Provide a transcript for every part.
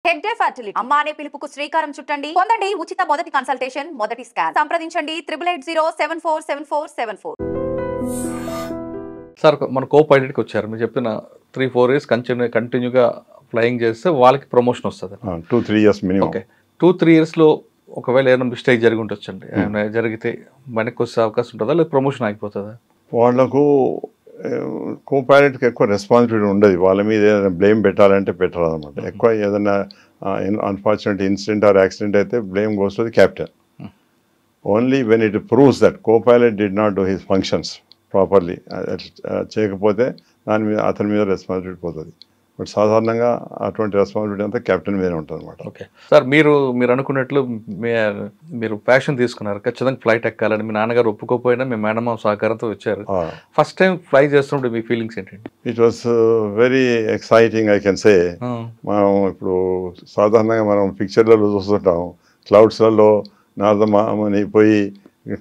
Head day fertility అమ్మ అనే పిలుపుకు శ్రీకారం చుట్టండి. పొందండి ఉచిత మొదటి కన్సల్టేషన్, మొదటి స్కాన్. సంప్రదించండి 8880747474. సార్ మన కో పైలట్కి వచ్చారు, మీరు చెప్పిన 3-4 years కంటిన్యూగా ఫ్లయింగ్ చేస్తే వాళ్ళకి ప్రమోషన్ వస్తుంది. 2-3 years మినిమం. ఓకే, 2-3 yearsలో ఒకవేళ ఏమైనా మిస్టేక్ జరిగి ఉండొచ్చండి, ఏమైనా జరిగితే వెనక్కి వచ్చే అవకాశం ఉంటుందా, లేదా ప్రమోషన్ ఆగిపోతుందా? వాళ్ళకు కో పైలట్కి ఎక్కువ రెస్పాన్సిబిలిటీ ఉండదు. వాళ్ళ మీద ఏదైనా బ్లేమ్ పెట్టాలంటే పెట్టరు అనమాట. ఎక్కువ ఏదైనా అన్ఫార్చునేట్ ఇన్సిడెంట్ ఆర్ యాక్సిడెంట్ అయితే blame goes to the captain. Only when it proves that co pilot did not do his functions properly, చేయకపోతే దాని మీద అతని మీద రెస్పాన్సిబిలిటీ పోతుంది. బట్ సాధారణంగా అటువంటి రెస్పాన్సిబిలిటీ అంతా క్యాప్టెన్ మీదే ఉంటుంది అనమాట. ఓకే సార్, మీరు అనుకున్నట్లు మీరు ప్యాషన్ తీసుకున్నారు, ఖచ్చితంగా ఫ్లైట్ ఎక్కాలని. మీ నాన్నగారు ఒప్పుకోకపోయినా మీ మేనమామ సహకారంతో వచ్చారు. ఫస్ట్ టైం ఫ్లై చేస్తున్నప్పుడు మీ ఫీలింగ్స్ ఏంటండి? It was very exciting I can సే. మనం ఇప్పుడు సాధారణంగా మనం పిక్చర్లలో చూస్తుంటాం, క్లౌడ్స్లలో నారదమామని పోయి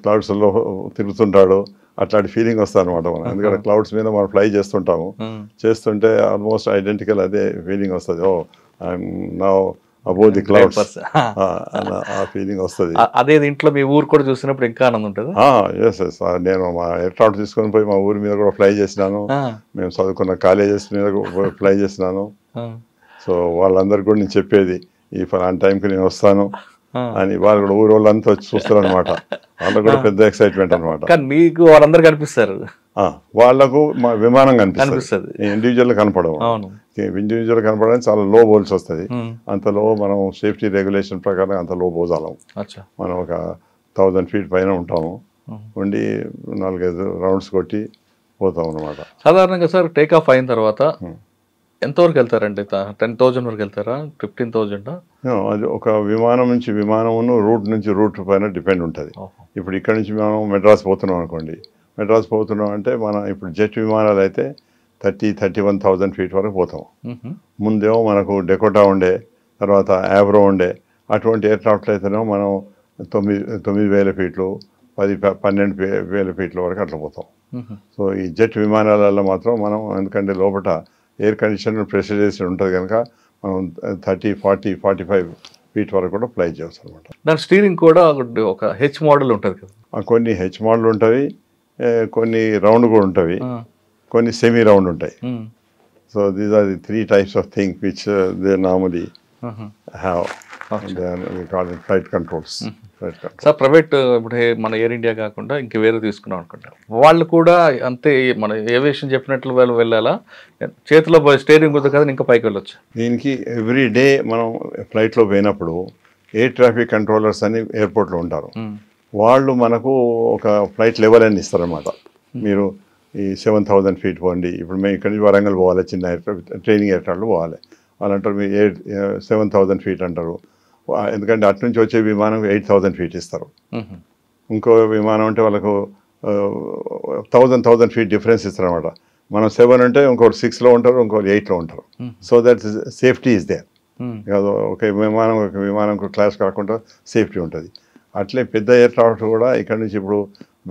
క్లౌడ్స్లో తిరుగుతుంటాడు, అట్లాంటి ఫీలింగ్ వస్తుంది అనమాట మనం. ఎందుకంటే క్లౌడ్స్ మీద మనం ఫ్లై చేస్తుంటాము, చేస్తుంటే ఆల్మోస్ట్ ఐడెంటికల్ అదే ఫీలింగ్ వస్తుంది. Oh I'm now above the clouds, ఆ ఫీలింగ్ వస్తుంది. అదే ఇంట్లో మీ ఊరు కూడా చూసినప్పుడు ఇంకా ఆనందం ఉంటుంది. ఎస్ ఎస్, నేను మా ఎయిర్క్రాఫ్ట్ తీసుకొని పోయి మా ఊరి మీద కూడా ఫ్లై చేసినాను. మేము చదువుకున్న కాలేజెస్ మీద ఫ్లై చేసినాను. సో వాళ్ళందరికీ కూడా నేను చెప్పేది ఈ ఫలానా టైంకి నేను వస్తాను అని. వాళ్ళు కూడా ఊరు వాళ్ళంతా వచ్చి చూస్తారు అనమాట. వాళ్ళకు కూడా పెద్ద ఎక్సైట్మెంట్ అనమాట. కానీ మీకు వాళ్ళందరూ కనిపిస్తారు, వాళ్ళకు మా విమానం కనిపిస్తుంది, ఇండివిజువల్ కనపడవు. ఇండివిజువల్ కనపడడానికి చాలా లో బోల్స్ వస్తుంది. అంత లో మనం సేఫ్టీ రెగ్యులేషన్ ప్రకారం అంత లో పోజాలం. మనం ఒక 1000 feet పైన ఉంటాము, ఉండి 4-5 రౌండ్స్ కొట్టి పోతాం అనమాట. సాధారణంగా సార్ టేక్ ఆఫ్ అయిన తర్వాత ఎంతవరకు వెళ్తారండి? 10,000 వరకు వెళ్తారా, 15,000? అది ఒక విమానం నుంచి విమానం, రూట్ నుంచి రూట్ పైన డిపెండ్ ఉంటుంది. ఇప్పుడు ఇక్కడ నుంచి మనం మెడ్రాస్ పోతున్నాం అనుకోండి, మెడ్రాస్ పోతున్నాం అంటే మనం ఇప్పుడు జెట్ విమానాలు అయితే 30,000-31,000 feet వరకు పోతాం. ముందేమో మనకు డెకోటా ఉండే, తర్వాత యాబ్రో ఉండే, అటువంటి ఎయిర్క్రాఫ్ట్లు అయితేనేమో మనం 9,000 feet, 12,000 feet వరకు అట్లా పోతాం. సో ఈ జెట్ విమానాలలో మాత్రం మనం, ఎందుకంటే లోపల ఎయిర్ కండిషన్ ప్రెషరైజేషన్ ఉంటుంది కనుక మనం 30, 40, 45 feet వరకు కూడా ఫ్లై చేయవచ్చు అనమాట. దాని స్టీరింగ్ కూడా ఒక హెచ్ మోడల్ ఉంటుంది కదా? కొన్ని హెచ్ మోడల్ ఉంటుంది, కొన్ని రౌండ్ కూడా ఉంటుంది, కొన్ని సెమీ రౌండ్ ఉంటాయి. So these are the 3 types of things which they normally have. Flight controls. Sir private ఇప్పుడు మన ఎయిర్ ఇండియా కాకుండా ఇంక వేరే తీసుకున్నాం అనుకుంటా, వాళ్ళు కూడా అంతే మన ఏవియేషన్ చెప్పినట్లు వాళ్ళు వెళ్ళాలా? చేతిలో స్టీరింగ్ ఉంది కదా, ఇంకా పైకి వెళ్ళొచ్చు? దీనికి ఎవ్రీ డే మనం ఫ్లైట్లో పోయినప్పుడు ఎయిర్ ట్రాఫిక్ కంట్రోలర్స్ అని ఎయిర్పోర్ట్లో ఉంటారు. వాళ్ళు మనకు ఒక ఫ్లైట్ లెవెల్ అని ఇస్తారనమాట. మీరు ఈ 7,000 feet పోండి. ఇప్పుడు మేము ఇక్కడి నుంచి వరంగల్ పోవాలి, చిన్న ఎయిర్క్రాఫ్ట్ ట్రైనింగ్ ఎయిర్క్రాఫ్ట్లో పోవాలి. వాళ్ళు అంటారు మీ 7,000 feet అంటారు. ఎందుకంటే అటు నుంచి వచ్చే విమానం 8,000 feet ఇస్తారు. ఇంకో విమానం అంటే వాళ్ళకు 1,000 feet డిఫరెన్స్ ఇస్తారు అనమాట. మనం 7 అంటే ఇంకోటి 6లో ఉంటారు, ఇంకోటి 8లో ఉంటారు. So that safety is there. ఒక విమానం క్లాస్ కాకుండా సేఫ్టీ ఉంటుంది. అట్లే పెద్ద ఎయిర్క్రాఫ్ట్ కూడా ఇక్కడ నుంచి ఇప్పుడు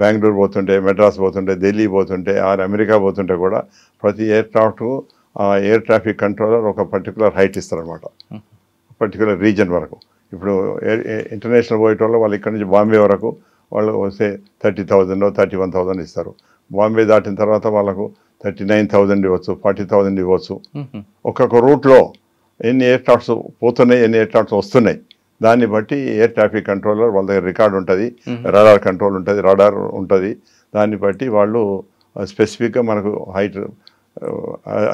బెంగళూరు పోతుంటే, మెడ్రాస్ పోతుంటే, ఢిల్లీ పోతుంటే, ఆర్ అమెరికా పోతుంటే కూడా ప్రతి ఎయిర్క్రాఫ్ట్ ఆ ఎయిర్ ట్రాఫిక్ కంట్రోలర్ ఒక పర్టికులర్ హైట్ ఇస్తారనమాట, పర్టికులర్ రీజన్ వరకు. ఇప్పుడు ఇంటర్నేషనల్ పోయేటోళ్ళు వాళ్ళు ఇక్కడ నుంచి బాంబే వరకు వాళ్ళు వస్తే 30,000, 31,000 ఇస్తారు. బాంబే దాటిన తర్వాత వాళ్ళకు 39,000 ఇవ్వచ్చు, 40,000 ఇవ్వచ్చు. ఒక్కొక్క రూట్లో ఎన్ని ఎయిర్ క్రాఫ్ట్స్ పోతున్నాయి, ఎన్ని ఎయిర్ క్రాఫ్ట్స్ వస్తున్నాయి, దాన్ని బట్టి ఎయిర్ ట్రాఫిక్ కంట్రోలర్ వాళ్ళ దగ్గర రికార్డు ఉంటుంది, రాడార్ కంట్రోల్ ఉంటుంది, రాడార్ ఉంటుంది. దాన్ని బట్టి వాళ్ళు స్పెసిఫిక్గా మనకు హైట్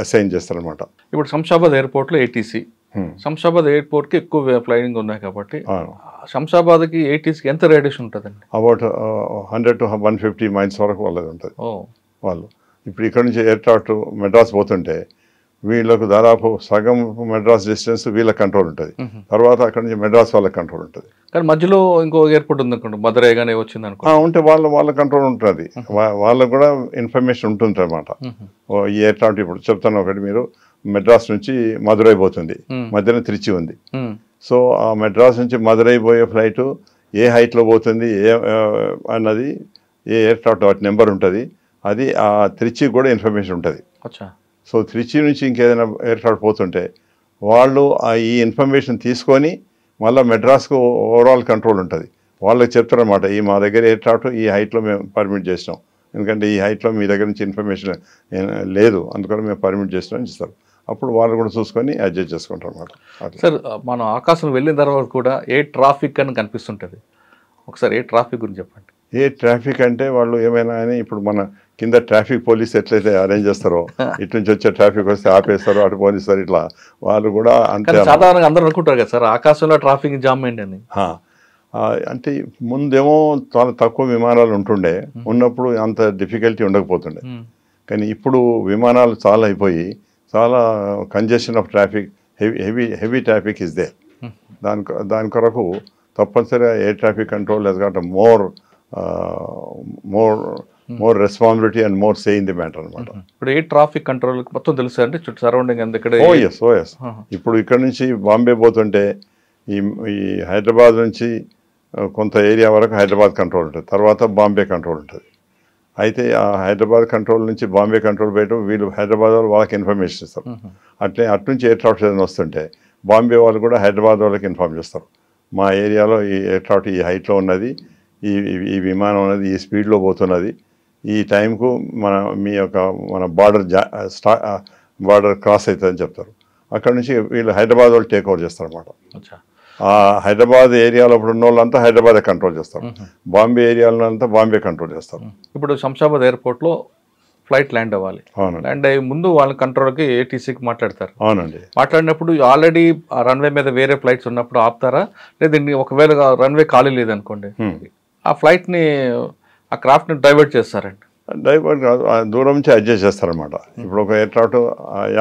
అసైన్ చేస్తారనమాట. ఇప్పుడు శంషాబాద్ ఎయిర్పోర్ట్లో ఏటీసీ, శంషాబాద్ ఎయిర్పోర్ట్కి ఎక్కువ ఫ్లైయింగ్ ఉన్నాయి కాబట్టి శంషాబాద్కి ఏటీసీకి ఎంత రేడియేషన్ ఉంటుందండి? అబౌట్ 100 to 150 miles వరకు వాళ్ళది ఉంటుంది. వాళ్ళు ఇప్పుడు ఇక్కడ నుంచి ఎయిర్క్రాఫ్ట్ మెడ్రాస్ పోతుంటే వీళ్ళకు దాదాపు సగం మెడ్రాస్ డిస్టెన్స్ వీళ్ళ కంట్రోల్ ఉంటుంది, తర్వాత అక్కడ నుంచి మెడ్రాస్ వాళ్ళకి కంట్రోల్ ఉంటుంది. కానీ మధ్యలో ఇంకో ఎయిర్పోర్ట్ ఉంది అనుకోండి, మధురై కానీ వచ్చింది అనుకో, ఉంటే వాళ్ళ కంట్రోల్ ఉంటుంది, వాళ్ళకు కూడా ఇన్ఫర్మేషన్ ఉంటుంది అనమాట. ఈ ఎయిర్క్రాఫ్ట్ ఇప్పుడు చెప్తాను ఒకటి, మీరు మెడ్రాస్ నుంచి మధురై పోతుంది, మధ్యన త్రిచి ఉంది. సో ఆ మెడ్రాస్ నుంచి మధురై పోయే ఫ్లైట్ ఏ హైట్లో పోతుంది అన్నది ఏ ఎయిర్క్రాఫ్ట్ వాటి నెంబర్ ఉంటుంది, అది ఆ త్రిచి కూడా ఇన్ఫర్మేషన్ ఉంటుంది. సో త్రిచి నుంచి ఇంకేదైనా ఎయిర్క్రాఫ్ట్ పోతుంటే వాళ్ళు ఈ ఇన్ఫర్మేషన్ తీసుకొని మళ్ళీ మెడ్రాస్కు ఓవరాల్ కంట్రోల్ ఉంటుంది. వాళ్ళకి చెప్తారనమాట, ఈ మా దగ్గర ఎయిర్ క్రాఫ్ట్ ఈ హైట్లో మేము పర్మిట్ చేసినాం, ఎందుకంటే ఈ హైట్లో మీ దగ్గర నుంచి ఇన్ఫర్మేషన్ లేదు, అందుకని మేము పర్మిట్ చేసినాం ఇస్తారు. అప్పుడు వాళ్ళు కూడా చూసుకొని అడ్జస్ట్ చేసుకుంటారు అన్నమాట. సార్ మనం ఆకాశం వెళ్ళిన తర్వాత కూడా ఏ ట్రాఫిక్ అని కనిపిస్తుంటుంది, ఒకసారి ఏ ట్రాఫిక్ గురించి చెప్పండి. ఏ ట్రాఫిక్ అంటే వాళ్ళు ఏమైనా అని ఇప్పుడు మన కింద ట్రాఫిక్ పోలీస్ ఎట్లయితే అరేంజ్ చేస్తారో ఇటు నుంచి వచ్చే ట్రాఫిక్ వస్తే ఆపేస్తారు, అటు పోలీస్తారు, ఇట్లా వాళ్ళు కూడా అంతే. సాధారణంగా అందరూ అనుకుంటారు కదా సార్ ఆకాశంలో ట్రాఫిక్ జామ్ అయింది అని. అంటే ముందేమో చాలా తక్కువ విమానాలు ఉంటుండే, ఉన్నప్పుడు అంత డిఫికల్టీ ఉండకపోతుండే. కానీ ఇప్పుడు విమానాలు చాలా అయిపోయి చాలా congestion of traffic, heavy traffic is they. దాని కొరకు తప్పనిసరిగా air traffic control has got more responsibility and more say in the matter అనమాట. ఇప్పుడు ఎయిర్ ట్రాఫిక్ కంట్రోల్ మొత్తం తెలుసు అంటే చుట్టూ సరౌండింగ్ అంత ఇక్కడ. ఓఎస్ ఇప్పుడు ఇక్కడ నుంచి బాంబే పోతుంటే ఈ హైదరాబాద్ నుంచి కొంత ఏరియా వరకు హైదరాబాద్ కంట్రోల్ ఉంటుంది, తర్వాత బాంబే కంట్రోల్ ఉంటుంది. అయితే ఆ హైదరాబాద్ కంట్రోల్ నుంచి బాంబే కంట్రోల్ బయట వీళ్ళు హైదరాబాద్ వాళ్ళు వాళ్ళకి ఇన్ఫర్మేషన్ ఇస్తారు. అటు నుంచి ఎయిర్ క్రాఫ్ట్ ఏదైనా వస్తుంటే బాంబే వాళ్ళు కూడా హైదరాబాద్ వాళ్ళకి ఇన్ఫార్మ్ చేస్తారు, మా ఏరియాలో ఈ ఎయిర్ క్రాఫ్ట్ ఈ హైట్లో ఉన్నది, ఈ విమానం అనేది ఈ స్పీడ్లో పోతున్నది, ఈ టైంకు మన బార్డర్ క్రాస్ అవుతుందని చెప్తారు. అక్కడ నుంచి వీళ్ళు హైదరాబాద్ వాళ్ళు టేక్ ఓవర్ చేస్తారు అనమాట. ఆ హైదరాబాద్ ఏరియాలో ఇప్పుడు ఉన్న వాళ్ళంతా హైదరాబాదే కంట్రోల్ చేస్తారు, బాంబే ఏరియాలో అంతా బాంబే కంట్రోల్ చేస్తారు. ఇప్పుడు శంషాబాద్ ఎయిర్పోర్ట్లో ఫ్లైట్ ల్యాండ్ అవ్వాలి, ల్యాండ్ అయ్యే ముందు వాళ్ళ కంట్రోల్కి ఏటీసీకి మాట్లాడతారు. అవునండి. మాట్లాడినప్పుడు ఆల్రెడీ రన్వే మీద వేరే ఫ్లైట్స్ ఉన్నప్పుడు ఆపుతారా, లేదా ఒకవేళ రన్వే ఖాళీ లేదనుకోండి ఆ ఫ్లైట్ని ఆ క్రాఫ్ట్ని డైవర్ట్ చేస్తారండి? డైవర్ట్ కాదు, దూరం నుంచి అడ్జస్ట్ చేస్తారనమాట. ఇప్పుడు ఒక ఎయిర్ క్రాఫ్ట్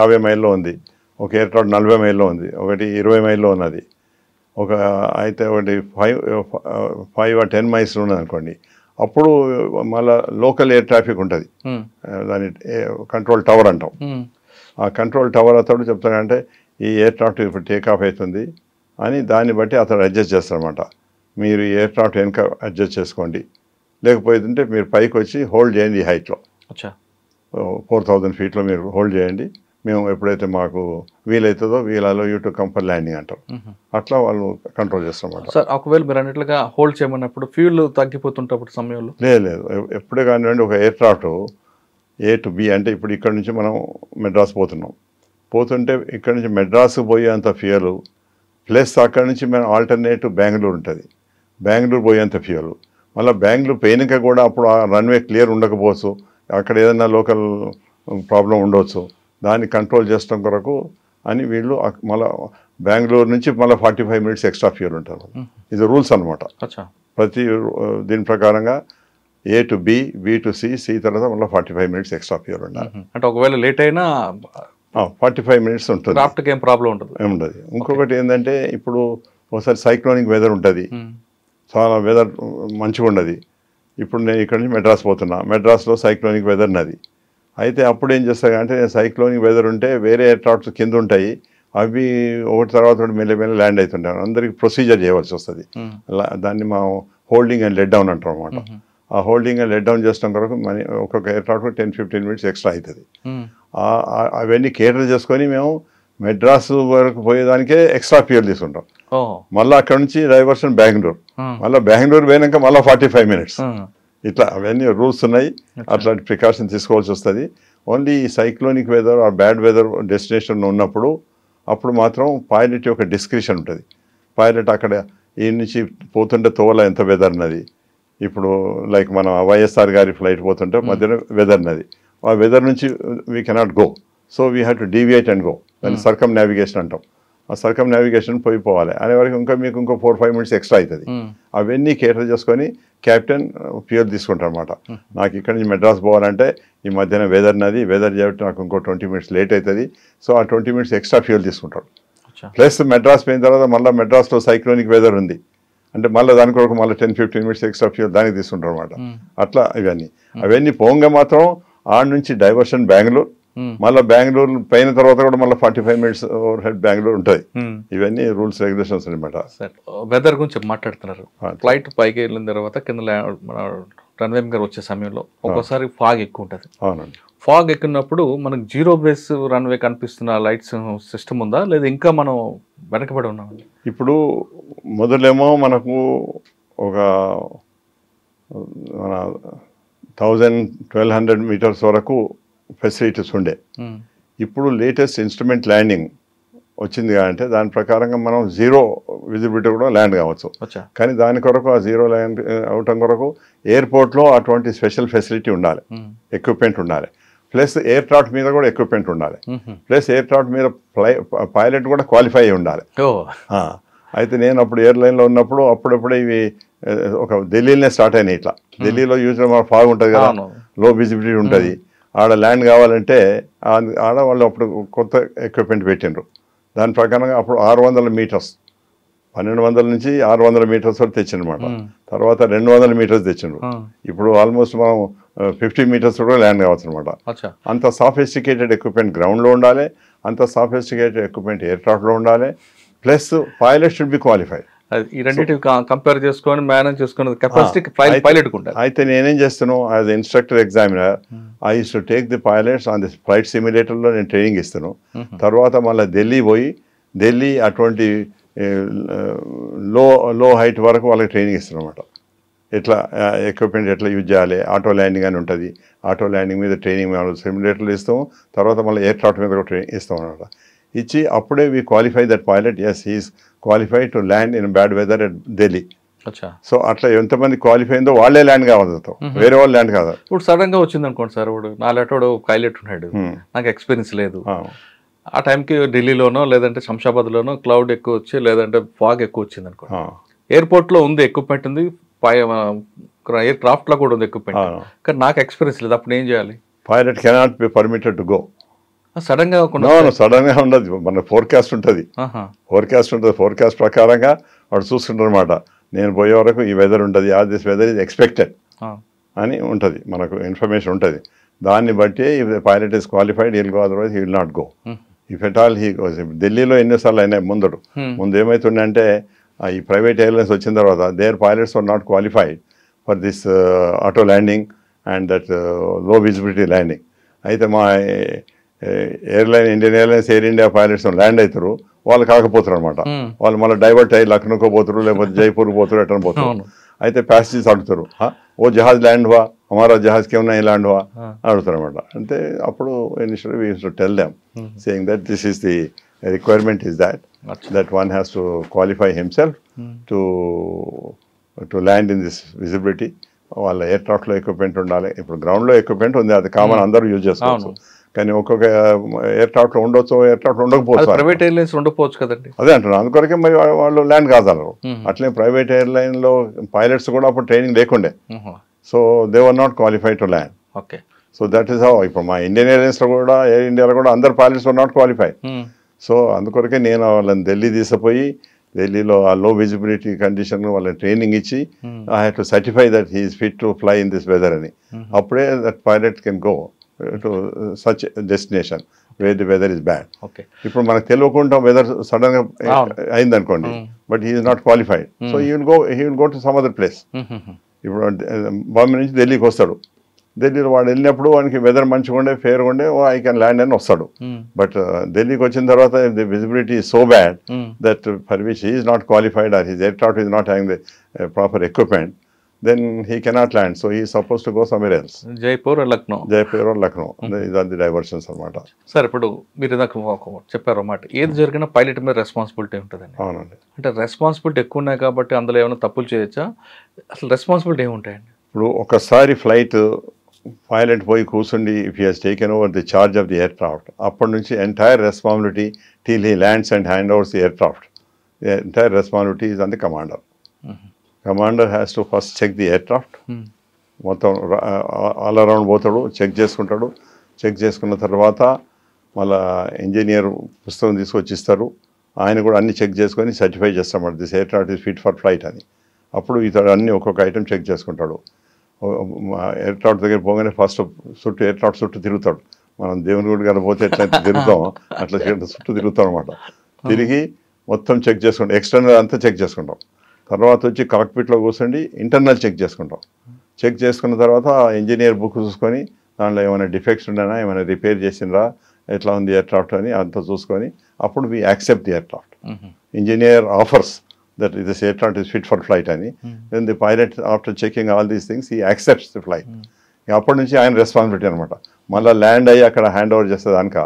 50 మైల్లో ఉంది, ఒక ఎయిర్ క్రాఫ్ట్ 40 మైల్లో ఉంది, ఒకటి 20 మైల్లో ఉన్నది, అయితే ఒకటి 5 or 10 మైల్స్ ఉన్నది అనుకోండి. అప్పుడు మళ్ళీ లోకల్ ఎయిర్ ట్రాఫిక్ ఉంటుంది, దాని కంట్రోల్ టవర్ అంటాం. ఆ కంట్రోల్ టవర్ అతడు చెప్తాడంటే ఈ ఎయిర్ క్రాఫ్ట్ ఇప్పుడు టేక్ ఆఫ్ అవుతుంది అని, దాన్ని బట్టి అతడు అడ్జస్ట్ చేస్తారనమాట. మీరు ఈ ఎయిర్ క్రాఫ్ట్ వెనక అడ్జస్ట్ చేసుకోండి, లేకపోతే మీరు పైకి వచ్చి హోల్డ్ చేయండి, ఈ హైట్లో 4000 ఫీట్లో మీరు హోల్డ్ చేయండి, మేము ఎప్పుడైతే మాకు వీలవుతుందో వీలలో you to come for landing అంటారు. అట్లా వాళ్ళు కంట్రోల్ చేస్తారన్నమాట. సార్ ఒకవేళ మీరు అన్నట్లుగా హోల్డ్ చేయమన్నప్పుడు ఫ్యూల్ తగ్గిపోతుంటప్పుడు సమయంలో? లేదు, ఎప్పుడే కానివ్వండి ఒక air craft A to B అంటే ఇప్పుడు ఇక్కడ నుంచి మనం మెడ్రాస్ పోతుంటే ఇక్కడ నుంచి మెడ్రాస్కి పోయేంత ఫ్యూయల్ ప్లస్ అక్కడ నుంచి మనం ఆల్టర్నేటివ్ బెంగళూరు ఉంటుంది, బెంగళూరు పోయేంత ఫ్యూయల్, మళ్ళీ బెంగళూరు పోయినాక కూడా అప్పుడు ఆ రన్వే క్లియర్ ఉండకపోవచ్చు, అక్కడ ఏదైనా లోకల్ ప్రాబ్లం ఉండవచ్చు, దాన్ని కంట్రోల్ చేయడం కొరకు అని వీళ్ళు మళ్ళీ బెంగళూరు నుంచి మళ్ళీ 45 minutes ఎక్స్ట్రా ఫ్యూయల్ ఉంటారు. ఇది రూల్స్ అనమాట. ప్రతి దీని ప్రకారంగా A to B, B to C తర్వాత మళ్ళీ 45 minutes ఎక్స్ట్రా ఫ్యూయల్ ఉండాలి. అంటే ఒకవేళ లేట్ అయినా 45 minutes ఉంటుంది, క్రాఫ్ట్కి ఏం ప్రాబ్లం ఉంటుంది. ఏముండదు. ఇంకొకటి ఏంటంటే ఇప్పుడు ఒకసారి సైక్లోనిక్ వెదర్ ఉంటుంది, చాలా వెదర్ మంచిగా ఉండదు. ఇప్పుడు నేను ఇక్కడ నుంచి మెడ్రాస్ పోతున్నా, మెడ్రాస్లో సైక్లోనిక్ వెదర్ ఉన్నది. అయితే అప్పుడు ఏం చేస్తాయి అంటే సైక్లోనిక్ వెదర్ ఉంటే వేరే ఎయిర్ క్రాఫ్ట్స్ కింద ఉంటాయి, అవి ఒకటి తర్వాత మెల్లమెల్ల ల్యాండ్ అవుతుంటాయి, అందరికి ప్రొసీజర్ చేయవలసి వస్తుంది. దాన్ని మా హోల్డింగ్ అండ్ లెట్ డౌన్ అంటాం అనమాట. ఆ హోల్డింగ్ అండ్ లెట్ డౌన్ చేసడం కొరకు ఒక్కొక్క ఎయిర్ క్రాఫ్ట్ 10-15 minutes ఎక్స్ట్రా అవుతుంది. అవన్నీ కేటర్ చేసుకొని మేము మెడ్రాస్ వరకు పోయేదానికే ఎక్స్ట్రా ఫ్యూయల్ తీసుకుంటాం. మళ్ళీ అక్కడ నుంచి డైవర్షన్ బెంగళూరు, మళ్ళీ బెంగళూరు పోయినాక మళ్ళీ 45 minutes, ఇట్లా అవన్నీ రూల్స్ ఉన్నాయి. అట్లాంటి ప్రికాషన్ తీసుకోవాల్సి వస్తుంది. Only cyclonic weather or bad weather destination ఉన్నప్పుడు అప్పుడు మాత్రం పైలట్ యొక్క డిస్క్రిప్షన్ ఉంటుంది. పైలట్ అక్కడ ఈ నుంచి పోతుంటే తోవల ఎంత వెదర్ ఉన్నది, ఇప్పుడు లైక్ మన వైఎస్ఆర్ గారి ఫ్లైట్ పోతుంటే మధ్యలో వెదర్ ఉన్నది, ఆ వెదర్ నుంచి we cannot go, so we have to deviate and go, దాన్ని సర్కమ్ నావిగేషన్ అంటాం. ఆ సర్కమ్ నావిగేషన్ పోవాలి అనే వరకు మీకు ఇంకో 4-5 minutes ఎక్స్ట్రా అవుతుంది. అవన్నీ కేటర్ చేసుకొని క్యాప్టెన్ ఫ్యూయల్ తీసుకుంటారు అనమాట. నాకు ఇక్కడ నుంచి మెడ్రాస్ పోవాలంటే ఈ మధ్యన వెదర్ ఉన్నది, వెదర్ చేయబట్టి నాకు ఇంకో 20 minutes లేట్ అవుతుంది, సో ఆ 20 minutes ఎక్స్ట్రా ఫ్యూయల్ తీసుకుంటారు. ప్లస్ మెడ్రాస్ పోయిన తర్వాత మళ్ళీ మెడ్రాస్లో సైక్లోనిక్ వెదర్ ఉంది అంటే మళ్ళీ దాని కొరకు మళ్ళీ 10-15 minutes ఎక్స్ట్రా ఫ్యూయల్ దానికి తీసుకుంటారు అనమాట. అట్లా అవన్నీ పోంగా మాత్రం ఆడ నుంచి డైవర్షన్ బెంగళూరు, మళ్ళీ బెంగళూరు పైన తర్వాత కూడా మళ్ళీ 45 minutes ఓవర్ హెడ్ బెంగళూరు ఉంటుంది. ఇవన్నీ రూల్స్ రెగ్యులేషన్స్ అనమాట. వెదర్ గురించి మాట్లాడుతున్నారు, ఫ్లైట్ పైకి వెళ్ళిన తర్వాత కింద రన్వే గారు వచ్చే సమయంలో ఒక్కోసారి ఫాగ్ ఎక్కువ ఉంటుంది. అవునండి. ఫాగ్ ఎక్కున్నప్పుడు మనకు జీరో బేస్ రన్వే కనిపిస్తున్న లైట్స్ సిస్టమ్ ఉందా, లేదా ఇంకా మనం వెనకబడి ఉన్నామండి? ఇప్పుడు మొదలేమో మనకు ఒక మన 1200 మీటర్స్ వరకు ఫెసిలిటీస్ ఉండే. ఇప్పుడు లేటెస్ట్ ఇన్స్ట్రుమెంట్ ల్యాండింగ్ వచ్చింది అంటే దాని ప్రకారంగా మనం జీరో విజిబిలిటీ కూడా ల్యాండ్ కావచ్చు. కానీ దాని కొరకు ఆ జీరో ల్యాండ్ అవటం కొరకు ఎయిర్పోర్ట్లో అటువంటి స్పెషల్ ఫెసిలిటీ ఉండాలి, ఎక్విప్మెంట్ ఉండాలి. ప్లస్ ఎయిర్ క్రాఫ్ట్ మీద కూడా ఎక్విప్మెంట్ ఉండాలి. ప్లస్ ఎయిర్ క్రాఫ్ట్ మీద పైలట్ కూడా క్వాలిఫై అయి ఉండాలి. అయితే నేను అప్పుడు ఎయిర్లైన్లో ఉన్నప్పుడు అప్పుడప్పుడే ఇవి ఒక ఢిల్లీలోనే స్టార్ట్ అయినాయి. ఇట్లా ఢిల్లీలో యూజువల్ ఫాగ్ ఉంటుంది కదా, లో విజిబిలిటీ ఉంటుంది. ఆడ ల్యాండ్ కావాలంటే ఆడ వాళ్ళు అప్పుడు కొత్త ఎక్విప్మెంట్ పెట్టిండ్రు. దాని ప్రకారంగా అప్పుడు 600 మీటర్స్ 1200 నుంచి 600 మీటర్స్ వరకు తెచ్చిండ్రన్నమాట. తర్వాత 200 మీటర్స్ తెచ్చిండ్రు. ఇప్పుడు ఆల్మోస్ట్ మనం 50 మీటర్స్ కూడా ల్యాండ్ కావచ్చు అనమాట. అంత సాఫిస్టికేటెడ్ ఎక్విప్మెంట్ గ్రౌండ్లో ఉండాలి, అంత సాఫిస్టికేటెడ్ ఎక్విప్మెంట్ ఎయిర్ క్రాఫ్ట్లో ఉండాలి. Plus pilot should be qualified. ఈ రెండింటి కంపేర్ చేసుకొని మేనేజ్ చేసుకునే కెపాసిటీ పైలట్ ఉండాలి. అయితే నేనేం చేస్తున్నాను, as instructor examiner I use to take the pilots on the flight సిమ్యులేటర్లో నేను ట్రైనింగ్ ఇస్తాను. తర్వాత మళ్ళీ ఢిల్లీ పోయి ఢిల్లీ అటువంటి లో హైట్ వరకు వాళ్ళకి ట్రైనింగ్ ఇస్తాను అనమాట. ఎట్లా ఎక్విప్మెంట్ ఎట్లా యూజ్ చేయాలి, ఆటో ల్యాండింగ్ అని ఉంటుంది. ఆటో ల్యాండింగ్ మీద ట్రైనింగ్ సిమ్యులేటర్లు ఇస్తాము. తర్వాత మళ్ళీ ఎయిర్ క్రాఫ్ట్ మీద కూడా ట్రైనింగ్ ఇస్తాం అనమాట. ఇచ్చి అప్పుడే we qualify that pilot, yes he's qualified to land in bad weather at Delhi. So అట్లా ఎంతమంది క్వాలిఫై అయిందో వాళ్ళే ల్యాండ్ కావాలి, వేరే వాళ్ళు ల్యాండ్ కాదు. ఇప్పుడు సడన్ గా వచ్చింది అనుకోండి సార్, ఇప్పుడు నాలేటోడు పైలట్ ఉన్నాడు, నాకు ఎక్స్పీరియన్స్ లేదు, ఆ టైంకి ఢిల్లీలోనో లేదంటే శంషాబాద్లోనో క్లౌడ్ ఎక్కువ వచ్చి లేదంటే ఫాగ్ ఎక్కువ వచ్చింది అనుకోండి. ఎయిర్పోర్ట్లో ఉంది ఎక్విప్మెంట్ ఉంది, ఎయిర్ క్రాఫ్ట్లో కూడా ఉంది ఎక్విప్మెంట్, కానీ నాకు ఎక్స్పీరియన్స్ లేదు, అప్పుడు ఏం చేయాలి? Pilot cannot be permitted to go. Sudden గా సడన్ గా ఉండదు, మన ఫోర్కాస్ట్ ఉంటుంది. ఫోర్కాస్ట్ ప్రకారంగా వాడు చూస్తుంటారు అనమాట. నేను పోయే వరకు ఈ వెదర్ ఉంటుంది, దిస్ వెదర్ ఈజ్ ఎక్స్పెక్టెడ్ అని ఉంటుంది, మనకు ఇన్ఫర్మేషన్ ఉంటుంది. దాన్ని బట్టి if the pilot is qualified he'll go, otherwise he will not go. If at all he goes. ఢిల్లీలో ఎన్నిసార్లు అయినాయి ముందు ఏమవుతుందంటే ఈ ప్రైవేట్ ఎయిర్లైన్స్ వచ్చిన తర్వాత there pilots are not qualified for this auto landing and that low visibility landing. అయితే మా airline Indian Airlines Air India pilots land అవుతారు, వాళ్ళు కాకపోతారు అనమాట. వాళ్ళు మళ్ళీ డైవర్ట్ అయ్యి లక్నోకి పోతారు, లేకపోతే జైపూర్కి పోతారు, ఎట్లా పోతారు. అయితే ప్యాసింజర్స్ అడుగుతారు, ఓ జహాజ్ ల్యాండ్ హువా, హమారా జహాజ్ కే ఉన్నాయి ల్యాండ్ హువా అడుగుతారు అనమాట. అంటే అప్పుడు initially we used to tell them saying that this is the requirement is that one has to qualify himself to land in this visibility. వాళ్ళ ఎయిర్ క్రాఫ్ట్లో ఎక్విప్మెంట్ ఉండాలి. ఇప్పుడు గ్రౌండ్లో ఎక్విప్మెంట్ ఉంది, అది కామన్, అందరూ యూజ్ చేసుకోవచ్చు. కానీ ఒక్కొక్క ఎయిర్ క్రాఫ్ట్లో ఉండొచ్చు, ఎయిర్ క్రాఫ్ట్లో ఉండకపోవచ్చు. ప్రైవేట్ ఎయిర్లైన్స్ ఉండకపోవచ్చు కదండి. అదే అంటున్నాను, అందుకొరకే మరి వాళ్ళు ల్యాండ్ కాగలరు. అట్లే ప్రైవేట్ ఎయిర్లైన్లో పైలట్స్ కూడా అప్పుడు ట్రైనింగ్ లేకుండే. So they were not qualified to land. Okay. So that is how. ఇప్పుడు మా ఇండియన్ ఎయిర్లైన్స్లో కూడా, ఎయిర్ ఇండియాలో కూడా అందరు pilots were not qualified. So అందుకొరకే నేను వాళ్ళని ఢిల్లీ తీసుకుపోయి ఢిల్లీలో ఆ లో విజిబిలిటీ కండిషన్ వాళ్ళని ట్రైనింగ్ ఇచ్చి I have to certify that he is fit to fly in this weather అని. అప్పుడే that pilot can go to such destination where the weather is bad. ఇప్పుడు మనకు తెలియకుండా వెదర్ సడన్ గా అయింది అనుకోండి, but he is not qualified, so he will go to some other place. ఇప్పుడు బాంబే నుంచి ఢిల్లీకి వస్తాడు, ఢిల్లీలో వాడు వెళ్ళినప్పుడు వానికి వెదర్ మంచిగా ఉండే, ఫేర్గా ఉండే, ఐ కెన్ ల్యాండ్ అని వస్తాడు. బట్ ఢిల్లీకి వచ్చిన తర్వాత the visibility is so bad that for which he is not qualified are his air craft is not having the proper equipment, then he cannot land. So he is supposed to go somewhere else. Jaipur or Lucknow. These are the diversions అనమాట. Sir ఇప్పుడు మీరు చెప్పారు అన్నమాట, ఏది జరిగినా pilot మీద responsibility ఉంటుందండి. అవునండి. అంటే రెస్పాన్సిబిలిటీ ఎక్కువ ఉన్నాయి కాబట్టి అందులో ఏమైనా తప్పులు చేయొచ్చా? అసలు రెస్పాన్సిబిలిటీ ఏముంటాయండి? ఇప్పుడు ఒకసారి ఫ్లైట్ పైలట్ పోయి కూర్చుండి, if he has taken over the charge of the aircraft, అప్పటి నుంచి entire responsibility till he lands and hand overs the aircraft, the entire responsibility is on the commander. Commander has to first check the aircraft. మొత్తం all around పోతాడు, check చేసుకుంటాడు. Check చేసుకున్న తర్వాత మళ్ళీ engineer పుస్తకం తీసుకొచ్చి ఇస్తారు, ఆయన కూడా అన్ని చెక్ చేసుకొని సర్టిఫై చేస్తామన్నమాట, this air craft is fit for flight అని. అప్పుడు ఇతడు అన్ని ఒక్కొక్క ఐటమ్ చెక్ చేసుకుంటాడు. ఎయిర్ క్రాఫ్ట్ దగ్గర పోగానే ఫస్ట్ ఎయిర్ క్రాఫ్ట్ చుట్టూ తిరుగుతాడు. మనం దేవుని గుడి గారు పోతే ఎట్లా తిరుగుతాం అట్లా చుట్టూ తిరుగుతాం అనమాట. తిరిగి మొత్తం చెక్ చేసుకుంటాం, ఎక్స్టర్నల్ అంతా చెక్ చేసుకుంటాం. తర్వాత వచ్చి కాక్పిట్లో కూర్చోండి ఇంటర్నల్ చెక్ చేసుకుంటాం. చెక్ చేసుకున్న తర్వాత ఇంజనీర్ బుక్ చూసుకొని దాంట్లో ఏమైనా డిఫెక్ట్స్ ఉండనా, ఏమైనా రిపేర్ చేసిండ్రా, ఎట్లా ఉంది ఎయిర్క్రాఫ్ట్ అని అంతా చూసుకొని అప్పుడు we accept the aircraft. Engineer offers that this aircraft is fit for flight అని. Then the pilot, after checking all these things, he accepts the flight. అప్పటి నుంచి ఆయన రెస్పాన్సిబిలిటీ అనమాట. మళ్ళీ ల్యాండ్ అయ్యి అక్కడ హ్యాండ్ ఓవర్ చేస్తే దానిక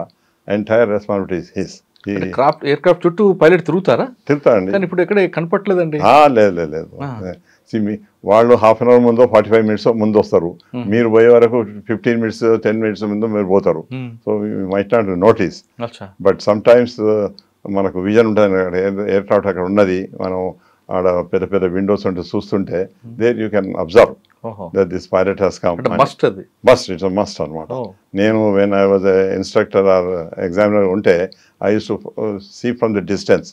entire responsibility is his. Aircraft చుట్టూ పైలట్ తిరుగుతారా? తిరుగుతారండి. కానీ ఇప్పుడు ఎక్కడ కనపట్లేదండి. లేదు. వాళ్ళు హాఫ్ అన్ అవర్ ముందో 45 minutes ముందు వస్తారు. మీరు పోయే వరకు 15 minutes 10 minutes ముందు మీరు పోతారు. So might not notice. But sometimes మనకు విజన్ ఉంటుంది, ఎయిర్క్రాఫ్ట్ అక్కడ ఉన్నది, మనం ఆడ పెద్ద పెద్ద విండోస్ ఉంటే చూస్తుంటే there you can observe that this pilot he's come. Must it's must అనమాట. నేను when I was instructor or examiner ఉంటే I use to see from the distance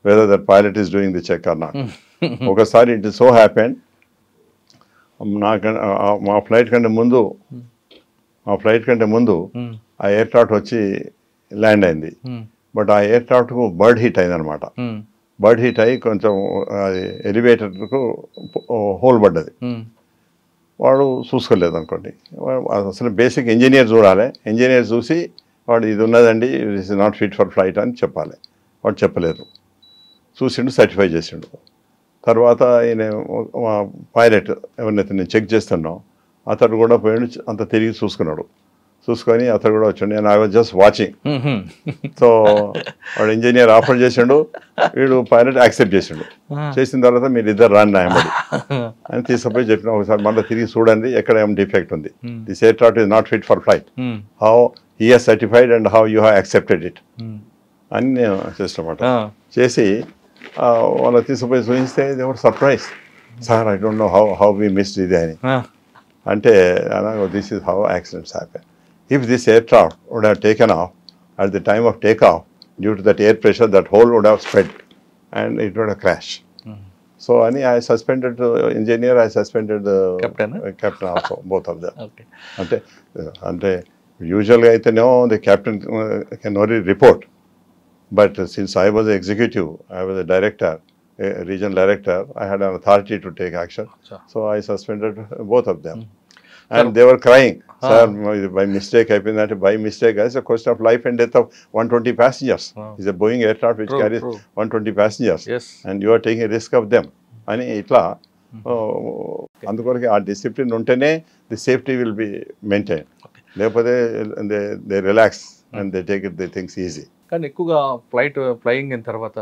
whether that pilot is doing the check or not. ఒకసారి it so happen, మా flight కంటే ముందు ఆ aircraft వచ్చి land అయింది. బట్ ఆ ఎయిర్క్రాఫ్ట్కు బర్డ్ హిట్ అయిందనమాట. బర్డ్ హిట్ అయ్యి కొంచెం అది ఎలివేటర్కు హోల్ పడ్డది. వాడు చూసుకోలేదు అనుకోండి. అసలు బేసిక్ ఇంజనీర్ చూడాలి. ఇంజనీర్ చూసి వాడు ఇది ఉన్నదండి, it is not fit for flight అని చెప్పాలి. వాడు చెప్పలేదు, చూసిండు, సర్టిఫై చేసిండు. తర్వాత ఈయన పైలట్ ఎవరినైతే నేను చెక్ చేస్తున్నాం అతడు కూడా పోయిండు, అంత తిరిగి చూసుకొని అతడు కూడా వచ్చాడు. నేను I was just watching. So వాడు ఇంజనీర్ ఆఫర్ చేసిండు, వీడు పైలట్ యాక్సెప్ట్ చేసిండు. చేసిన తర్వాత మీరు ఇద్దరు రాండి నాయబడి అని తీసుకుపోయి చెప్పిన. ఒకసారి మళ్ళీ తిరిగి చూడండి ఎక్కడ ఏం డిఫెక్ట్ ఉంది. This aircraft is not fit for flight, how he has certified and how you have accepted it అని నేను చేసినమాట. చేసి వాళ్ళకి తీసుకుపోయి చూపిస్తే ఎవరు surprise, sir I don't know how we missed ఇది అని. అంటే this is how accidents happen. If this aircraft would have taken off at the time of takeoff, due to that air pressure, that hole would have spread and it would have crashed. So I suspended the engineer, I suspended the captain also, both of them. Ante usually the captain can only report. But since I was an executive, I was a director, a regional director, I had an authority to take action. So I suspended both of them. And they were crying, sir, by mistake, by mistake. It's a question of life and death of 120 passengers. It's a Boeing aircraft which carries 120 passengers. Yes. And you are taking a risk of them. And itla, అందుకొరకు ఆ discipline ఉంటేనే the safety will be maintain. లేకపోతే they relax and they take it they things easy. కానీ ఎక్కువగా flying అయిన తర్వాత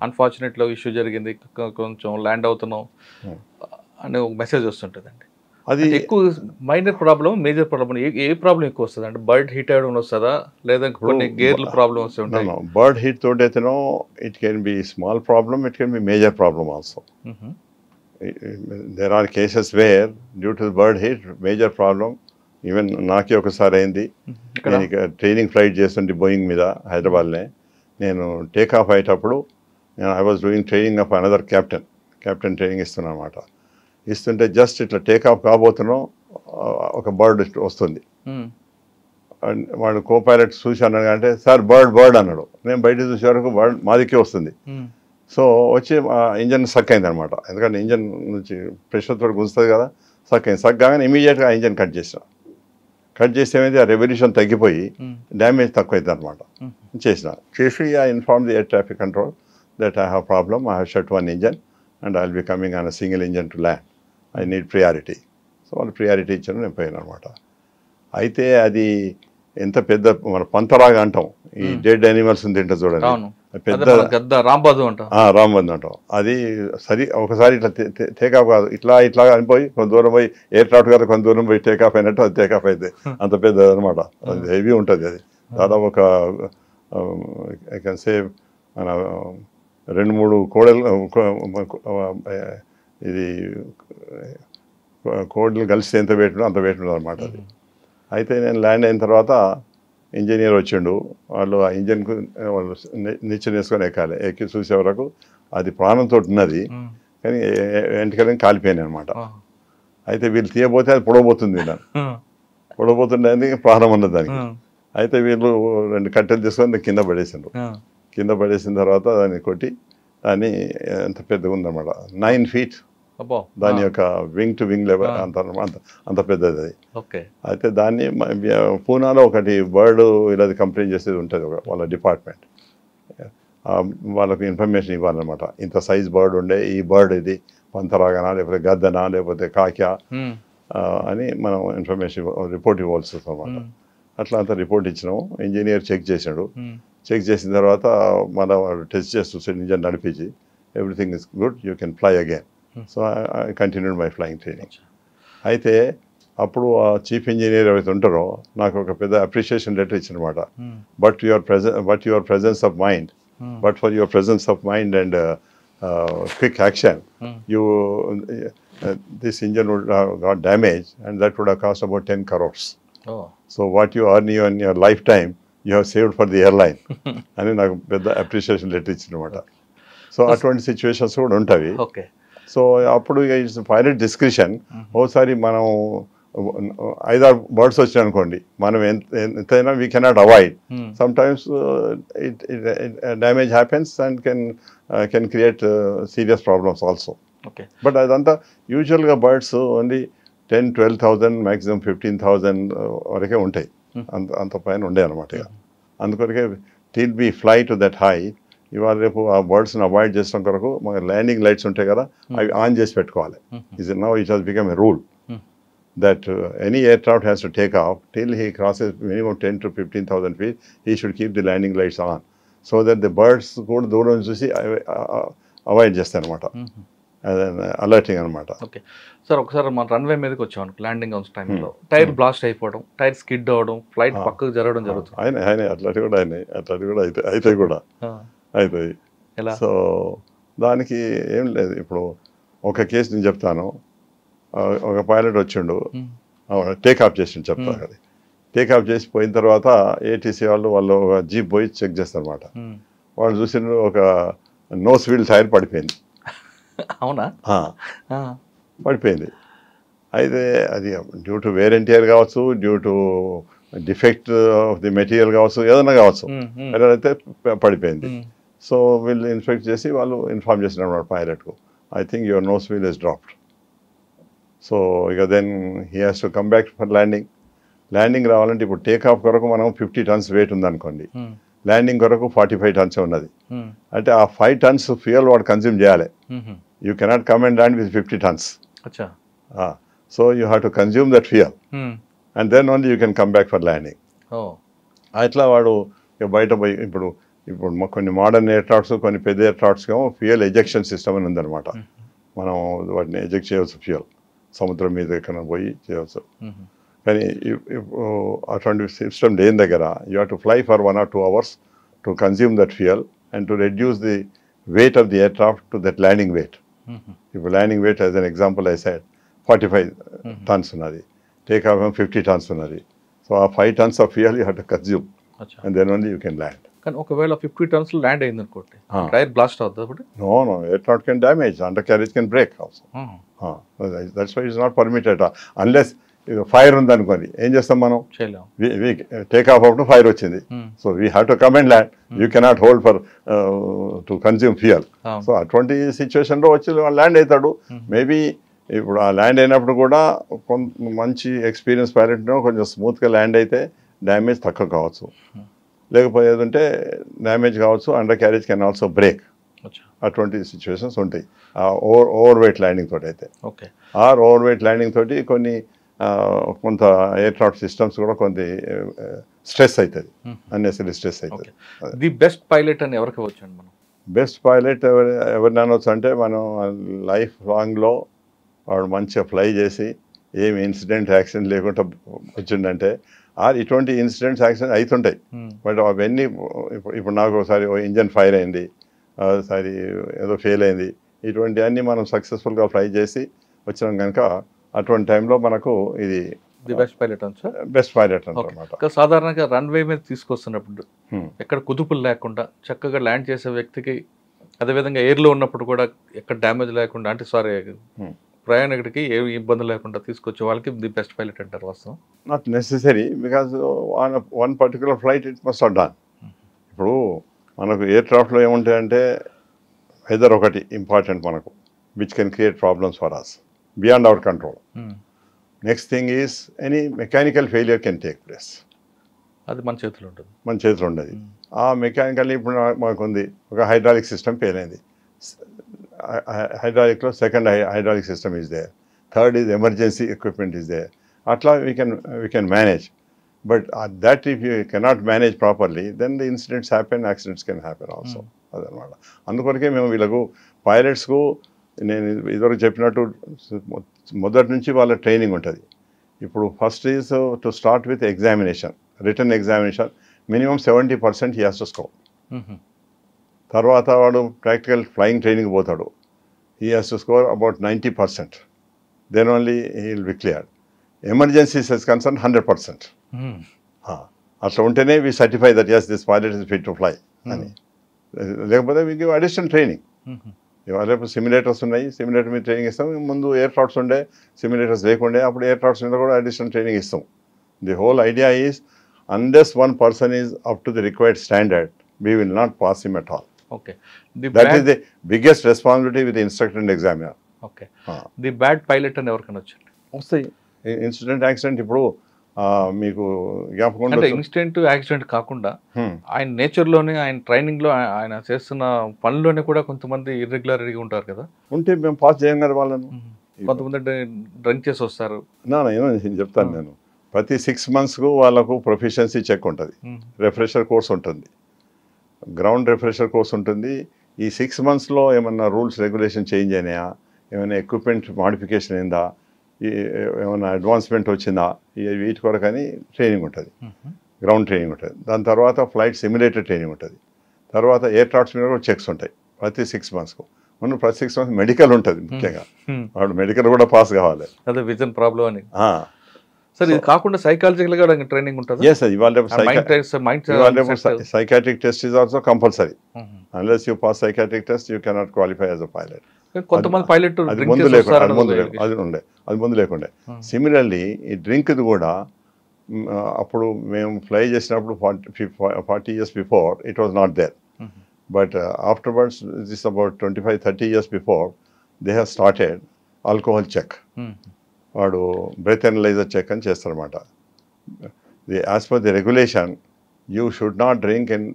అన్ఫార్చునేట్లో issue జరిగింది, కొంచెం ల్యాండ్ అవుతున్నాం అని ఒక మెసేజ్ వస్తుంటుందండి. అది ఎక్కువ మైనర్ ప్రాబ్లం, మేజర్ ప్రాబ్లం, ఏ ప్రాబ్లం ఎక్కువ వస్తుంది అంటే బర్డ్ హిట్ అవ్వడం వస్తుందా లేదా కొన్ని గేర్లు ప్రాబ్లం వస్తూ ఉంటాయి? బర్డ్ హిట్ తోటి అయితేనో it can be small problem, it can be major problem also. There are cases where due to bird hit major problem. Even నాకే ఒకసారి అయింది. నేను ఇక ట్రైనింగ్ ఫ్లైట్ చేస్తుంటే బోయింగ్ మీద హైదరాబాద్నే. నేను టేక్ ఆఫ్ అయ్యేటప్పుడు I was doing training of another captain training ఇస్తున్నా అన్నమాట. ఇస్తుంటే జస్ట్ ఇట్లా టేక్ ఆఫ్ కాబోతున్నాం, ఒక బర్డ్ వస్తుంది. వాడు కో పైలట్ చూసి అన్నాడు అంటే సార్ బర్డ్ అన్నాడు. నేను బయట చూసే వరకు బర్డ్ మాదికే వస్తుంది. సో వచ్చి ఇంజన్ సక్ అయింది అనమాట. ఎందుకంటే ఇంజన్ నుంచి ప్రెషర్ తోటి గుంజుతుంది కదా, సక్ అయింది. సక్ కాగానే ఇమీడియట్గా ఆ ఇంజన్ కట్ చేస్తే ఏమైంది, ఆ రెవల్యూషన్ తగ్గిపోయి డ్యామేజ్ తక్కువ అవుతుంది అనమాట. చేసి I inform the air traffic control that I have problem, I have shut one engine and I'll be coming on a single engine to land. I need priority. So వాళ్ళు priority ఇచ్చారు, నేను పోయాను అనమాట. అయితే అది ఎంత పెద్ద మన పంతలాగా అంటాం, ఈ డెడ్ యానిమల్స్ తింటా చూడండి, పెద్ద రాంబాదు అంటాం. అది ఒకసారి ఇట్లా టేకాఫ్ కాదు, ఇట్లా అనిపోయి కొంత దూరం పోయి ఎయిర్క్రాఫ్ట్ కాదు కొంత దూరం పోయి టేకాఫ్ అయినట్టు అది టేకాఫ్ అయితే అంత పెద్ద అనమాట. అది హెవీ ఉంటుంది. అది దాదాపు ఒక ఐ కెన్ సే మన 2-3 కోడలు ఇది కోడలు కలిసి ఎంత పెట్టినో అంత పెట్టినది అనమాట అది. అయితే నేను ల్యాండ్ అయిన తర్వాత ఇంజనీర్ వచ్చిండు. వాళ్ళు ఆ ఇంజన్కు వాళ్ళు నిచ్చెన వేసుకొని ఎక్కి చూసే వరకు అది ప్రాణంతో ఉన్నది, కానీ వెంటనే కాలిపోయినాయి అనమాట. అయితే వీళ్ళు తీయబోతే అది పొడవబోతుండే ప్రాణం ఉన్నది దానికి. అయితే వీళ్ళు 2 కట్టెలు తీసుకొని కింద పడేసిన తర్వాత దాన్ని కొట్టి దాన్ని ఎంత పెద్దగా ఉందన్నమాట, 9 feet దాని యొక్క వింగ్ టు వింగ్ లెవెల్ అంత పెద్దది అది. అయితే దాన్ని పూనాలో ఒకటి బర్డ్ ఇలా కంప్లైంట్ చేసేది ఉంటుంది వాళ్ళ డిపార్ట్మెంట్. వాళ్ళకి ఇన్ఫర్మేషన్ ఇవ్వాలన్నమాట. ఇంత సైజ్ బర్డ్ ఉండే, ఈ బర్డ్ ఇది పంతరాగనా లేకపోతే గద్దనా లేకపోతే కాక్యా అని మనం ఇన్ఫర్మేషన్ రిపోర్ట్ ఇవ్వాల్సి వస్తుంది అన్నమాట. అట్లా అంతా రిపోర్ట్ ఇచ్చినాము. ఇంజనీర్ చెక్ చేసాడు. చెక్ చేసిన తర్వాత మళ్ళీ వాడు టెస్ట్ చేసి చూసాడు, ఇంజన్ నడిపించి everything is good, you can fly again. So I continued my flying training. అయితే అప్పుడు ఆ చీఫ్ ఇంజనీర్ ఎవరైతే ఉంటారో నాకు ఒక పెద్ద అప్రిషియేషన్ లెటర్ ఇచ్చినమాట. But your presence of mind, but for your presence of mind and quick action, this engine would have got damaged and that would have cost about 10 crores. So what you earn in your lifetime, you have saved for the airline. అని నాకు పెద్ద appreciation letter ఇచ్చినమాట. So అటువంటి situations కూడా ఉంటాయి. So అప్పుడు it's pilot discretion. ఓసారి మనం 5-6 birds వచ్చాయి అనుకోండి, మనం ఎంతైనా we cannot avoid. Some times damage happens and can create serious problems also. But అదంతా యూజువల్గా బర్డ్స్ ఓన్లీ 10,000-12,000 మ్యాక్సిమం 15,000 వరకే ఉంటాయి. అంత పైన ఉండే అనమాట. అందుకొరకే till be fly to that high. ఇవాళ రేపు ఆ బర్డ్స్ని అవాయిడ్ చేసడం కొరకు మన ల్యాండింగ్ లైట్స్ ఉంటాయి కదా, అవి ఆన్ చేసి పెట్టుకోవాలి. Now it has become a rule that any aircraft has to take off till he crosses minimum 10 to 15,000 feet. He should keep the landing lights on so that the birds కూడా దూరం చూసి avoid చేస్తాయి అనమాట. Alerting అనమాట. Okay sir, ఒకసారి మన runway మీదకి వచ్చాం, ల్యాండింగ్ అవుతున్న టైంలో టైర్ బ్లాస్ట్ అయిపోవడం, టైర్ స్కిడ్ అవ్వడం, ఫ్లైట్ పక్కకు జరగడం జరుగుతుంది. అట్లాంటివి కూడా అయితే కూడా అవుతాయి. సో దానికి ఏం లేదు. ఇప్పుడు ఒక కేసు నేను చెప్తాను. ఒక పైలట్ వచ్చిండు, టేక్ ఆఫ్ చేసిండు చెప్తాను. అది టేక్ ఆఫ్ చేసి పోయిన తర్వాత ఏటీసీ వాళ్ళు ఒక జీప్ పోయి చెక్ చేస్తారు అనమాట. వాళ్ళు చూసిన ఒక నోస్ వీల్ టైర్ పడిపోయింది. అవునా? పడిపోయింది. అయితే అది due to wear and tyre కావచ్చు, due to defect of the material కావచ్చు, ఏదైనా కావచ్చు, అయితే పడిపోయింది. సో వీళ్ళు ఇన్స్పెక్ట్ చేసి వాళ్ళు ఇన్ఫార్మ్ చేసినారు అన్నమాట పైలట్కు, I think your nose wheel is dropped. So ఇక then he has to come back for landing. Landing రావాలంటే ఇప్పుడు టేక్ ఆఫ్ కొరకు మనం 50 tons వెయిట్ ఉందనుకోండి, ల్యాండింగ్ కొరకు 45 tons ఉన్నది. అంటే ఆ 5 tons ఫ్యూయల్ వాడు కన్జ్యూమ్ చేయాలి. You cannot come and land with 50 tons. So you have to consume that fuel and then only you can come back for landing. అట్లా వాడు బయట పోయి ఇప్పుడు కొన్ని మోడర్న్ ఎయిర్క్రాఫ్ట్స్, కొన్ని పెద్ద ఎయిర్క్రాఫ్ట్స్ ఏమో ఫ్యూయల్ ఎజెక్షన్ సిస్టమ్ అని ఉందన్నమాట. మనం వాటిని ఎజెక్ట్ చేయవచ్చు, ఫ్యూయల్ సముద్రం మీద ఎక్కడ పోయి చేయవచ్చు. కానీ అటువంటి సిస్టమ్ లేని దగ్గర you have to fly for 1 or 2 hours to consume that fuel and to reduce the weight of the aircraft to that landing weight. ఇప్పుడు landing weight as an example I side 45 tons ఉన్నది, take off 50 tons ఉన్నది. So ఆ 5 tons of fuel you have to consume and then only you can land. కానీ ఒకవేళ 50 tons land అయింది అనుకోండి, tyre blast అవుతుంది. No, aircraft can damage, undercarriage can break also. That's why it's not permitted unless fire ఉందనుకోండి. ఏం చేస్తాం మనం? Take off అప్పుడు ఫైర్ వచ్చింది, so we have to come and land. You cannot hold for to consume fuel. సో అటువంటి సిచ్యువేషన్లో వచ్చి ల్యాండ్ అవుతాడు. మేబీ ఇప్పుడు ఆ ల్యాండ్ అయినప్పుడు కూడా మంచి ఎక్స్పీరియన్స్ పైలట్ కొంచెం స్మూత్గా ల్యాండ్ అయితే డ్యామేజ్ తక్కువ కావచ్చు, లేకపోయేదంటే డ్యామేజ్ కావచ్చు, under carriage can also break. అటువంటి సిచ్యువేషన్స్ ఉంటాయి ఓవర్ వెయిట్ ల్యాండింగ్ తోటి అయితే. ఓవర్ వెయిట్ ల్యాండింగ్ తోటి కొంత ఎయిర్క్రాఫ్ట్ సిస్టమ్స్ కూడా కొన్ని స్ట్రెస్ అవుతుంది, అన్నెసరీ స్ట్రెస్ అవుతుంది. ది బెస్ట్ పైలట్ అని ఎవరికి వచ్చండి మనం? బెస్ట్ పైలట్ ఎవరిని అనవచ్చు అంటే, మనం లైఫ్ లాంగ్లో వాడు మంచిగా ఫ్లై చేసి ఏమి ఇన్సిడెంట్ యాక్సిడెంట్ లేకుండా వచ్చిండంటే, ఇటువంటి ఇన్సిడెంట్స్ యాక్సిడెంట్ అవుతుంటాయి. బట్ అవన్నీ ఇప్పుడు నాకు ఒకసారి ఇంజన్ ఫైర్ అయింది, ఒకసారి ఏదో ఫెయిల్ అయింది, ఇటువంటివన్నీ మనం సక్సెస్ఫుల్గా ఫ్లై చేసి వచ్చినాం కనుక అటువంటి టైంలో మనకు ఇది బెస్ట్ పైలట్ బెస్ట్ పైలట్ అన్నమాట. సాధారణంగా రన్వే మీద తీసుకొస్తున్నప్పుడు ఎక్కడ కుదుపులు లేకుండా చక్కగా ల్యాండ్ చేసే వ్యక్తికి, అదేవిధంగా ఎయిర్లో ఉన్నప్పుడు కూడా ఎక్కడ డ్యామేజ్ లేకుండా, అంటే సారీ ప్రయాణికుడికి ఏ ఇబ్బంది లేకుండా తీసుకొచ్చే వాళ్ళకి ది బెస్ట్ పైలట్ అంటారు. వాస్తవం not necessary, because one particular flight it must have done. ఇప్పుడు మనకు ఎయిర్ క్రాఫ్ట్లో ఏముంటాయంటే వెదర్ ఒకటి ఇంపార్టెంట్ మనకు. which can create problems for us beyond our control. Next thing is any mechanical failure can take place. అది మన చేతిలో ఉంటుంది. మన చేతిలో ఉండదు. ఆ మెకానికల్ ఇప్పుడు మాకు ఉంది, ఒక హైడ్రాలిక్ సిస్టమ్ ఫెయిల్ అయింది. హైడ్రాలిక్లో second hydraulic system is there, third is emergency equipment is there. అట్లా we can manage. But that if you cannot manage properly then the incidents happen, accidents can happen also. అదనమాట. అందుకొరకే మేము వీళ్ళకు పైలట్స్కు నేను ఇదివరకు చెప్పినట్టు మొదటి నుంచి వాళ్ళ ట్రైనింగ్ ఉంటుంది. ఇప్పుడు first is to start with examination, written examination. Minimum 70% he has to score. తర్వాత వాడు ప్రాక్టికల్ ఫ్లయింగ్ ట్రైనింగ్ పోతాడు, he has to score about 90%. Then only he will be clear. Emergencies is concern 100%. అట్లా ఉంటేనే we certify that yes this pilot is fit to fly అని. లేకపోతే we give additional training. ఇవాళ simulators ఉన్నాయి, simulator మీద training ఇస్తాం. ముందు air crafts ఉండే, సిమ్యులేటర్స్ లేకుండే, అప్పుడు ఎయిర్ క్రాఫ్ట్స్ మీద కూడా అడిషనల్ ట్రైనింగ్ ఇస్తాం. The whole idea is unless one person is up to the required standard, we will not pass him at all. Okay. That is the biggest responsibility with the instructor and examiner. Okay. The bad pilot అని ఎవరికైనా వచ్చింది వస్తాయి. Incident accident ఇప్పుడు మీకు జ్ఞాపకం అంటే incident accident కాకుండా ఆయన నేచర్లోనే, ఆయన ట్రైనింగ్లో, ఆయన చేస్తున్న పనిలోనే కూడా కొంతమంది ఇర్రెగ్యులర్గా ఉంటారు కదా. ఉంటే మేము పాస్ చేయం కదా వాళ్ళను. కొంతమంది డ్రింక్ చేసి వస్తారు. నేను చెప్తాను, నేను ప్రతి 6 monthsకు వాళ్ళకు ప్రొఫిషియన్సీ చెక్ ఉంటుంది, రిఫ్రెషర్ కోర్స్ ఉంటుంది, గ్రౌండ్ రిఫ్రెషర్ కోర్స్ ఉంటుంది. ఈ 6 monthsలో ఏమన్నా రూల్స్ రెగ్యులేషన్ చేంజ్ అయినాయా, ఏమైనా ఎక్విప్మెంట్ మాడిఫికేషన్ అయిందా, ఏమైనా అడ్వాన్స్మెంట్ వచ్చిందా, వీటి కొరకని ట్రైనింగ్ ఉంటుంది, గ్రౌండ్ ట్రైనింగ్ ఉంటుంది. దాని తర్వాత ఫ్లైట్ సిమ్యులేటర్ ట్రైనింగ్ ఉంటుంది. తర్వాత ఎయిర్ క్రాఫ్ట్స్ మీద కూడా చెక్స్ ఉంటాయి ప్రతి 6 monthsకు. మనం ప్రతి 6 months మెడికల్ ఉంటుంది. ముఖ్యంగా వాడు మెడికల్ కూడా పాస్ కావాలి. అదే విజన్ ప్రాబ్లం అని. సార్ ఇది కాకుండా సైకాలజికల్ గా ట్రైనింగ్ ఉంటుంది. Yes, psychiatric test is also compulsory. Unless you pass psychiatric test, you cannot qualify as a pilot. కొంతమంది పైలట్ అది ముందు లేకుండే. సిమిలర్లీ ఈ డ్రింక్ కూడా అప్పుడు మేము ఫ్లై చేసినప్పుడు 40 years before it was not there. But afterwards, this is about 25-30 years before, they have started alcohol check. వాడు బ్రెత్ అనలైజర్ చెక్ అని చేస్తారన్నమాట. As per the regulation you should not drink in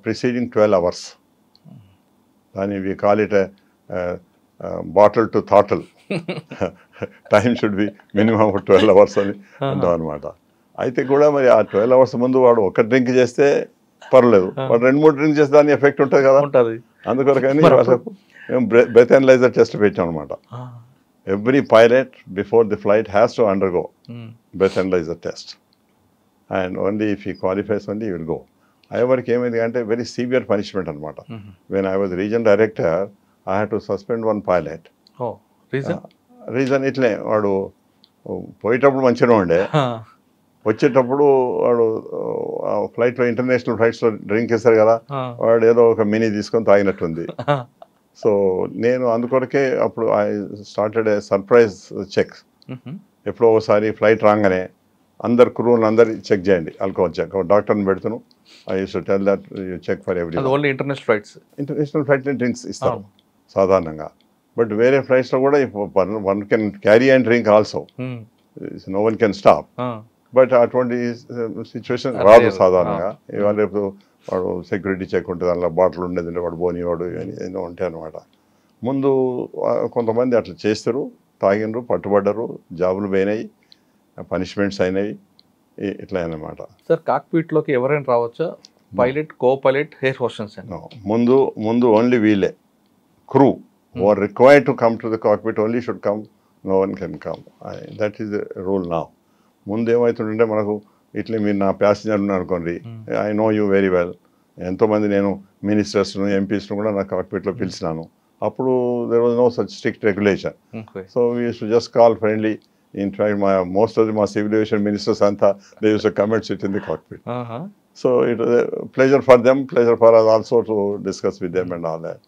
preceding 12 hours. దాన్ని we call it bottle to throttle. Time should be minimum 12 hours అని అంటాం అనమాట. అయితే కూడా మరి ఆ 12 hours ముందు వాడు ఒక డ్రింక్ చేస్తే పర్లేదు, వాడు 2-3 డ్రింక్ చేస్తే దాని ఎఫెక్ట్ ఉంటుంది కదా. అందుకొరకని మేము బ్రెత్ అనలైజర్ టెస్ట్ పెట్టాం అనమాట. Every pilot before the flight has to undergo breath analyzer test, and only if he qualifies only he will go. However, came in the very severe punishment anamata. When I was regional director, I had to suspend one pilot. Oh, reason? Reason itle vaadu పోయేటప్పుడు మంచిగా ఉండే, వచ్చేటప్పుడు వాడు ఫ్లైట్లో international ఫ్లైట్స్లో drink చేస్తారు కదా, వాడు ఏదో ఒక మినీ తీసుకొని తాగినట్టుంది. సో నేను అందుకొరకే అప్పుడు I started a surprise check. ఎప్పుడో ఒకసారి ఫ్లైట్ రాగానే అందరు క్రూని అందరు చెక్ చేయండి, ఆల్కహాల్ చెక్. డాక్టర్ని పెడుతున్నాను, I use to tell that you check for every. Only international flight drinks ఇస్తారు సాధారణంగా. బట్ వేరే ఫ్లైట్స్లో కూడా one can carry and drink also, no one can stop. But అటువంటి సిచ్యువేషన్ రాదు సాధారణంగా. ఇవాళ రేపు వాడు సెక్యూరిటీ చెక్ ఉంటుంది, అందులో బాటిల్ ఉండేది, వాడు బోనివాడు ఎన్నో ఉంటాయి అన్నమాట. ముందు కొంతమంది అట్లా చేస్తారు, తాగినరు, పట్టుబడ్డరు, జాబులు పోయినాయి, పనిష్మెంట్స్ అయినాయి, ఇట్లా అన్నమాట. సార్ కాక్పిట్లోకి ఎవరైనా రావచ్చా? Pilot, co pilot, air hostess? ముందు ఓన్లీ వీలే crew who are required to come to the cockpit only should come, no one can come. That is the rule now. ముందు ఏమవుతుందంటే మనకు ఇట్లా మీరు నా ప్యాసింజర్ ఉన్నారు అనుకోండి, I know you very well. ఎంతోమంది నేను మినిస్టర్స్ను, ఎంపీస్ను కూడా నా కాక్పిట్లో పిలిచినాను. అప్పుడు there was no such strict regulation. So we use to just call friendly. In fact most of the మా సివిల్ ఏవియేషన్ మినిస్టర్స్ అంతా they use to come and sit in the cockpit. So it was pleasure for them, pleasure for us also to discuss with them and all that.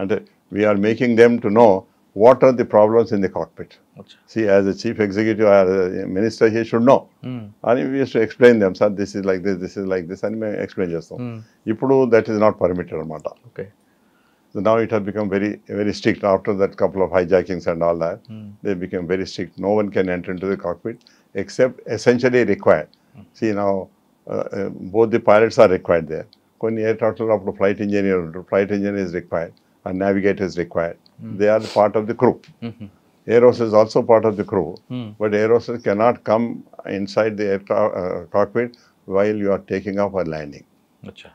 అంటే we are making them to know what are the problems in the cockpit. See, as a chief executive or a minister, he should know. And we used to explain them, sir, this is like this is like this, and we explain just so. Ippudu that is not permitted anamata. Okay. So now it has become very, very strict. After that couple of hijackings and all that, they became very strict. No one can enter into the cockpit except essentially required. See now, both the pilots are required there. కొన్ని aircraft లో అప్పుడు flight engineer ఉంటారు. Flight engineer is required and navigator is required. They are part of the crew. Air hostess is also part of the crew, but air hostess cannot come inside the cockpit while you are taking off or landing. అచ్చా.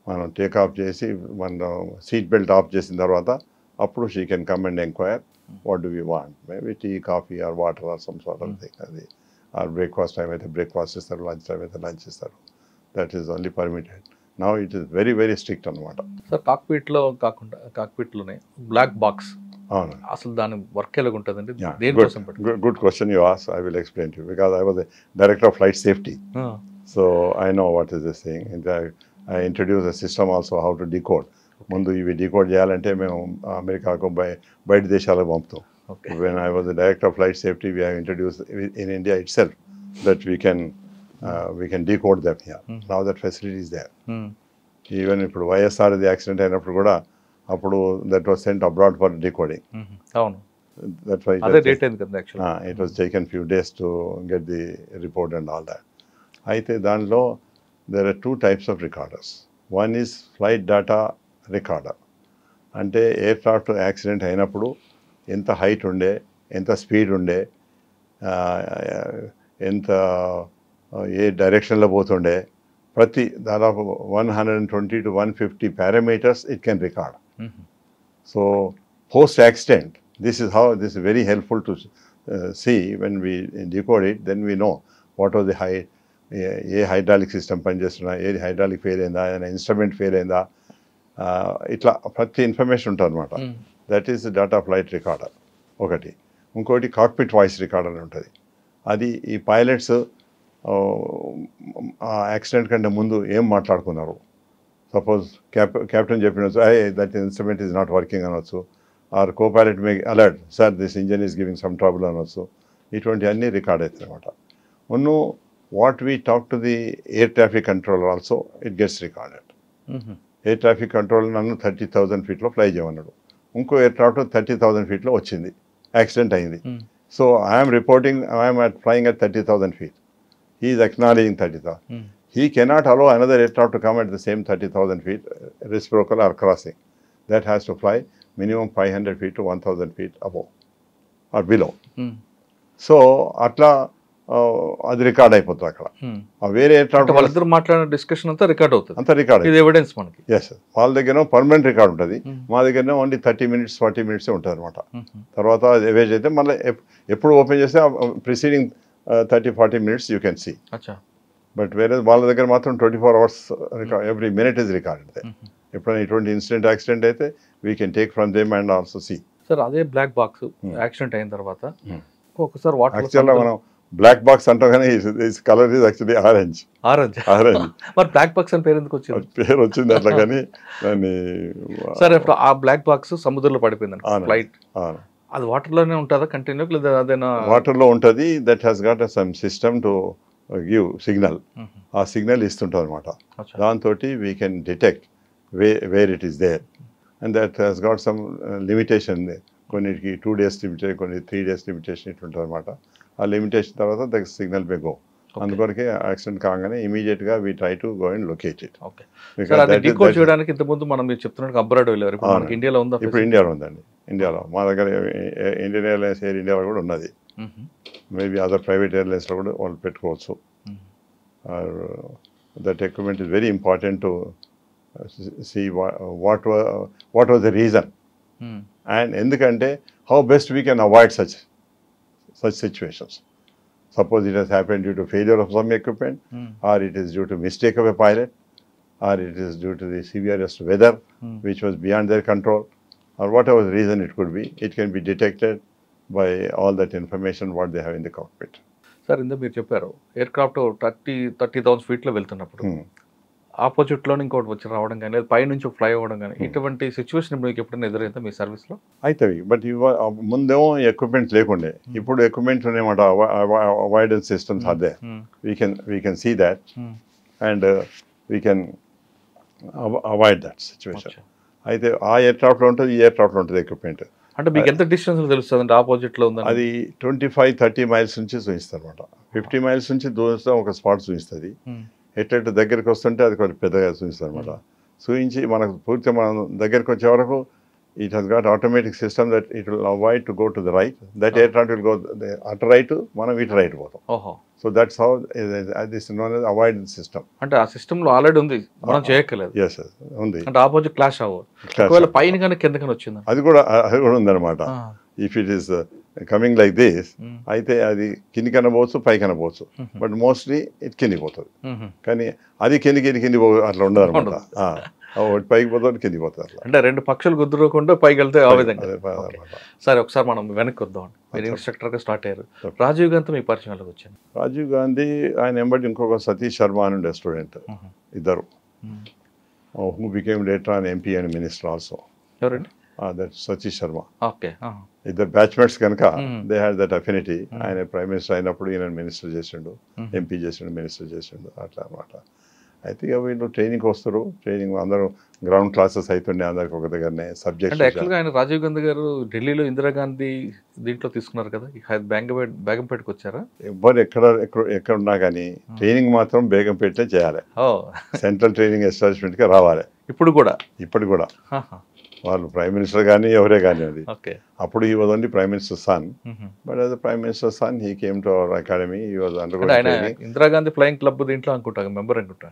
మనం take of చేసి మనం seat belt of చేసిన తర్వాత అప్పుడు she can come and enquire what do you want maybe tea coffee or water or some sort of thing అది or breakfast time అయితే breakfast ఇస్తారు, లంచ్ టైం అయితే లంచ్ ఇస్తారు. That is only permitted. Now it is very very strict అనమాట. Sir కాక్పిట్లో కాకుండా కాక్పిట్లోనే black box అవును. అసలు దాని వర్క్ ఎలాగ ఉంటుందండి? దేనికోసం పెట్టుకుంటారు? Good question you ask. I will explain to you because I was director of flight safety. So I know what is this thing. I introduced a system also how to decode. ముందు ఇవి decode చేయాలంటే మేము అమెరికాకు బయట దేశాలకు పంపుతాం. When I was the director of flight safety, we have introduced in India itself that we can decode them here. Now that facility is there. Even ఇప్పుడు YSR the accident అయినప్పుడు కూడా అప్పుడు that was sent abroad for decoding. అవును. That's why అదే date అయింది కదా actually. It was taken few days to get the report and all that. అయితే దానిలో there are two types of recorders. One is flight data recorder. అంటే aircraft accident అయినప్పుడు ఎంత height ఉండే, ఎంత స్పీడ్ ఉండే, ఎంత ఏ డైరెక్షన్లో పోతుండే, ప్రతి దాదాపు 120 to 150 parameters it can record. So post accident this is very helpful to see when we decode it. Then we know what was the height, A hydraulic system పనిచేస్తున్నా, ఏది హైడ్రాలిక్ ఫెయిల్ అయిందా, ఏదైనా ఇన్స్ట్రుమెంట్ ఫెయిల్ అయిందా, ఇట్లా ప్రతి information ఉంటుంది అనమాట. That is data flight recorder ఒకటి. ఇంకోటి కాక్పిట్ వాయిస్ రికార్డర్ అని ఉంటుంది. అది ఈ పైలట్స్ ఆ యాక్సిడెంట్ కంటే ముందు ఏం మాట్లాడుకున్నారు, సపోజ్ కెప్టెన్ చెప్పినచ్చు that instrument is not working అనొచ్చు, or co pilot may alert sir this engine is giving some trouble అనొచ్చు. ఇటువంటివన్నీ రికార్డ్ అవుతాయి అనమాట. ఉన్ను what we talk to the air traffic controller also, it gets recorded. Air traffic controller నన్ను 30,000 ఫీట్లో fly చేయమన్నాడు. ఇంకో aircraft 30,000 ఫీట్లో వచ్చింది, యాక్సిడెంట్ అయింది. So I'm reporting I'm flying at 30,000 feet. He is acknowledging 30,000. He cannot allow another aircraft to come at the same 30,000 feet reciprocal or crossing. That has to fly minimum 500 feet to 1,000 feet above or below. So అట్లా అది record అయిపోతుంది అక్కడ. వేరే వాళ్ళిద్దరు మాట్లాడిన discussion అంతా record అవుతుంది, అంతా రికార్డ్. ఇది ఎవిడెన్స్ మనకి. ఎస్, వాళ్ళ దగ్గర పర్మనెంట్ రికార్డ్ ఉంటుంది, మా దగ్గర ఓన్లీ 30 minutes 40 minutes ఉంటుంది అనమాట. తర్వాత ఎవేజ్ అయితే మళ్ళీ ఎప్పుడు ఓపెన్ చేస్తే preceding 30-40 minutes you can see. But వేరే వాళ్ళ దగ్గర మాత్రం 24 hours every minute is record. ఎప్పుడైనా ఇటువంటి ఇన్సిడెంట్ యాక్సిడెంట్ అయితే we can take from them and also see. Sir అదే బ్లాక్ బాక్స్ యాక్సిడెంట్ అయిన తర్వాత ఒకసారి వాటర్ మనం బ్లాక్ బాక్స్ అంటాం కానీ కలర్ ఇస్ యాక్చువల్లీ ఆరెంజ్. మరి బ్లాక్ బాక్స్ అని పేరు ఎందుకు వచ్చింది? పేరు వచ్చింది అట్లా, కానీ దాన్ని సరే ఇప్పుడు ఆ బ్లాక్ బాక్స్ సముద్రంలో పడిపోయింది ఫ్లైట్, అది వాటర్ లోనే ఉంటుందా కంటిన్యూ, లేదా అదేనా? వాటర్ లో ఉంటుంది. That has got some system to give signal. ఆ సిగ్నల్ ఇస్తుంటుంది అనమాట. దాంతో we can detect where it is there. And that has got some limitation. కొన్నిటికి 2 days లిమిటేషన్, కొన్ని 3 days లిమిటేషన్ ఇట్లుంటుంది అనమాట. ఆ లిమిటేషన్ తర్వాత ద సిగ్నల్ మే గో. అందుకొరకే యాక్సిడెంట్ కాగానే ఇమీడియట్ గా we try to go and locate it. Decode చేయడానికి ఇంత ముందు మనం మీరు చెప్తున్నట్టు అబ్రాడ్ వెళ్ళారు, ఇప్పుడు ఇండియాలో ఉందా? ఇప్పుడు ఇండియాలో ఉందండి. ఇండియాలో మా దగ్గర ఇండియన్ ఎయిర్లైన్స్, ఎయిర్ ఇండియాలో కూడా ఉన్నది. మేబీ అదర్ ప్రైవేట్ ఎయిర్లైన్స్లో కూడా వాళ్ళు పెట్టుకోవచ్చు. That equipment is very important to see what was the reason. And ఎందుకంటే how best we can avoid such situations. Suppose it has happened due to failure of some equipment, or it is due to mistake of a pilot, or it is due to the severest weather which was beyond their control, or whatever the reason it could be, it can be detected by all that information what they have in the cockpit. Sir ఇందా మీరు చెప్పారు aircraft 30,000 ఫీట్లో వెళ్తున్నప్పుడు ఆపోజిట్లో ఇంకోటి వచ్చి రావడం కానీ, లేదా పైనుంచి ఫ్లై అవ్వడం కానీ, ఇటువంటి సిచ్యువేషన్ మీకు ఎప్పుడైనా ఎదురైందా మీ సర్వీస్లో? అవుతాయి. బట్ ముందేమో ఎక్విప్మెంట్స్ లేకుండే, ఇప్పుడు ఎక్విప్మెంట్స్ ఉన్నాయన్నమాట. అవాయిడెన్స్ సిస్టమ్స్ అదే, we can see that and we can avoid that situation. అయితే ఆ ఎయిర్క్రాఫ్ట్లో ఉంటుంది, ఈ ఎయిర్క్రాఫ్ట్లో ఉంటుంది ఎక్విప్మెంట్. అంటే మీకు ఎంత డిస్టెన్స్ తెలుస్తుంది అంటే ఆపోజిట్లో ఉందని? అది 25-30 మైల్స్ నుంచి చూపిస్తుంది అనమాట. 50 మైల్స్ నుంచి దూరం ఒక స్పాట్ చూపిస్తుంది. ఎట్లయితే దగ్గరికి వస్తుంటే అది కొంచెం పెద్దగా చూపిస్తుంది అనమాట. చూపించి మనకు పూర్తిగా మనం దగ్గరికి వచ్చే వరకు it has got automatic system that it will avoid to go to the right, that aircraft will go అటు రైట్, మనం ఇటు రైట్ పోతాం. ఓహో. So that's how this known as avoidance system. అంటే ఆ సిస్టంలో ఆల్రెడీ ఉంది, మనం చేయక్కర్లేదు. ఎస్ ఉంది. అంటే ఆపోజిట్ క్లాష్ అవ్వదు. ఒకవేళ పైన కానీ కింద కానీ వచ్చింది అది కూడా ఉందన్నమాట. If it is coming like this, అయితే అది కింది కనబోవచ్చు, పై కనబోవచ్చు, బట్ మోస్ట్లీ ఇట్ కిందికి పోతుంది. కానీ అది కిందికి అట్లా ఉండదు అనమాట. పైకి పోతుంది, కిందికి పోతుంది అట్లా. అంటే రెండు పక్షులు గుద్దుకోకుండా పైకి వెళ్తే ఆ విధంగా. సరే, ఒకసారి మనం వెనక్కి వద్దాం. మీరు ఇన్స్ట్రక్టర్గా స్టార్ట్ అయ్యారు. రాజీవ్ గాంధీతో మీ పరిచయంలోకి వచ్చింది? రాజీవ్ గాంధీ ఆయన ఎంబడి ఇంకొక సతీష్ శర్మ అని ఉండే స్టూడెంట్, ఇద్దరు, who became later on MP and minister also. ఎవరండి? దట్ సతీష్ శర్మ. ఓకే. ఇద్దరు బ్యాచ్మేట్స్ కనుక దే హ్యాడ్ దట్ అఫినిటీ. ఆయన ప్రైమ్ మినిస్టర్ అయినప్పుడు ఈయన మినిస్టర్ చేసిండు, ఎంపీ చేసిండు, మినిస్టర్ చేసిండు, అట్లా అనమాట. అయితే ఇక వీళ్ళు ట్రైనింగ్కి వస్తారు. ట్రైనింగ్ అందరూ గ్రౌండ్ క్లాసెస్ అవుతుండే అందరికి ఒక దగ్గరనే సబ్జెక్ట్. అంటే యాక్చువల్గా ఆయన రాజీవ్ గాంధీ గారు ఢిల్లీలో ఇందిరాగాంధీ దీంట్లో తీసుకున్నారు కదా, బేగంపేటకి వచ్చారా? ఎవ్వరు ఎక్కడ ఉన్నా కానీ ట్రైనింగ్ మాత్రం బేగంపేటే చేయాలి. సెంట్రల్ ట్రైనింగ్ ఎస్టాబ్లిష్మెంట్కి రావాలి. ఇప్పుడు కూడా వాళ్ళు ప్రైమ్ మినిస్టర్ కానీ ఎవరే కానీ అది. అప్పుడు he was only prime minister son, but as prime minister son he came to our academy. He was undergoing training. Indira Gandhi flying club దీంట్లో అనుకుంటా మెంబర్ అనుకుంటా.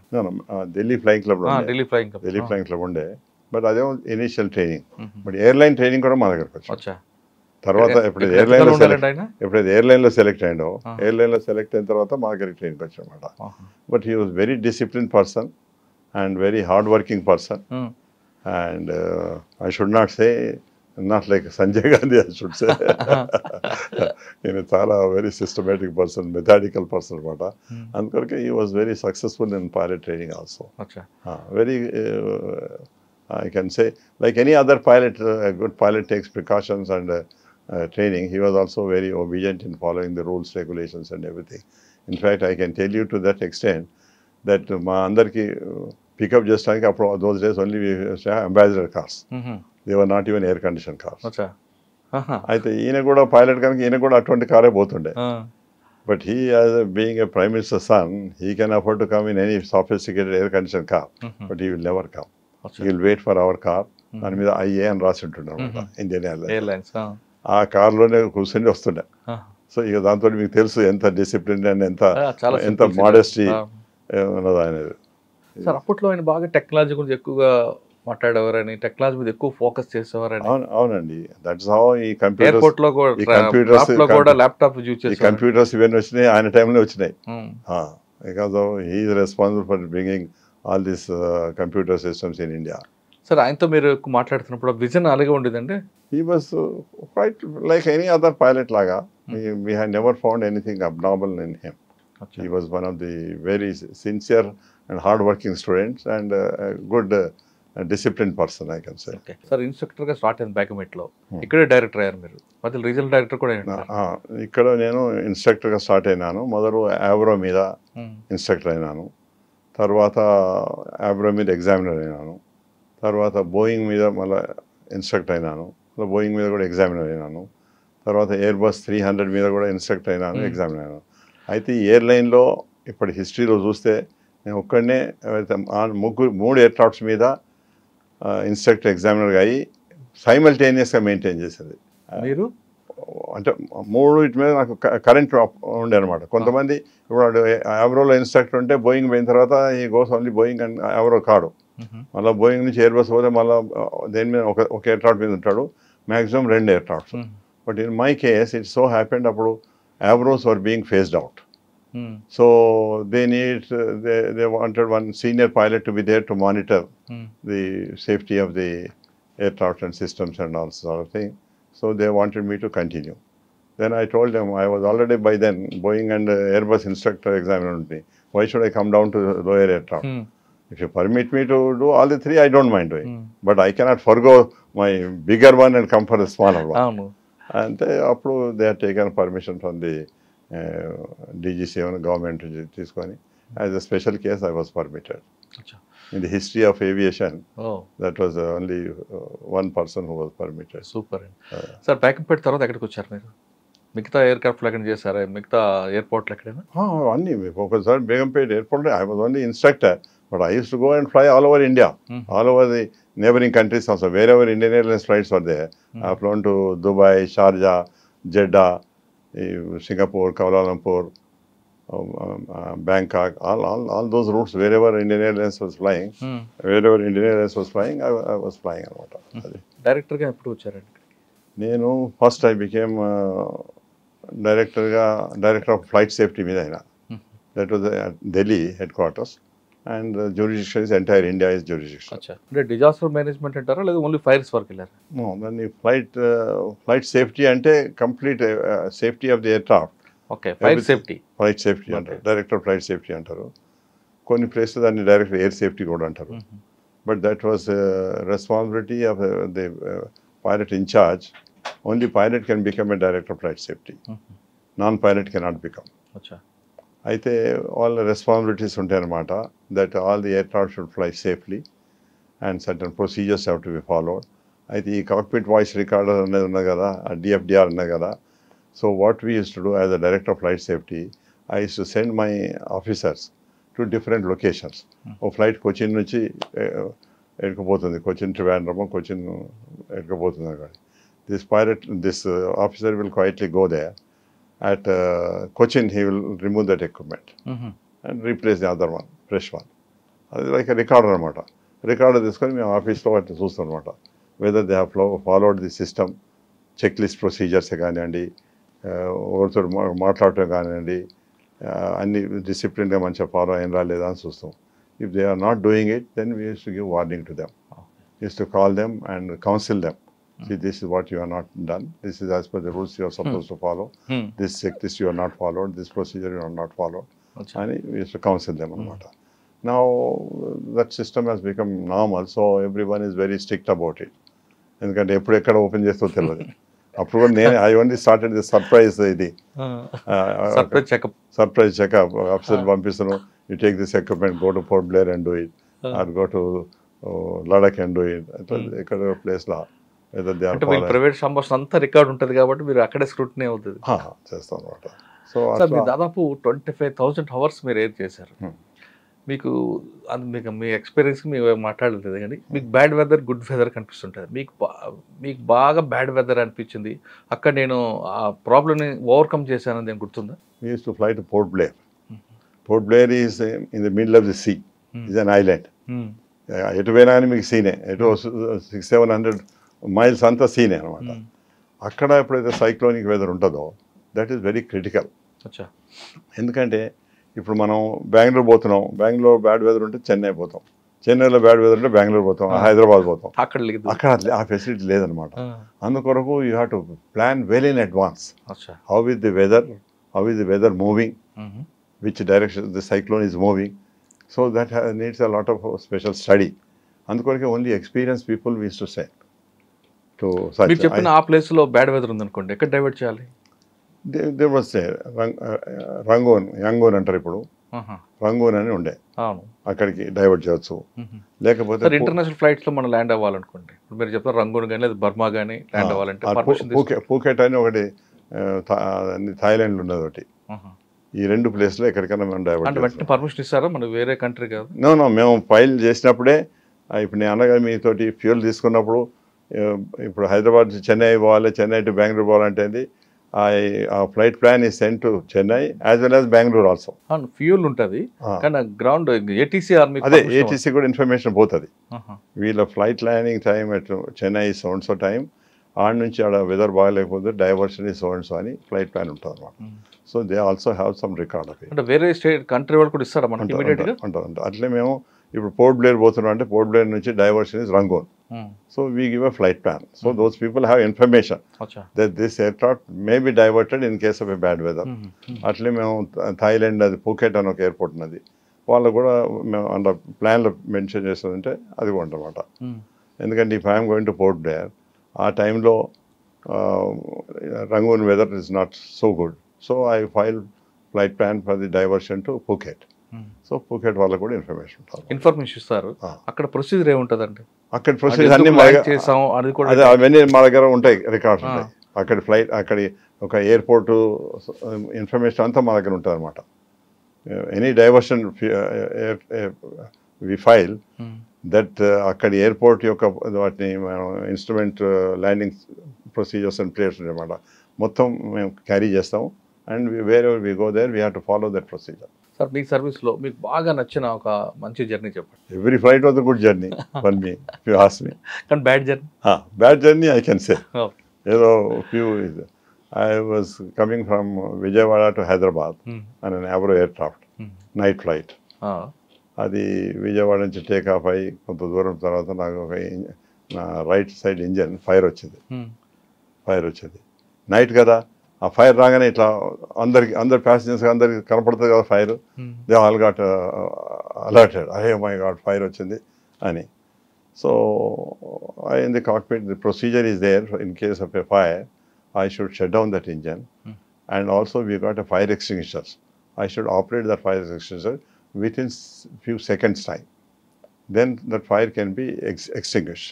ఢిల్లీ ఫ్లయింగ్ క్లబ్ ఉండే, బట్ అదే initial training. But airline training కూడా మా దగ్గరకు వచ్చి తర్వాత ఎప్పుడైతే ఎయిర్లైన్లో సెలెక్ట్ అయ్యాడో, ఎయిర్లైన్లో సెలెక్ట్ అయిన తర్వాత మా దగ్గరికి ట్రైనింగ్ వచ్చామన్నమాట. But he was very discipline person and very hard working person. And I should not say, not like Sanjay Gandhi, I should say. Thala, a very systematic person, methodical person. And he was very successful in pilot training also. Very, I can say, like any other pilot, a good pilot takes precautions and training. He was also very obedient in following the rules, regulations and everything. In fact, I can tell you to that extent that ma andarki pickup చేస్తానికి అప్పుడు those days only ambassador cars, they were not even air condition cars. అయితే ఈయన కూడా pilot కనుక ఈయన కూడా అటువంటి కారే పోతుండే. But he as being a prime minister son, he can afford to come in any sophisticated air condition car, but he will never come. He will wait for our car. దాని మీద IA అని రాసి ఉంటుండే అనమాట, Indian airlines. ఆ కార్లోనే కూర్చొని వస్తుండే. So ఇక దాంతో మీకు తెలుసు ఎంత డిసిప్లిన్ అండ్ ఎంత మోడెస్టీ ఉన్నది అనేది. సార్, అప్పట్లో ఆయన బాగా టెక్నాలజీ గురించి ఎక్కువగా మాట్లాడేవారని, టెక్నాలజీ మీద ఎక్కువ ఫోకస్ చేసేవారని. అవునండి, దట్స్ హౌ ఈ కంప్యూటర్స్ ల్యాప్టాప్ యూజ్ చేసి కంప్యూటర్స్ ఇవన్నీ వచ్చినాయి ఆయన టైంలో వచ్చినాయి. Because he is responsible for bringing all these computer systems in India. Sir, ఆయనతో మీరు మాట్లాడుతున్నప్పుడు విజన్ అలాగే ఉండేదండి? He was quite like any other pilot లాగా. We had never found anything abnormal in him. He was one of the very sincere and hard-working students and a good disciplined person, I can say. Sir, instructor ga start ayin Bagameట్లో. ikkade director ayyaru meeru. Madhil regional director kuda ayyaru. ikkada nenu instructor ga start ayinanu. modalu Avro meeda instructor ayinanu. tarvata Avro meeda examiner ayinanu. tarvata Boeing meeda mala instructor ayinanu. Boeing meeda kuda examiner ayinanu. tarvata Airbus 300 meeda kuda instructor ayinanu, examiner ayinanu. అయితే ఈ ఎయిర్లైన్లో ఇప్పుడు హిస్టరీలో చూస్తే నేను ఒక్కడనే 3 aircrafts మీద instructor ఎగ్జామినర్గా అయ్యి సైమల్టేనియస్గా maintain చేసేది. మీరు అంటే 3 ఇటు మీద నాకు కరెంట్ ఉండే అనమాట. కొంతమంది ఇప్పుడు యావ్రోలో ఇన్స్ట్రక్టర్ ఉంటే బోయింగ్ పోయిన తర్వాత ఈ గోస్ ఓన్లీ బోయింగ్ అండ్ యావ్రో కాడు. మళ్ళీ బోయింగ్ నుంచి ఎయిర్ బస్ పోతే మళ్ళీ దేని మీద ఒక ఎయిర్క్రాఫ్ట్ మీద ఉంటాడు, maximum 2 aircrafts. But in my case it so happened అప్పుడు Avros were being phased out. So they wanted one senior pilot to be there to monitor the safety of the aircraft and systems and all sort of thing. So they wanted me to continue. Then I told them I was already by then Boeing and Airbus instructor examiner with me. Why should I come down to the lower aircraft? If you permit me to do all the 3, I don't mind doing. But I cannot forgo my bigger one and come for a smaller one. అంటే అప్పుడు they are taken permission from the DGCA government తీసుకొని As a special case, I was permitted. అచ్చా. In the history of aviation, ఓ that was only one person who was permitted. Super అండి. Sir Begumpet తర్వాత ఎక్కడికి వచ్చారు మీరు? మిగతా ఎయిర్క్రాఫ్ట్లో ఎక్కడ చేశారా? మిగతా ఎయిర్పోర్ట్లో ఎక్కడైనా? అన్నీ ఒకసారి Begumpet airport I was only instructor, but I use to go and fly all over India, all over the neighboring countries also. Wherever Indian Airlines flights were there, I have flown to Dubai, Sharjah, Jeddah, Singapore, Kuala Lumpur, Bangkok, all those routes, wherever Indian Airlines was flying, I was flying అనమాట. డైరెక్టర్గా ఎప్పుడు వచ్చారండి? నేను first I became director of flight safety మీద అయినా. That was Delhi head quarters and jurisdiction is entire India is jurisdiction. అచ్చా. అంటే disaster management అంటారా లేదా ఓన్లీ ఫైర్స్ వరకు వెళ్ళారు? దాన్ని ఫ్లైట్ సేఫ్టీ అంటే complete safety of the aircraft. Okay, fire safety. Flight safety అంటారు, డైరెక్టర్ ఫ్లైట్ సేఫ్టీ అంటారు. కొన్ని ప్లేసెస్ దాన్ని డైరెక్టర్ ఎయిర్ సేఫ్టీ కూడా అంటారు. But that was responsibility of the pilot incharge. Only pilot can become a director flight safety, non pilot cannot become. అచ్చా. అయితే వాళ్ళ రెస్పాన్సిబిలిటీస్ ఉంటాయన్నమాట. That all the aircraft should fly safely and certain procedures have to be followed. అయితే ఈ cockpit voice recorder అనేది ఉన్నది కదా, DFDR ఉన్నది కదా. So what we use to do as a director of flight safety, I use to send my officers to different locations. ఓ flight Cochin నుంచి ఎక్కకపోతుంది, కొచ్చిన్ ట్రివాండ్రమో, కొచ్చిన్ ఎక్కకపోతుంది అక్కడ. This officer will quietly go there. At Cochin, he will remove that equipment and replace the other one, fresh one. That's like a recorder అనమాట. Recorder తీసుకొని మేము ఆఫీస్లో వాటిని చూస్తాం అనమాట. Whether they have followed the system, check list procedures కానివ్వండి, ఒకరితో మాట్లాడటం కానివ్వండి, అన్ని డిసిప్లిన్గా మంచిగా ఫాలో అయినరా లేదా అని చూస్తాం. If they are not doing it, then we use to give warning to them, use to call them and counsel them. See, this is what you are not done. This is as per the rules you are supposed to follow. This checklist you are not followed. This procedure you are not followed. And we used to counsel them. Now, that system has become normal, so everyone is very strict about it. ఎందుకంటే ఎప్పుడు ఎక్కడ open చేస్తూ తెలియదు. అప్పుడు కూడా నేను I only started the surprise surprise checkup. Officer పంపిస్తాను, you take this equipment, go to Port Blair and do it, or go to Ladakh and do it. ఎక్కడ ప్లేస్లో ప్రైవేట్ సంభాషణ అంతా రికార్డ్ ఉంటుంది కాబట్టి మీరు అక్కడే స్క్రూటినీ అవుతుంది చేస్తాం అనమాట. సో మీరు దాదాపు 25,000 hours మీరు ఎయిర్ చేశారు. మీకు అది మీ ఎక్స్పీరియన్స్ మేము మాట్లాడలేదు కానీ మీకు బ్యాడ్ వెదర్, గుడ్ వెదర్ కనిపిస్తుంటుంది. మీకు బాగా బ్యాడ్ వెదర్ అనిపించింది, అక్కడ నేను ఆ ప్రాబ్లమ్ని ఓవర్కమ్ చేశానని నేను గుర్తుందా? We used to fly to Port Blair. Port Blair is in the middle of the sea. It's an island. ఎటు పోయినా కానీ మీకు సీనే, ఎటు 600-700 miles అంతా సీనే అనమాట. అక్కడ ఎప్పుడైతే సైక్లోనిక్ వెదర్ ఉంటుందో దట్ ఈస్ వెరీ క్రిటికల్. ఎందుకంటే ఇప్పుడు మనం బెంగళూరు పోతున్నాం, బెంగళూరు బ్యాడ్ వెదర్ ఉంటే చెన్నై పోతాం, చెన్నైలో బ్యాడ్ వెదర్ ఉంటే బెంగళూరు పోతాం, హైదరాబాద్ పోతాం. అక్కడ ఆ ఫెసిలిటీ లేదనమాట. అందుకొరకు you have to plan well in advance. How is the weather moving, which direction the cyclone is moving. So that needs a lot of special study. అందుకొరకే ఓన్లీ ఎక్స్పీరియన్స్ పీపుల్ వీస్ to send. మీరు చెప్పిన ఆ ప్లేస్లో bad weather ఉందనుకోండి, ఎక్కడ divert చేయాలి? There was Rangoon అంటారు ఇప్పుడు, రంగూన్ అని ఉండే, అక్కడికి డైవర్ట్ చేయవచ్చు. లేకపోతే ఇంటర్నేషనల్ ఫ్లైట్స్ లో మనం ల్యాండ్ అవ్వాలనుకోండి, ఇప్పుడు మీరు చెప్తారు రంగూన్ కానీ లేదా బర్మా కానీ ల్యాండ్ అవ్వాలంటే పూకెట్ అని ఒకటి థాయిలాండ్ ఉన్నది ఒకటి. ఈ రెండు ప్లేస్లో ఎక్కడికైనా మనం డైవర్ట్ పర్మిషన్ ఇస్తారా? మనం వేరే కంట్రీ కాదు. నో మేము ఫైల్ చేసినప్పుడే, ఇప్పుడు నేను అనగా మీతోటి ఫ్యూల్ తీసుకున్నప్పుడు, ఇప్పుడు హైదరాబాద్ చెన్నై పోవాలి, చెన్నై టు బెంగళూరు పోవాలంటే ఆ flight plan is send to Chennai as well as Bengaluru also. Fuel ఉంటుంది కానీ గ్రౌండ్ ATC అదే ATC కూడా ఇన్ఫర్మేషన్ పోతుంది. వీళ్ళ flight landing time at Chennai so and so time, ఆడ నుంచి ఆడ వెదర్ బాగాలేకపోతే డైవర్షన్ ఈ సో అండ్ సో అని ఫ్లైట్ ప్లాన్ ఉంటుంది అనమాట. So they also have some record of it. అంటే వేరే స్టేట్ కంట్రీ వాళ్ళు కూడా ఇస్తారా మనకి ఇమిడియట్గా? ఉంటుంది. అట్లే మేము ఇప్పుడు పోర్ట్ బ్లేర్ పోతున్నాం అంటే పోర్ట్ బ్లేర్ నుంచి diversion is Rangoon. So we give a flight plan. So those people have information that this aircraft may be diverted in case of a bad weather. అట్లే మేము థాయిలాండ్ అది పూకెట్ అని ఒక ఎయిర్పోర్ట్ ఉన్నది, వాళ్ళు కూడా మేము అంత ప్లాన్లో మెన్షన్ చేస్తుందంటే అది కూడా అనమాట. ఎందుకంటే if I'm going to Port Blair, ఆ టైంలో Rangoon weather is not so good. So I file flight plan for the diversion to Phuket. So Phuket వాళ్ళకు కూడా ఇన్ఫర్మేషన్ ఇస్తారు. అక్కడ ప్రొసీజర్ ఏముంటుందండి? అక్కడ ప్రొసీజర్ అన్ని చేసాం అది కూడా అదే అవన్నీ మా దగ్గర ఉంటాయి, రికార్డ్స్ ఉంటాయి. అక్కడ ఫ్లైట్ అక్కడి ఒక ఎయిర్పోర్టు ఇన్ఫర్మేషన్ అంతా మా దగ్గర ఉంటుంది అనమాట. Any diversion we file that అక్కడి ఎయిర్పోర్ట్ యొక్క వాటిని instrument landing procedures and players అనమాట మొత్తం మేము క్యారీ చేస్తాము. And wherever we go there we have to follow that procedure. Sir మీ సర్వీస్లో మీకు బాగా నచ్చిన ఒక మంచి జర్నీ చెప్పండి. Every flight was a good journey for me, if you ask me. కానీ bad journey? Bad journey I can say. ఏదో few I was coming from Vijayawada to Hyderabad on an Avro aircraft, night flight. అది విజయవాడ నుంచి take off అయ్యి కొంత దూరం తర్వాత నాకు ఒక నా రైట్ సైడ్ ఇంజన్ ఫైర్ వచ్చింది. నైట్ కదా, ఆ ఫైర్ రాగానే ఇట్లా అందరి ప్యాసింజర్స్ అందరికి కనపడుతుంది కదా fire. They all got alerted, అరే మై గాడ్ ఫైర్ వచ్చింది అని. So in the cockpit the procedure is there in case of a fire. I should shut down that engine, and also we got a fire extinguishers. I should operate that fire extinguisher within few seconds time. Then that fire can be extinguished.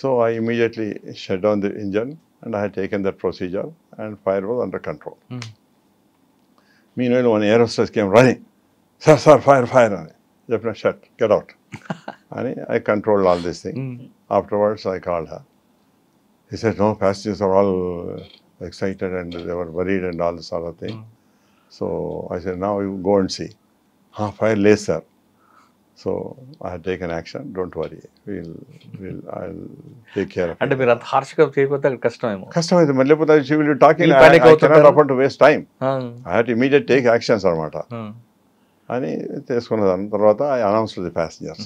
So I immediately shut down the engine, and I had taken that procedure, and fire was under control. Meanwhile, one air hostess came running, sir, fire! Shut, get out. And I controlled all this thing. Afterwards, I called her. He said, no, passengers are all excited and they were worried and all this sort of thing. So I said, now you go and see. Fire less, sir. So I had taken action. Don't worry. I'll take care of it. అంటే మీరు అంత హార్ష్గా చేయకపోతే కష్టమేమో. కష్టమైంది మళ్ళీ లేకపోతే she will be talking. I cannot afford to waste time. I had to immediately take actions అనమాట. అని తీసుకున్న దాని తర్వాత I announced to the passengers.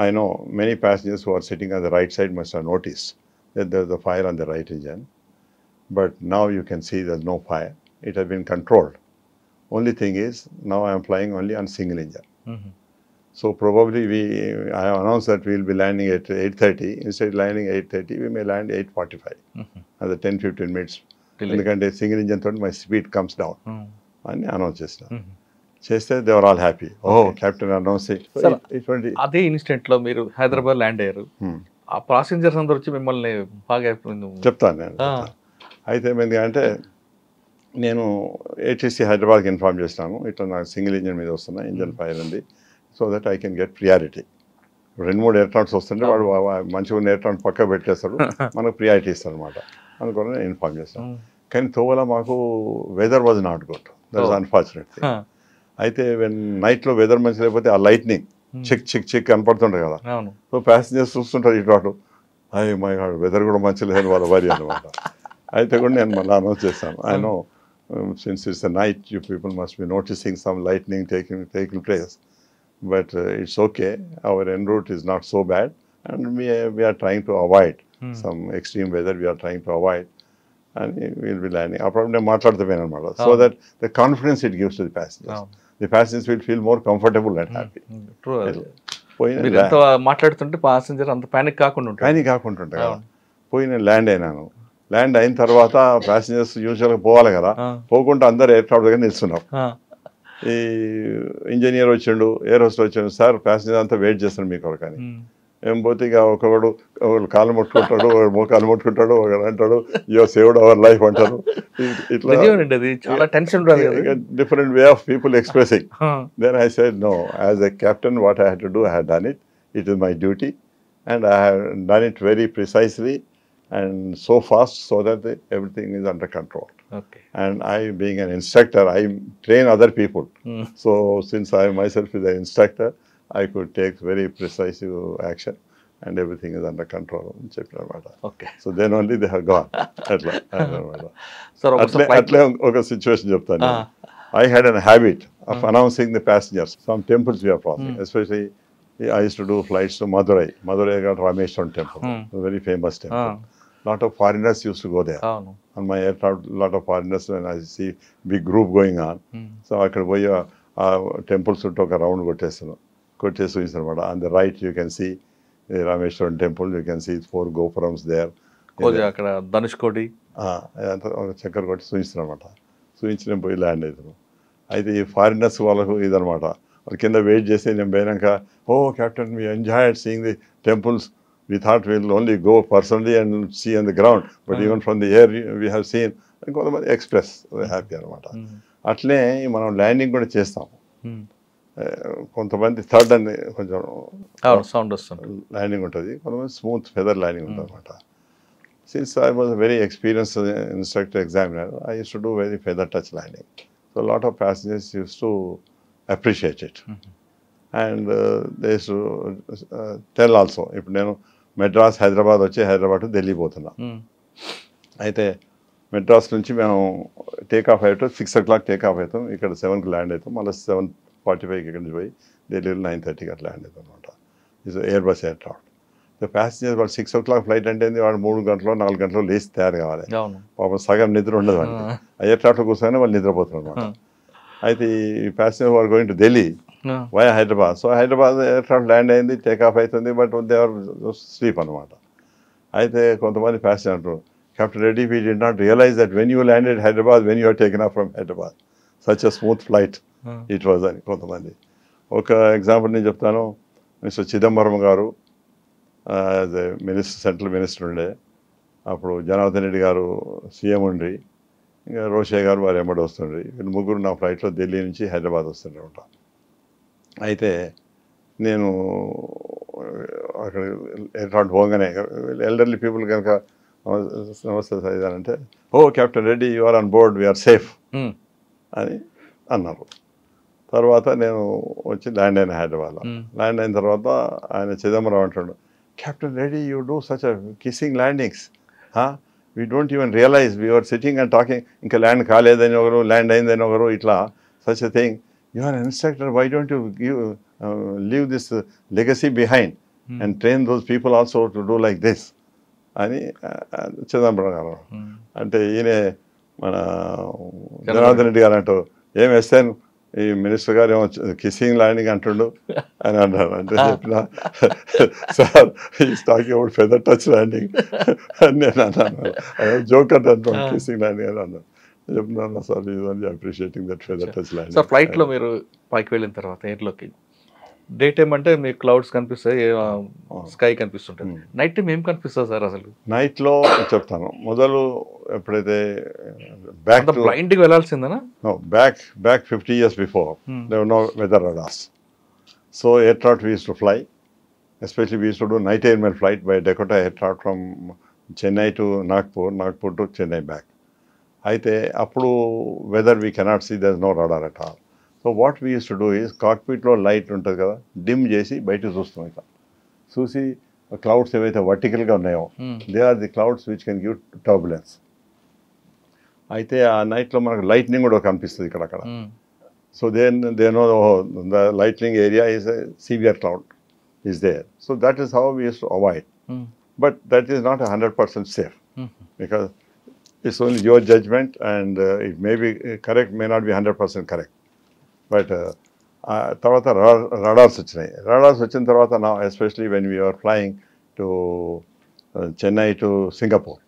I know many passengers who are sitting on the right side must have noticed that there's a fire on the right engine, but now you can see there's no fire. It has been controlled. Only thing is, now I am flying only on single engine. So probably I have announced that we will be landing at 8:30. Instead of landing 8:30, we may land 8:45. Another 10-15 minutes. Because single engine thought my speed comes down. And announce చేస్తే they were all happy. Oh, captain announcing. అదే instant లో మీరు Hyderabad land అయ్యారు. ఆ passengers అందరూ వచ్చి మిమ్మల్ని బాగా చెప్తాను నేను. అయితే ఏమైంది అంటే నేను ఏటీసీ హైదరాబాద్కి ఇన్ఫార్మ్ చేస్తాను, ఇట్లా నాకు సింగిల్ ఇంజన్ మీద వస్తున్నా, ఇంజన్ ఫైర్ ఉంది, so that I can get priority. 2-3 aircrafts వస్తుంటే వాడు మంచిగా ఉన్న ఎయిర్క్రాఫ్ట్ పక్క పెట్టేస్తాడు, మనకు ప్రియారిటీ ఇస్తారు అనమాట. అందుకని నేను ఇన్ఫార్మ్ చేస్తాను. కానీ తోవల మాకు weather was not good, that is unfortunate thing. అయితే నైట్లో వెదర్ మంచి లేకపోతే ఆ లైట్నింగ్ చిక్ కనపడుతుంటాయి కదా, సో ప్యాసింజర్స్ చూస్తుంటారు ఇటు, అయ్యి మై గాడ్ వెదర్ కూడా మంచి లేదని వాళ్ళ వరి అనమాట. అయితే కూడా నేను మళ్ళీ అనౌన్స్ చేస్తాను, I know since it's a night you people must be noticing some lightning taking place, but it's okay, our en route is not so bad and we are trying to avoid some extreme weather, we are trying to avoid, and we will be landing. అప్పుడు నేను మాట్లాడుతాను అనమాట, so that the confidence it gives to the passengers. The passengers will feel more comfortable and happy. మాట్లాడుతుంటే passenger అంత panic కాకుండా ఉంటాయి కదా. పోయి నేను ల్యాండ్ అయినాను. ల్యాండ్ అయిన తర్వాత ప్యాసింజర్స్ యూజువల్గా పోవాలి కదా, పోకుండా అందరు ఎయిర్క్రాఫ్ట్ దగ్గర నిల్చున్నారు. ఈ ఇంజనీర్ వచ్చిండు, ఎయిర్ హోస్టెస్ వచ్చిండు, సార్ ప్యాసింజర్ అంతా వెయిట్ చేస్తాను మీకు కొరకని. ఏం పోతే ఇక ఒకడు కాళ్ళు ముట్టుకుంటాడు, ఒకడు మోకాలు ముట్టుకుంటాడు, ఒకడు అంటాడు యు సేవ్డ్ అవర్ లైఫ్ అంటారు. ఇట్లా different way of people expressing. Then I said no, as a captain what I had to do, I had done it. It is my duty and I have done it very precisely and so fast so that everything is under control. Okay. And I, being an instructor, I train other people. So since I myself is an instructor, I could take very precise action and everything is under control. Okay. So then only they have gone. Atle oka situation cheptanu. I had a habit of announcing the passengers. Some temples we are crossing, especially I used to do flights to Madurai. Madurai got Rameshwaram temple, a very famous temple. Lot of foreigners used to go there. On my aircraft, lot of foreigners, when I see big group going on. So I could go temples to talk around Kotesano. On the right you can see the Rameshwaram temple, you can see 4 gopurams there. అక్కడ ధనుష్కోటి చక్కర కొట్టి చూపిస్తున్నమాట. చూపించిన పోయి land అవుతాను. అయితే ఈ foreigners వాళ్ళకు ఇదనమాట, వాళ్ళు కింద వెయిట్ చేసి నేను పోయినాక oh captain we enjoyed seeing the temples we thought we'll only go personally and see on the ground, but even from the air we have seen కొంతమంది ఎక్స్ప్రెస్ హ్యాపీ అనమాట. అట్లే మనం ల్యాండింగ్ కూడా చేస్తాం. కొంతమంది థర్డ్ అని కొంచెం సౌండ్ వస్తుంది ల్యాండింగ్ ఉంటుంది, కొంతమంది స్మూత్ ఫెదర్ ల్యాండింగ్ ఉంటుంది అనమాట. Since I was a very experienced instructor examiner, I used to do very feather touch landing. So a lot of passengers used to appreciate it. And they used to tell also. ఇప్పుడు నేను మెడ్రాస్ హైదరాబాద్ వచ్చి Hyderabad to Delhi పోతున్నా. అయితే మెడ్రాస్ నుంచి మేము take off అవుతాం, 6 o'clock take off అవుతాం, ఇక్కడ 7కి ల్యాండ్ అవుతాం, మళ్ళీ 7:45కి ఇక్కడి నుంచి పోయి ఢిల్లీలో 9:30కి అట్లా ల్యాండ్ అవుతాం అనమాట. ఇది ఎయిర్ బస్ ఎయిర్క్రాఫ్ట్. ప్యాసింజర్స్ వాళ్ళు 6 o'clock ఫ్లైట్ అంటే వాడు 3 గంటలు 4 గంటలు లేచి తయారు కావాలి. పాపం సగం నిద్ర ఉండదు వాళ్ళకి. ఎయిర్క్రాఫ్ట్లో కూర్చొని వాళ్ళు నిద్రపోతున్నారు అనమాట. అయితే ఈ ప్యాసింజర్ వాళ్ళు going to Delhi via Hyderabad. So Hyderabad aircraft land అయింది, టేక్ ఆఫ్ అవుతుంది, బట్ దే ఆర్ స్లీప్ అనమాట. అయితే కొంతమంది ప్యాసింజర్ అంటారు, captain Reddy we did not realize that when you landed Hyderabad when you are taken off from Hyderabad such a smooth flight it was అని కొంతమంది. ఒక example నేను చెప్తాను. Mister Chidambaram garu as a minister, central minister ఉండే, అప్పుడు జనార్దన్ రెడ్డి గారు సీఎం ఉండి, ఇంకా రోషయ్య గారు వారు ఎంబడి వస్తుండ్రి. వీళ్ళు ముగ్గురు నా ఫ్లైట్లో ఢిల్లీ నుంచి హైదరాబాద్ వస్తుండే అనమాట. అయితే నేను అక్కడ ఎయిర్క్రాఫ్ట్ పోగానే ఎల్డర్లీ పీపుల్ కనుక నమస్తే సార్ అంటే, oh captain Reddy you are on board, we are safe అని అన్నారు. తర్వాత నేను వచ్చి ల్యాండ్ అయిన హైదరాబాద్లో. ల్యాండ్ అయిన తర్వాత ఆయన చిదంబరం అంటాడు, captain Reddy you do such a kissing landings, we don't even realize we're sitting and talking, ఇంకా ల్యాండ్ కాలేదని ఒకరు, ల్యాండ్ అయిందని ఒకరు, ఇట్లా such a thing. You are an instructor, why don't you leave this legacy behind and train those people also to do like this అని చిదంబరం గారు అంటే, ఈయన మన జనార్దన్ రెడ్డి గారు అంటూ ఏం వేస్తాను ఈ మినిస్టర్ గారు ఏమో కిస్సింగ్ ల్యాండింగ్ అంటుండు అని అన్నారు. అంటే చెప్పిన సార్ ఈ talking about feather touch landing అని నేను అన్నాను. జోక్ అంటే అంటాను కిస్సింగ్ ల్యాండింగ్ అని అన్నాను. చెప్తున్నాను సార్ ఇది only appreciating that feather touch landing. Sir ఫ్లైట్లో మీరు పైకి వెళ్ళిన తర్వాత ఎయిర్లోకి డే టైం అంటే మీకు క్లౌడ్స్ కనిపిస్తాయి, స్కై కనిపిస్తుంటుంది. నైట్ టైం ఏం కనిపిస్తుంది సార్ అసలు? నైట్లో చెప్తాను. మొదలు ఎప్పుడైతే బ్యాక్ బ్లైండ్కి వెళ్ళాల్సిందేనా? Back 50 years before there were no weather radars. So aircraft we used to fly, especially we used to do night airmail flight by Dakota aircraft from Chennai to Nagpur, Nagpur to Chennai back. అయితే అప్పుడు weather we cannot see there is no radar at all. So what we use to do is కాక్పిట్లో light ఉంటుంది కదా, dim చేసి బయటకు చూస్తాం. ఇట్లా చూసి క్లౌడ్స్ ఏవైతే వర్టికల్గా ఉన్నాయో they are the clouds which can give turbulence. అయితే ఆ నైట్లో మనకు లైట్నింగ్ కూడా కనిపిస్తుంది ఇక్కడక్కడ. So they know the lightning area is a severe cloud is there. So that is how we use to avoid. But that is not 100% safe because it's only your judgment and it may be correct, may not be 100% correct. But తర్వాత radars వచ్చినాయి. Radars వచ్చిన తర్వాత నా especially when we are flying to Chennai to Singapore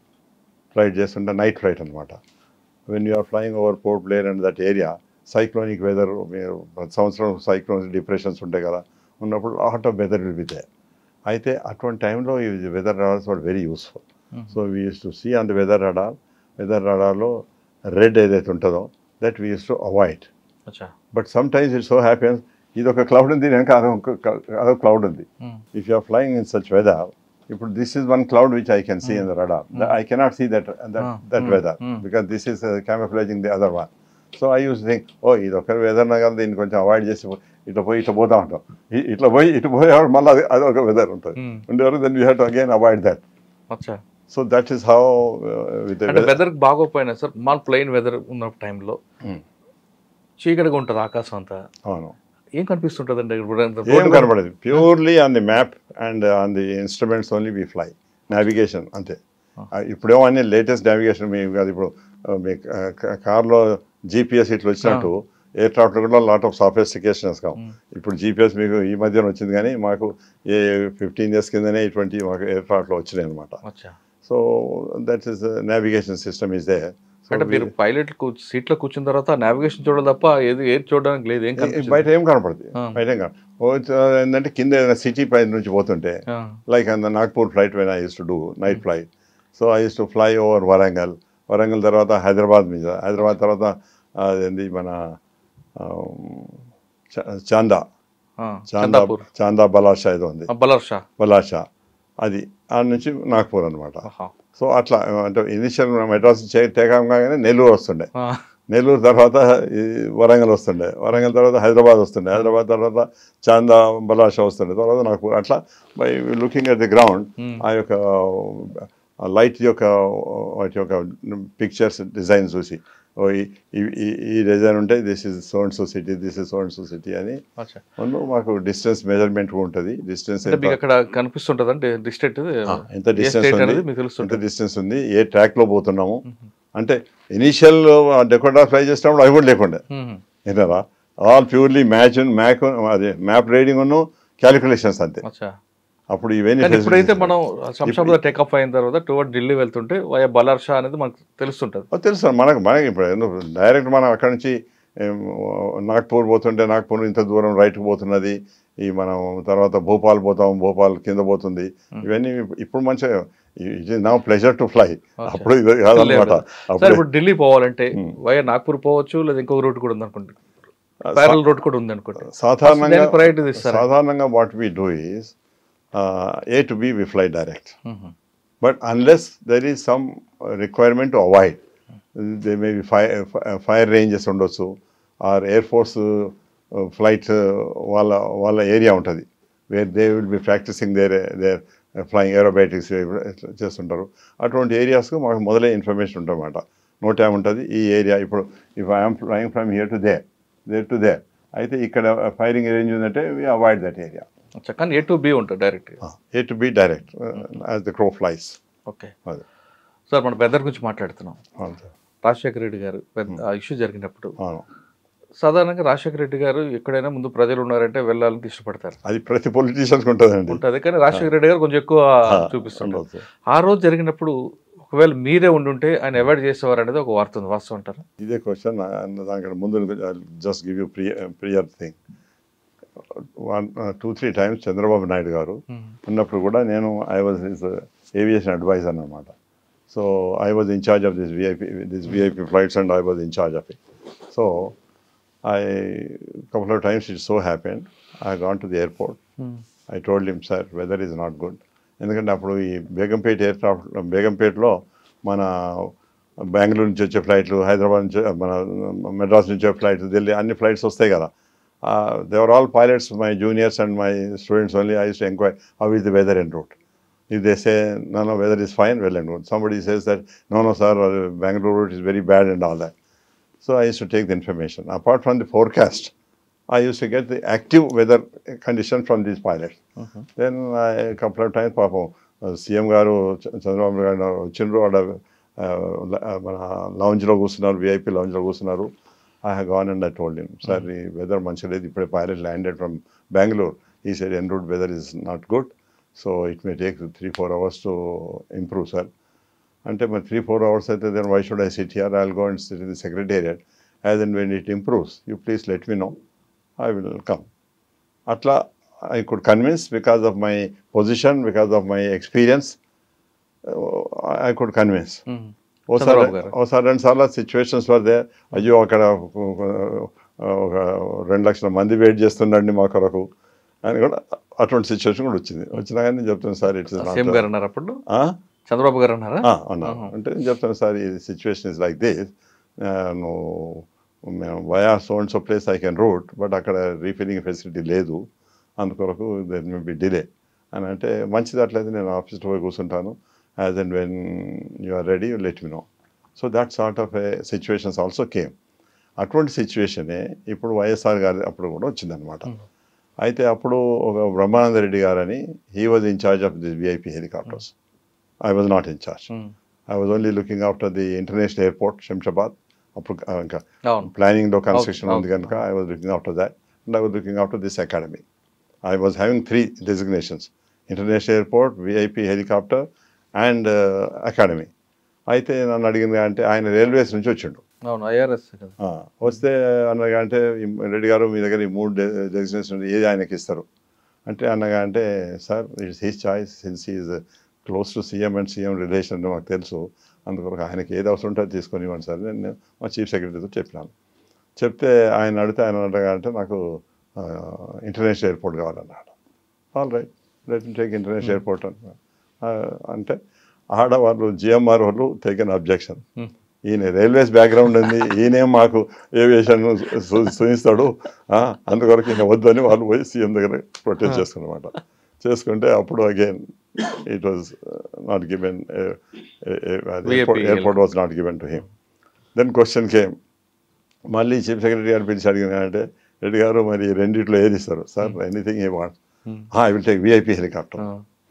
flight చేస్తుంటే night flight అనమాట. When you are flying over Port Blair and that area cyclonic weather, ప్రతి సంవత్సరం cyclonic depressions ఉంటాయి కదా, ఉన్నప్పుడు lot of weather will be there. అయితే అటువంటి టైంలో ఈ weather radars are very useful. So we use to see on the weather రాడార్లో రెడ్ ఏదైతే ఉంటుందో that we use to avoid. But sometimes it so happens ఇది ఒక cloud ఉంది, వెనక అదొక క్లౌడ్ ఉంది. If you are flying in such weather, ఇప్పుడు this is one cloud which I can see in the radar, I cannot see that weather because this is camouflaging the other one. So I use think oh ఇది ఒక weather కదా, దీన్ని కొంచెం avoid చేసి ఇట్లా పోయి ఇట్లా పోతా ఉంటాం, ఇట్లా పోయి ఇటు పోయేవాడు మళ్ళీ అదొక వెదర్ ఉంటుంది ఉండేవారు, then you have to again avoid that. So that is how weather బాగోపోయినా సార్, మాల్ ప్లెయిన్ వెదర్ ఉన్న టైంలో చీకటిగా ఉంటుంది ఆకాశం అంతా. అవును, ఏం కనిపిస్తుంటుంది అండి? ఏం కనపడదు, purely on the map and on the instruments only we fly. Navigation అంతే. ఇప్పుడేమో అన్ని లేటెస్ట్ నావిగేషన్ మీ కాదు, ఇప్పుడు మీ కార్లో జీపీఎస్ ఇట్లా వచ్చినట్టు ఎయిర్క్రాఫ్ట్లో కూడా లాట్ ఆఫ్ సాఫిస్టికేషన్ వస్తాం. ఇప్పుడు జీపీఎస్ మీకు ఈ మధ్యన వచ్చింది, కానీ మాకు 15 years కిందనే ఇటువంటి మాకు ఎయిర్క్రాఫ్ట్లో వచ్చినాయి అనమాట. So that is navigation system is there. అంటే మీరు పైలట్ సీట్లో కూర్చున్న తర్వాత నావిగేషన్ చూడాలి తప్ప ఏది చూడడానికి లేదు, ఏం కనిపించదు. బయట ఏం కనపడుతుంది, బయట ఏం ఏంటంటే కింద ఏదైనా సిటీ పై నుంచి పోతుంటే like Nagpur flight when I use to do night flight. So I use to fly over Warangal తర్వాత హైదరాబాద్ మీద, హైదరాబాద్ తర్వాత అదేంటి మన చాందా బలాషా ఏదో ఉంది, బలాషా, అది ఆ నుంచి నాగ్పూర్ అనమాట. సో అట్లా అంటే ఇనిషియల్ మెడ్రాస్ టేకాం కాగానే నెల్లూరు వస్తుండే, నెల్లూరు తర్వాత వరంగల్ వస్తుండే, వరంగల్ తర్వాత హైదరాబాద్ వస్తుండే, హైదరాబాద్ తర్వాత చాందా బలాషా వస్తుండే, తర్వాత నాగ్పూర్. అట్లా by looking at the ground ఆ యొక్క లైట్ యొక్క వాటి యొక్క పిక్చర్స్ డిజైన్ చూసి ఈ డిజైన్ ఉంటే this is so and so city, this is so and so city అని మాకు డిస్టెన్స్ మెజర్మెంట్ ఉంటుంది. డిస్టెన్స్ అక్కడ కనిపిస్తుంటుంది అంటే ఎంత డిస్టెన్స్ ఉంది, ఏ ట్రాక్ లో పోతున్నాము. అంటే ఇనీషియల్ డెకోడా ఫ్లై చేసినప్పుడు అవి కూడా లేకుండా ఏంటరా, ఆల్ ప్యూర్లీ మ్యాప్ రీడింగ్ ఉన్న క్యాలిక్యులేషన్స్ అంతే. అప్పుడు ఇవన్నీ ఇప్పుడైతే మనం శంషాబాద్ టేకప్ అయిన తర్వాత టువర్డ్ ఢిల్లీ వెళ్తుంటే వయా బలార్షా అనేది మనకు తెలుస్తుంటుంది. తెలుసు మనకి ఇప్పుడు డైరెక్ట్ మనం అక్కడ నుంచి నాగ్పూర్ పోతుంటే నాగ్పూర్ ఇంత దూరం రైట్కి పోతున్నది, ఈ మనం తర్వాత భోపాల్ పోతాం, భోపాల్ కింద పోతుంది. ఇవన్నీ ఇప్పుడు మంచిగా it is now pleasure to fly. అప్పుడు ఇది కాదనమాట. ఇప్పుడు ఢిల్లీ పోవాలంటే వయా నాగ్పూర్ పోవచ్చు, లేదా ఇంకొక రూట్ కూడా ఉంది అనుకుంటే, ప్యారల్ రూట్ కూడా ఉంది అనుకుంటే. సాధారణంగా what we do is A to B we fly direct. But unless there is some requirement to avoid, there may be fire ranges ఉండొచ్చు, or Air Force flight వాళ్ళ ఏరియా ఉంటుంది where they will be practicing their flying aerobatics చేస్తుంటారు. అటువంటి ఏరియాస్కు మాకు మొదలే information ఉంటుందన్నమాట. Note ఏముంటుంది, ఈ ఏరియా ఇప్పుడు if I'm flying from here to there అయితే ఇక్కడ ఫైరింగ్ రేంజ్ ఉందంటే వి అవాయిడ్ దట్ ఏరియా. కానీ A to B ఉంటుంది direct. A to B direct as the crow flies. Okay sir, మన పెద్దల గురించి మాట్లాడుతున్నాం. రాజశేఖర రెడ్డి గారు ఇష్యూ జరిగినప్పుడు సాధారణంగా రాజశేఖర రెడ్డి గారు ఎక్కడైనా ముందు ప్రజలు ఉన్నారంటే వెళ్ళాలని ఇష్టపడతారు. అది ప్రతి పొలిటీషియన్స్ ఉంటుంది, కానీ రాజశేఖర రెడ్డి గారు కొంచెం ఎక్కువ చూపిస్తుంటారు. ఆ రోజు జరిగినప్పుడు ఒకవేళ మీరే ఉండుంటే ఆయన అవాయిడ్ చేసేవారు అనేది ఒక వార్త ఉంది, వాస్తవం అంటారు? ఇదే క్వశ్చన్ దానికంటే ముందు just give you prior thing. 2-3 times Chandrababu Naidu garu ఉన్నప్పుడు కూడా నేను I was his aviation adviser అన్నమాట. So I was in charge of this VIP flights and I was in charge of it. So I couple of times it so happened I gone to the airport. I told him, sir, weather is not good. ఎందుకంటే అప్పుడు ఈ బేగంపేటలో మన బెంగళూరు నుంచి వచ్చే ఫ్లైట్లు, హైదరాబాద్ నుంచి మన మెడ్రాస్ నుంచి వచ్చే ఫ్లైట్స్, ఢిల్లీ అన్ని ఫ్లైట్స్ వస్తాయి కదా. They were all pilots, my juniors and my students only. I used to inquire, how is the weather en route? If they say, no, weather is fine, well and good. Somebody says that, no, sir, Bangalore route is very bad and all that. So I used to take the information. Apart from the forecast, I used to get the active weather condition from these pilots. Then a couple of times, CM garu, Chandrababu garu వచ్చిండ్రు, మన లాంజ్లో కూర్చున్నారు, VIP లాంజ్లో కూర్చున్నారు. I had gone and I told him, sir, the weather manchile, the pilot landed from Bangalore. He said, en route weather is not good, so it may take 3-4 hours to improve, sir. Ante 3-4 hours అయితే then why should I sit here? I'll go and sit in the secretariat. As and when it improves, you please let me know. I will come. Atla I could convince because of my position, because of my experience. I could convince. ఓసారి 2 సార్లు situations were they, అయ్యో అక్కడ 2 లక్షల మంది wait చేస్తుండండి మా కొరకు అని కూడా అటువంటి సిచ్యువేషన్ కూడా వచ్చినా కానీ నేను చెప్తాను, సార్ ఇట్స్ అప్పుడు చంద్రబాబు గారు అన్నారు అంటే నేను చెప్తాను, సార్ ఈ సిచ్యువేషన్ ఇస్ లైక్ దిస్, మేము via so and so place I can route, but అక్కడ రీఫిల్లింగ్ ఫెసిలిటీ లేదు, అందుకొరకు దెర్ మే బి డిలే అని అంటే, మంచిది అట్లయితే నేను ఆఫీస్లో పోయి కూర్చుంటాను, as and when you are ready, you let me know. So that sort of a situations also came. అటువంటి సిచ్యువేషనే ఇప్పుడు వైఎస్ఆర్ గారి అప్పుడు కూడా వచ్చిందనమాట. అయితే అప్పుడు ఒక బ్రహ్మానంద రెడ్డి గారని, he was in charge of this VIP helicopters. I was not in charge. I was only looking after the international airport Shamshabad. అప్పుడు ఇంకా ప్లానింగ్లో కన్స్ట్రక్షన్ ఉంది కనుక I was looking after that and I was looking after this academy. I was having 3 designations: international airport, VIP helicopter and academy. అయితే నన్ను అడిగింది అంటే ఆయన రైల్వేస్ నుంచి వచ్చిండు. అవును, ఐఆర్ఎస్ కదా. వస్తే అన్నగా అంటే రెడ్డి గారు మీ దగ్గర ఈ 3 డెసిగ్నేషన్స్ ఉంది, ఏది ఆయనకి ఇస్తారు అంటే అన్నగా అంటే sir it's his choice since is close to CM and CM relation మాకు తెలుసు, అందుకొరకు ఆయనకి ఏది అవసరం ఉంటే అది తీసుకొని ఇవ్వండి సార్ నేను మా చీఫ్ సెక్రటరీతో చెప్పినాను. చెప్తే ఆయన అడిగితే ఆయన అన్నగా అంటే నాకు ఇంటర్నేషనల్ ఎయిర్పోర్ట్ కావాలన్నాడు. All right let me take international airport అంటే ఆడవాళ్ళు జిఎంఆర్ వాళ్ళు టేకెన్ అబ్జెక్షన్. ఈయన రైల్వేస్ బ్యాక్గ్రౌండ్ ఉంది, ఈయనేం మాకు ఏవియేషన్ చూపిస్తాడు, అందుకొరకు ఈయన వద్దని వాళ్ళు పోయి సీఎం దగ్గర ప్రొటెస్ట్ చేసుకున్నమాట. చేసుకుంటే అప్పుడు again it was not given, airport was not given to him. Then question came, మళ్ళీ చీఫ్ సెక్రటరీ గారు పిలిచి అడిగినారంటే రెడ్డి గారు మరి రెండిట్లో ఏది ఇస్తారు sir, anything a want, I will take VIP helicopter.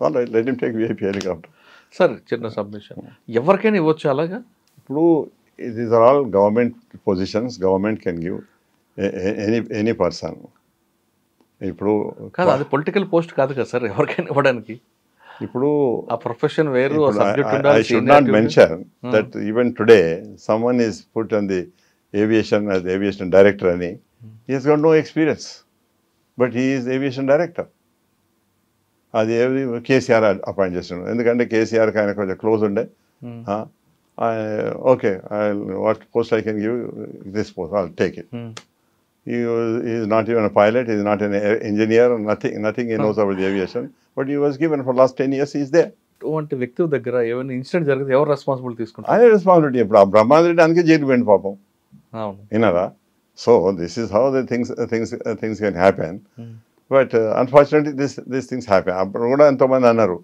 All right let him take VIP helicopter. Sir చిన్న submission, ఎవరికైనా ఇవ్వచ్చు అలాగా? ఇప్పుడు these are all government positions, government can give any person. ఇప్పుడు కాదు, అది పొలిటికల్ పోస్ట్ కాదు కదా సార్ ఎవరికైనా ఇవ్వడానికి. ఇప్పుడు ఆ ప్రొఫెషన్ వేరు, subject I should not mention that even today someone is put on the aviation as aviation director and he has got no experience, but he is aviation director. అది KCR appoint చేస్తున్నాడు, ఎందుకంటే కేసీఆర్కి ఆయన కొంచెం క్లోజ్ ఉండే. Okay what post I can give this post, I'll take it. He is not even a pilot, he is not an engineer, nothing he knows about the aviation, but he was given for last 10 years, he is there. అటువంటి వ్యక్తి దగ్గర ఏమైనా incident జరిగితే ఎవరు responsibility తీసుకుంటారు? ఆయన responsibility. ఇప్పుడు ఆ బ్రహ్మాండ అందుకే జైలు పోయింది పాపం, అవును విన్నారా? So this is how the things can happen, but unfortunately this things happen. అప్పుడు కూడా ఎంతోమంది అన్నారు,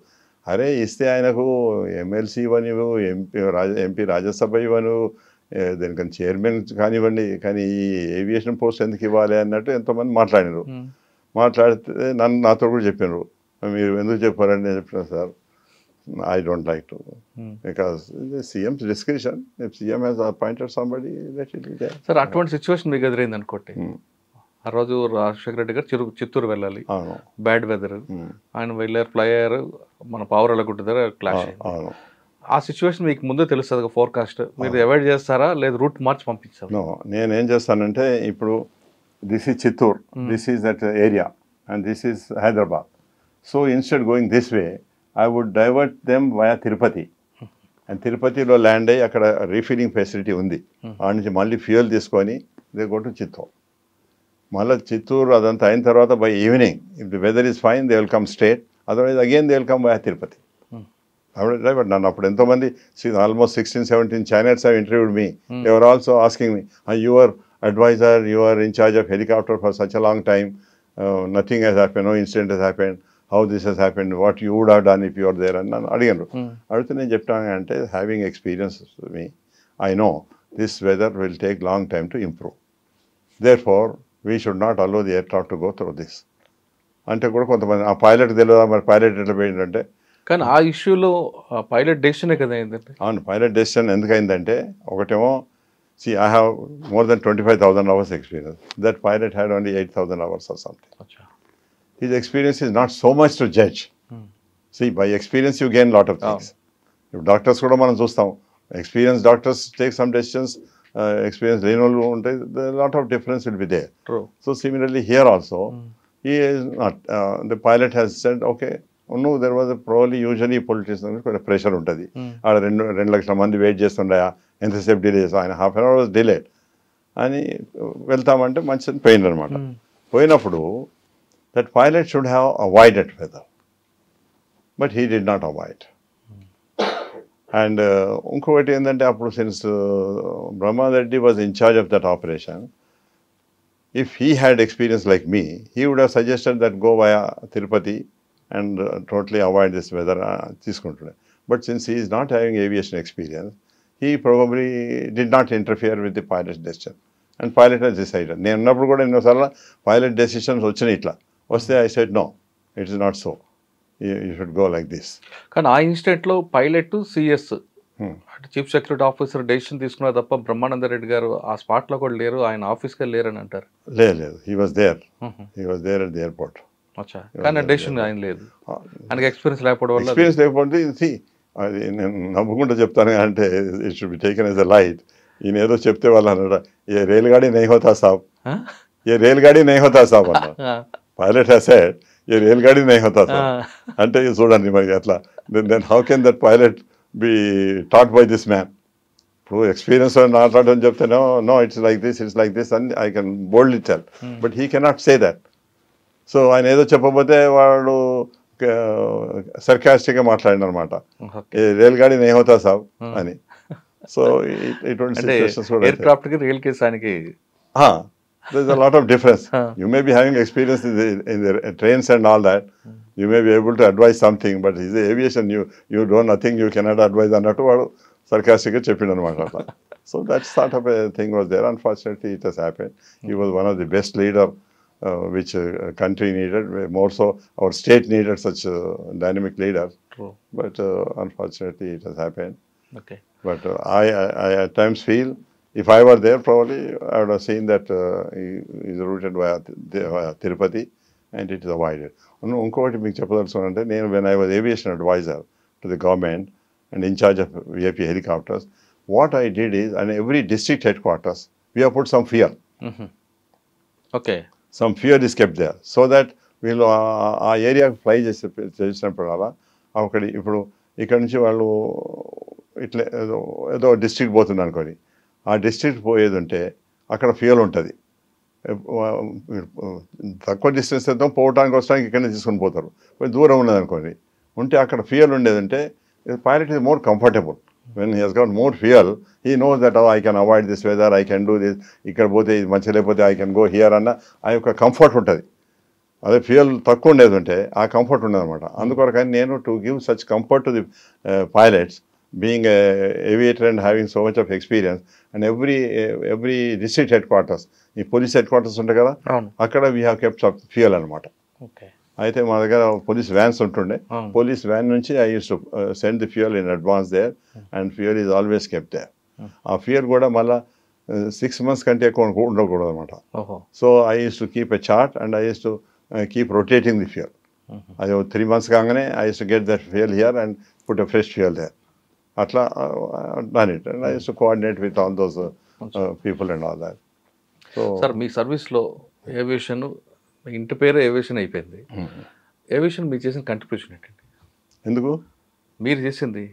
అరే ఇస్తే ఆయనకు ఎమ్మెల్సీ ఇవ్వనివ్వు, ఎంపీ రాజ్యసభ ఇవ్వను, దేనికని చైర్మన్ కానివ్వండి, కానీ ఈ ఏవియేషన్ పోస్ట్ ఎందుకు ఇవ్వాలి అన్నట్టు ఎంతోమంది మాట్లాడినారు. మాట్లాడితే నాతో కూడా చెప్పినారు, మీరు ఎందుకు చెప్పారని నేను చెప్పిన sir I don't like to, because CM's description, if CM has appointed somebody let it be there. Sir అటువంటి సిచ్యువేషన్ మీకు ఎదురైంది అనుకోండి, ఆ రోజు రాజశేఖర రెడ్డి గారు చిత్తూరు వెళ్ళాలి, బ్యాడ్ వెదర్, ఆయన వెళ్ళారు, ఫ్లై అయ్యారు, మన పావురాల గుట్ట దగ్గర క్లాష్ అయింది. ఆ సిచ్యువేషన్ మీకు ముందే తెలుస్తుంది ఫోర్కాస్ట్, మీరు అవాయిడ్ చేస్తారా లేదా రూట్ మార్చి పంపించారు? నేనేం చేస్తానంటే ఇప్పుడు this is Chittoor, this is that area and this is Hyderabad. So instead going this way I would divert them via Tirupati, and తిరుపతిలో ల్యాండ్ అయ్యి అక్కడ రీఫిల్లింగ్ ఫెసిలిటీ ఉంది, ఆ నుంచి మళ్ళీ ఫ్యూయల్ తీసుకొని దే గో టు చిత్తూర్. మళ్ళీ చిత్తూరు అదంతా అయిన తర్వాత by evening if the weather is fine they will come straight, otherwise again they will come via Tirupati. But నన్ను అప్పుడు ఎంతోమంది almost 16-17 channels have interviewed me. They were also asking me, you are advisor, you are in charge of helicopter for such a long time, nothing has happened, no incident has happened, how this has happened, what you would have done if you were there అని నన్ను అడిగారు. అడిగితే నేను చెప్తాను అంటే having experience me I know this weather will take long time to improve, therefore we should not allow the aircraft to go through this. అంటే కూడా కొంతమంది ఆ పైలట్ తెలియదా, మరి పైలట్ ఎట్లా పోయిందంటే, కానీ ఆ ఇష్యూలో పైలట్ డెసిషనే కదా అయిందంటే. అవును, పైలట్ డెసిషన్ ఎందుకైందంటే, ఒకటేమో see I have more than 25,000 hours experience, that pilot had only 8,000 hours or something. His experience is not so much to judge. See, by experience you gain lot of things. If doctors కూడా మనం చూస్తాం, experienced doctors take some decisions, experience లేని వాళ్ళు ఉంటే a lot of difference will be there. True. So similarly here also he is not, the pilot has said okay, no, there was a probably usually politicians కొంచెం pressure ఉంటుంది, ఆడ 2 లక్షల మంది wait చేస్తుండయా, ఎంతసేపు delay చేస్తాం, ఆయన half an hour was delayed అని వెళ్తామంటే మంచిది పోయింది అనమాట. పోయినప్పుడు that pilot should have avoided weather, but he did not avoid. And ఇంకొకటి ఏంటంటే, అప్పుడు since Brahmareddy was in charge of that operation, if he had experience like me, he would have suggested that go via Tirupati and totally avoid this weather. But since he is not having aviation experience, he probably did not interfere with the pilot's decision. And pilot has decided. నేను ఉన్నప్పుడు కూడా ఎన్నోసార్లు pilot decisions వచ్చినాయి, ఇట్లా వస్తే I said no, it is not so. You should go like this. కానీ ఆ ఇన్సిడెంట్లో pilot CS అంటే చీఫ్ సెక్యూరిటీ ఆఫీసర్ డెసిషన్ తీసుకున్నారు తప్ప బ్రహ్మానంద రెడ్డి గారు ఆ స్పాట్లో కూడా లేరు, ఆయన ఆఫీస్కి లేరని అంటారు. లేదు, he was there. He was there at the airport. అచ్చా, కానీ డెసిషన్ ఆయన లేదు, ఆయనకి ఎక్స్పీరియన్స్ లేకపోవడం వల్ల. ఎక్స్పీరియన్స్ లేకపోతే అది నేను నవ్వుకుంటూ చెప్తాను అంటే it should be taken as a light. ఈయన ఏదో చెప్తే వాళ్ళు అన్నాడు ఏ రైలుగాడి నహీ హోతా సాబ్, ఏ రైలుగాడి నహీ హోతా సాబ్ అన్నారు. పైలట్ హ్యాస్ సెడ్ ఏ రైలుగాడి నహీ హోతా సాబ్ అంటే చూడండి మరి అట్లా. Then how can that pilot be taught by this man? ఇప్పుడు ఎక్స్పీరియన్స్ మాట్లాడని చెప్తే నో ఇట్స్ లైక్ దిస్ అని I can boldly tell, but he cannot say that. So ఆయన ఏదో చెప్పబోతే వాడు సర్కాస్టిక్గా మాట్లాడిన అనమాట, రైలుగాడి నహీ హోతా సాబ్ అని. సో ఇటువంటి సిచ్యువేషన్స్ కూడా ఎయిర్క్రాఫ్ట్ కి రియల్ కేస్ ఆయనకి there's a lot of difference. You may be having experience in the trains and all that. You may be able to advise something, but is the aviation you know nothing, you cannot advise అన్నట్టు వాడు సర్కాస్టిక్గా చెప్పిండు అనమాట అట్లా. So that sort of a thing was there. Unfortunately, it has happened. He was one of the best leader which country needed. More so, our state needed such dynamic leaders. True. But unfortunately, it has happened. Okay. But I at times feel if I were there, probably I would have seen that he is routed via Tirupati and it is avoided. ఇంకొకటి మీకు చెప్పదలుచుకుంటే నేను when I was aviation advisor to the government and in charge of VIP helicopters, what I did is, and every district headquarters, we have put some fuel. Okay. Some fuel is kept there so that వీళ్ళు ఆ ఏరియాకి fly చేసినప్పుడు అలా అక్కడి ఇప్పుడు ఇక్కడ నుంచి వాళ్ళు ఇట్లా ఏదో డిస్ట్రిక్ట్ పోతుంది అనుకోని, ఆ డిస్ట్రిక్ట్ పోయేది ఉంటే అక్కడ ఫ్యూయల్ ఉంటుంది. తక్కువ డిస్టెన్స్ అయితే పోవడానికి వస్తానికి ఇక్కడనే తీసుకొని పోతారు. కొంచెం దూరం ఉన్నది అనుకోండి, ఉంటే అక్కడ ఫ్యూయల్ ఉండేదంటే pilot is more comfortable. When he has got more fuel, he knows that I can avoid this weather, I can do this, ఇక్కడ పోతే ఇది మంచిగా లేకపోతే ఐ కెన్ గో హియర్ అన్న ఆ యొక్క కంఫర్ట్ ఉంటుంది. అదే ఫ్యూయల్ తక్కువ ఉండేది ఉంటే ఆ కంఫర్ట్ ఉండదు అనమాట. అందుకొరకని నేను to give such comfort to the pilots, being an aviator and having so much of experience, and every district headquarters, ఈ పోలీస్ హెడ్ క్వార్టర్స్ ఉంటాయి కదా, అక్కడ వీ హ్యావ్ కెప్ట్ ఫ్యూయల్ అనమాట. అయితే మా దగ్గర పోలీస్ వ్యాన్స్ ఉంటుండే, పోలీస్ వ్యాన్ నుంచి I use to send the fuel in advance there and fuel is always kept there. ఆ ఫ్యూయల్ కూడా మళ్ళీ 6 months కంటే ఎక్కువ ఉండకూడదు అనమాట. So I use to keep a chart and I use to keep rotating the fuel. అది 3 months కాగానే I use to get that fuel here and put a fresh fuel there. అట్లా done it and I used to coordinate with all those people and all that. So sir మీ సర్వీస్లో aviation, మీ ఇంటి పేరు aviation అయిపోయింది. Aviation మీరు చేసిన contribution ఏంటండి? ఎందుకు మీరు చేసింది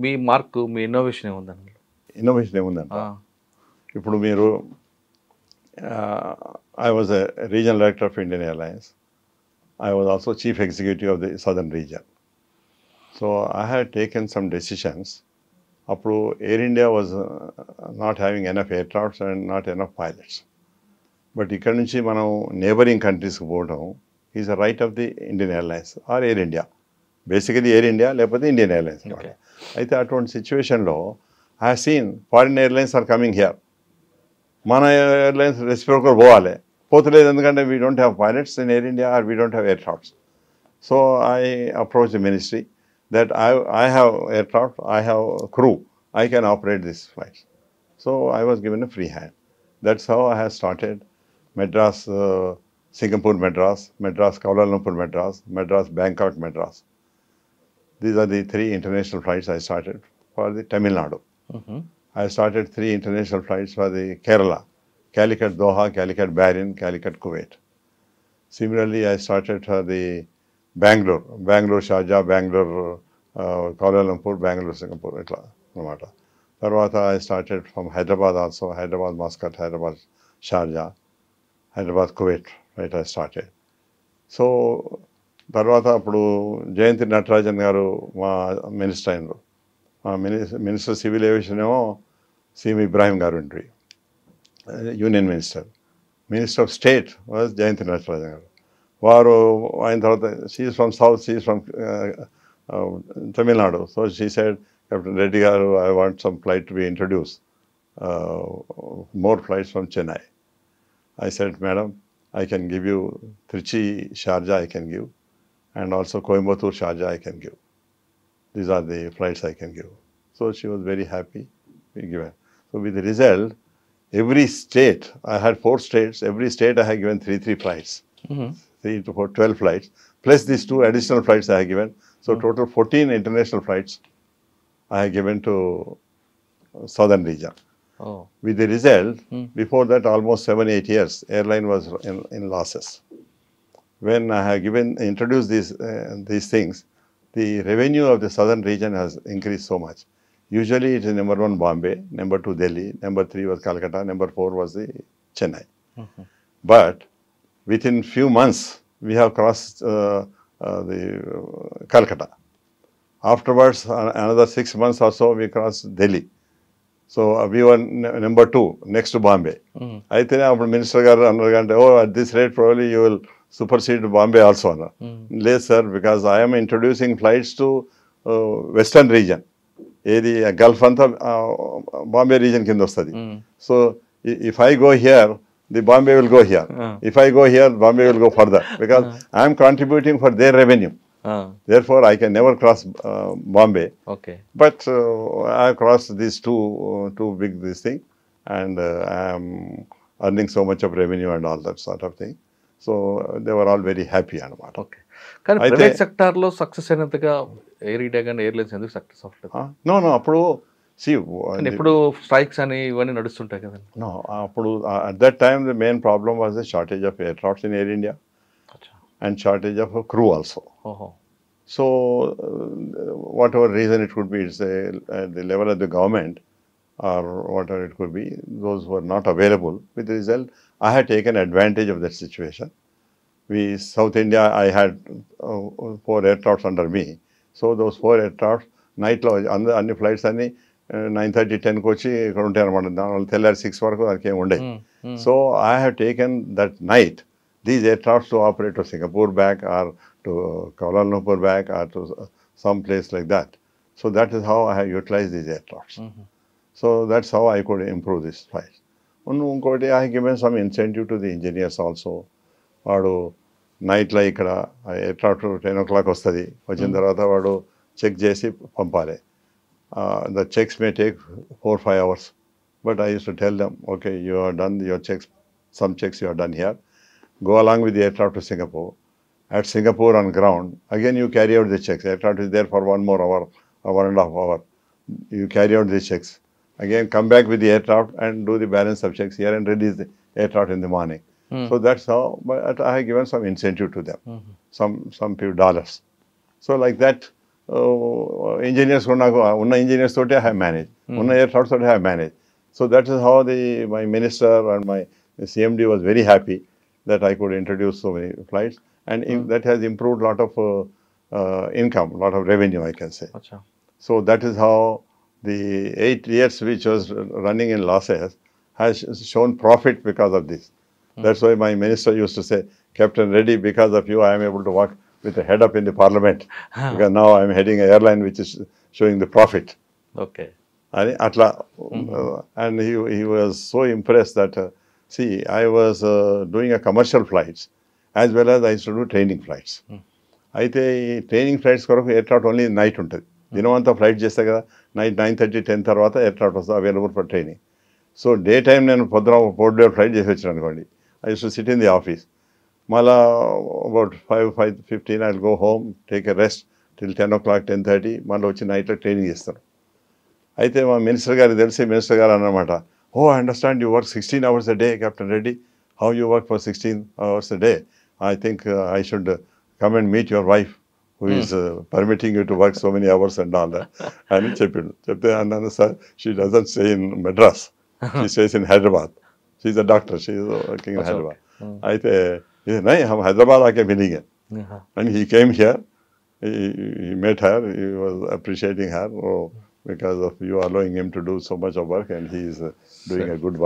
మీ మార్కు, మీ ఇన్నోవేషన్ ఏముందండి? ఇన్నోవేషన్ ఏముందంట, ఇప్పుడు మీరు I was a regional director of Indian Airlines. I was also chief executive of the southern region. So I had taken some decisions. Appu Air India was not having enough aircrafts and not enough pilots. But ikkada nunchi manam neighboring countries ku povam is a right of the Indian Airlines or Air India. Basically Air India lepothe Indian Airlines. Okay. Aithe atonti situation lo I have seen foreign airlines are coming here. Mana airlines reciprocal povale. Potaledu endukante we don't have pilots in Air India or we don't have aircrafts. So I approached the ministry that I have aircraft, I have crew, I can operate these flights. So I was given a free hand. That's how I have started Madras, Singapore Madras, Madras Kuala Lumpur Madras, Madras Bangkok Madras. These are the 3 international flights I started for the Tamil Nadu. I started 3 international flights for the Kerala, Calicut Doha, Calicut Bahrain, Calicut Kuwait. Similarly, I started for the Bangalore Sharjah, Bangalore Kuala Lumpur, Bangalore Singapore ఇట్లా అనమాట. తర్వాత I started from Hyderabad also, Hyderabad Muscat, Hyderabad Sharjah, Hyderabad Kuwait, right, I started. So తర్వాత అప్పుడు జయంతి నటరాజన్ గారు మా minister అయినారు. మా minister civil aviation ఏమో CM Ibrahim garu ఉండ్రి, union minister. Minister of state was Jayanthi Natarajan garu. వారు అయిన తర్వాత she is from south, she is from Tamil Nadu. So she said, Captain Reddy garu, I want some flight to be introduced, more flights from Chennai. I said, Madam, I can give you Trichy, Sharjah I can give, and also Coimbatore, Sharjah I can give. These are the flights I can give. So she was very happy. We given. So with the result, every state, I had 4 states, every state I had given 3 flights. 3 to 4, 12 flights, plus these 2 additional flights I have given. So total 14 international flights I have given to southern region. Oh. With the result, before that almost 7-8 years, airline was in losses. When I have introduced these things, the revenue of the southern region has increased so much. Usually it is number 1 Bombay, number 2 Delhi, number 3 was Calcutta, number 4 was the Chennai. But within few months, we have crossed the Calcutta. Afterwards, another 6 months or so, we crossed Delhi. So we were number 2, next to Bombay. I think our minister at this rate probably you will supersede Bombay also. Yes, sir, because I am introducing flights to western region. The Gulf anta Bombay region కింద వస్తది. So if I go here, the Bombay will go here. If I go here, Bombay will go further because I am contributing for their revenue. Therefore, I can never cross Bombay. Okay. But I crossed these two big this thing, and I am earning so much of revenue and all that sort of thing. So they were all very happy అనమాట. Okay. కానీ private సెక్టార్లో success అయినంతగా air India కానీ airlines ఎందుకు success అవ్వలేదు? No, అప్పుడు ఎప్పుడు strikes అని ఇవన్నీ నడుస్తుంటాయి కదండి. No, అప్పుడు at that time the main problem was the shortage of aircrafts in Air India and shortage of crew also. So whatever reason it could be, it's at the level of the government or whatever it could be, those were not available. With the result, I had taken advantage of that situation. South India, I had 4 aircrafts under me. So those 4 aircrafts, night లో అన్ని flights అన్ని 9:30, 10కి వచ్చి ఇక్కడ ఉంటాయి అనమాట. దాని తెల్లారి 6 వరకు దానికి ఏమి ఉండేది. So I have taken that night these aircrafts to operate to Singapore back or to Kuala Lumpur back or to some place like that. So that is how I have utilized these aircrafts. So that's how I could improve this flight. ఇంకోటి I have given some incentive to the engineers also. వాడు నైట్లో ఇక్కడ aircraft 10 o'clock వస్తుంది. వచ్చిన తర్వాత వాడు check చేసి పంపాలి. The checks may take 4-5 hours. But I used to tell them, okay, you have done your checks, some checks you have done here. Go along with the aircraft to Singapore. At Singapore on ground, again you carry out the checks. Aircraft is there for 1 more hour, 1.5 hour. You carry out the checks. Again, come back with the aircraft and do the balance of checks here and release the aircraft in the morning. So that's how, but I have given some incentive to them, some few dollars. So like that, engineers, unna engineers tote I have managed, unna aircraft tote I have managed. So that is how my minister and my CMD was very happy that I could introduce so many flights, and that has improved a lot of income, a lot of revenue, I can say. Achha. So that is how the 8 years which was running in losses has shown profit because of this. That's why my minister used to say, Captain Reddy, because of you, I am able to walk with the head up in the parliament. Because now I am heading an airline which is showing the profit. Okay. And he was so impressed that, see, I was doing a commercial flights as well as I used to do training flights. అయితే ఈ training flights కొరకు aircraft only night ఉంటుంది. దినం అంతా flight చేస్తే కదా, night 9:30, 10 తర్వాత aircraft వస్తుంది available for training. So day time నేను పొద్దున పోర్ట్ బ్లేర్ ఫ్లైట్ చేసి వచ్చాను అనుకోండి. I used to sit in the office. Mala about 5:15 I'll go home, take a rest till 10 o'clock, 10:30. మళ్ళీ వచ్చి నైట్లో ట్రైనింగ్ చేస్తాను. అయితే మా మినిస్టర్ గారికి తెలిసి మినిస్టర్ గారు అన్నమాట, oh, I understand you work 16 hours a day, Captain Reddy. How you work for 16 hours a day? I think I should come and meet your wife who is permitting you to work so many hours and all that. అని చెప్తే అన్నాను, sir, she doesn't stay in Madras. She stays in Hyderabad. She's a doctor. She is working in Hyderabad. అయితే nahi, hum Hyderabad aake milenge. And he came here. He met her. He was appreciating her because of you allowing him to do so much of work, and he is doing a good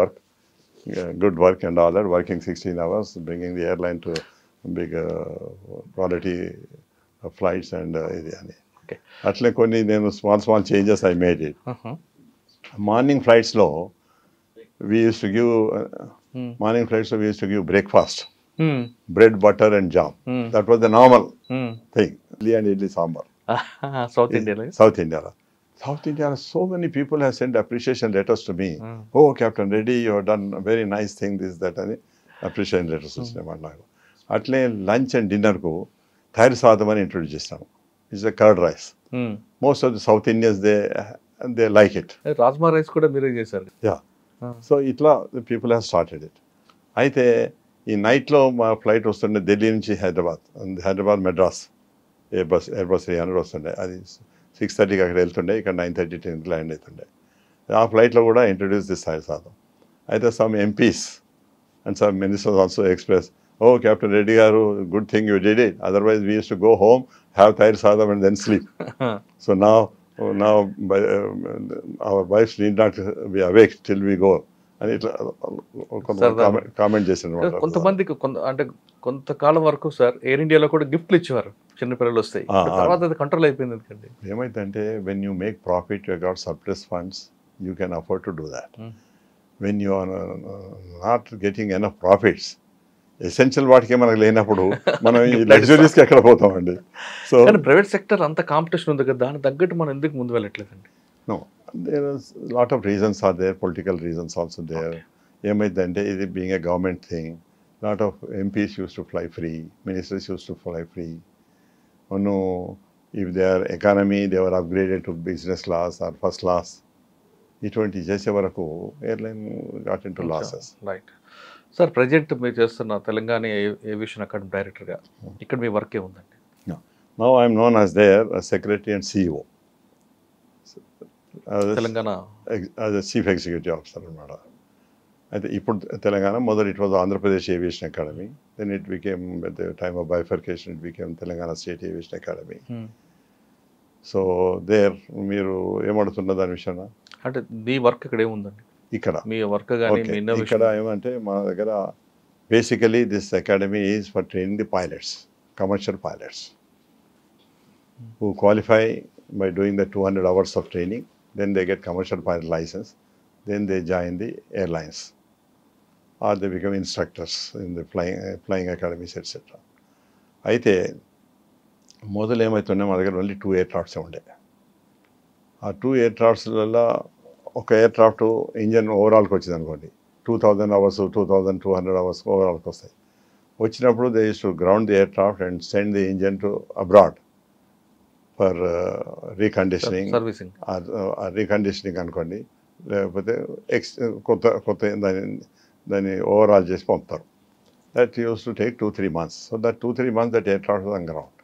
work and all that, working 16 hours, bringing the airline to big quality flights and area. Okay. అట్లే కొన్ని నేను small changes I made it. Morning flights లో we used to give breakfast, bread, butter and jam. That was the normal thing. Idli and idli sambar. South India. South India, so many people have sent appreciation letters to me. Oh, Captain Reddy, you have done a very nice thing, this, that, and appreciation letters. అట్లే lunch and డిన్నర్కు తైరు సాదం అని introduce చేస్తాము. It's a curd rice. Most of the south Indians they like it. Rajma rice కూడా మీరే చేశారు. Yeah. So ఇట్లా people have started it. అయితే ఈ నైట్లో మా ఫ్లైట్ వస్తుండే ఢిల్లీ నుంచి హైదరాబాద్ మెడ్రాస్ ఎయిర్బస్ 300 వస్తుండే. అది 6:30కి అక్కడ వెళ్తుండే, ఇక్కడ 9:30 10కి ల్యాండ్ అవుతుండే. ఆ ఫ్లైట్లో కూడా ఇంట్రడ్యూస్ దిస్ తైరు సాదం. అయితే some MPs and some ministers also express, oh, Captain Reddy garu, good thing you did it. Otherwise, we used to go home, have thair sadam and then sleep. So now our wives need not be awake till we go. And it comment చేసిన కొంతమందికి అంటే కొంతకాలం వరకు sir air ఇండియాలో కూడా గిఫ్ట్లు ఇచ్చేవారు చిన్నపిల్లలు వస్తాయి. తర్వాత అది కంట్రోల్ అయిపోయింది. ఎందుకండి ఏమైందంటే when you make profit, you got surplus funds, you can afford to do that. When you are not getting enough profits, essential వాటికే మనకు లేనప్పుడు మనం ఈ లగ్జరీస్కి ఎక్కడ పోతామండి. సో ప్రైవేట్ సెక్టర్ అంత కాంపిటీషన్ ఉంది కదా, దాని తగ్గట్టు మనం ఎందుకు ముందు వెళ్ళట్లేదండి? No, there is lot of reasons are there, political reasons also there. ఏమైందంటే ఇది being a government thing, lot of MPs use to fly free, ministers use to fly free. No, if they are economy they are upgraded to business class or first class. ఇటువంటి చేసే వరకు airline got into losses. Right sir, present మీరు చేస్తున్న Telangana aviation academy డైరెక్టర్గా ఇక్కడ మీ work ఏముందండి? Now I'm known as their secretary and CEO, Telangana as chief executive officer అనమాట. అయితే ఇప్పుడు తెలంగాణ మొదలు it was Andhra Pradesh aviation academy, then it became at the time of bifurcation it became Telangana state aviation academy. So there మీరు ఏమడుతున్న దాని విషయంలో అంటే మీ వర్క్ ఇక్కడ ఏముందండి? ఇక్కడ మీ వర్క్ కానీ ఇక్కడ ఏమంటే మన దగ్గర basically this academy is for training the pilots, commercial pilots who qualify by doing the 200 hours of training, then they get commercial pilot license, then they join the airlines or they become instructors in the flying academies, etc. అయితే మొదలు ఏమవుతుండే మన దగ్గర only 2 aircrafts ఉండే. ఆ 2 aircraftsలలో ఒక aircraft engine ఓవరాల్కి వచ్చింది అనుకోండి, 2000 hours 2200 hours ఓవరాల్కి వస్తాయి. వచ్చినప్పుడు they use to ground the aircraft and send the engine to abroad for reconditioning అనుకోండి, లేకపోతే కొత్త దాన్ని ఓవరాల్ చేసి పంపుతారు. That use to take 2-3 months. So that 2-3 months that aircraft was on ground.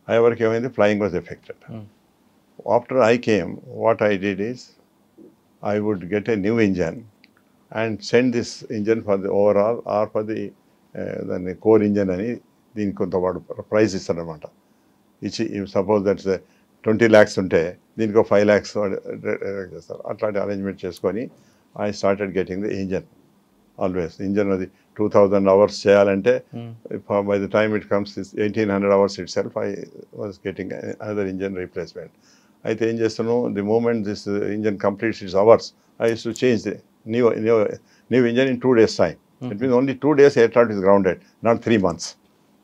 అయ్యేవరకు ఏమైంది, flying was affected. After I came, what I did is I would get a new engine and send this engine for the overall or for the core engine అని దీనికి కొంత వాడు praise ఇస్తారనమాట. ఇచ్చి suppose that's 20 lakhs ఉంటే దీనికి 5 lakhs చేస్తారు. అట్లాంటి అరేంజ్మెంట్ చేసుకొని I started getting the engine. Always engine అది 2000 hours చేయాలంటే by the time it comes 1800 hours itself I was getting another engine replacement. అయితే ఏం చేస్తాను, the moment this engine completes its hours, I use to change the new engine in 2 days time. It means only 2 days aircraft is grounded, not 3 months.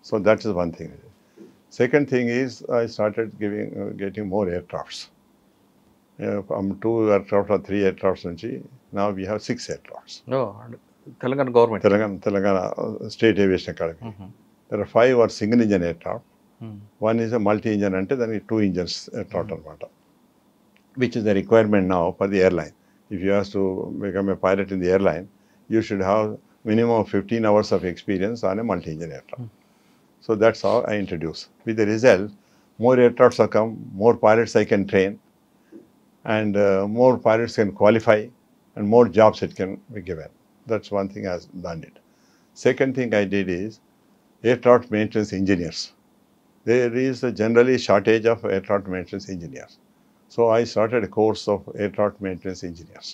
So that is one thing. Second thing is I started getting more aircrafts. From 2 aircraft or 3 aircrafts nunchi now we have 6 aircrafts. No, Telangana government. Telangana State Aviation Academy. There are 5 or single engine aircraft. One is a multi-engine ante దానికి 2 engines aircraft అనమాట, which is the requirement now for the airline. If you have to become a pilot in the airline, you should have minimum of 15 hours of experience on a multi-engine aircraft. So that's how I introduce. With the result, more aircrafts have come, more pilots I can train, and more pilots can qualify, and more jobs it can be given. That's one thing I have done it. Second thing I did is aircraft maintenance engineers. There is a generally shortage of aircraft maintenance engineers. So I started a course of aircraft maintenance engineers.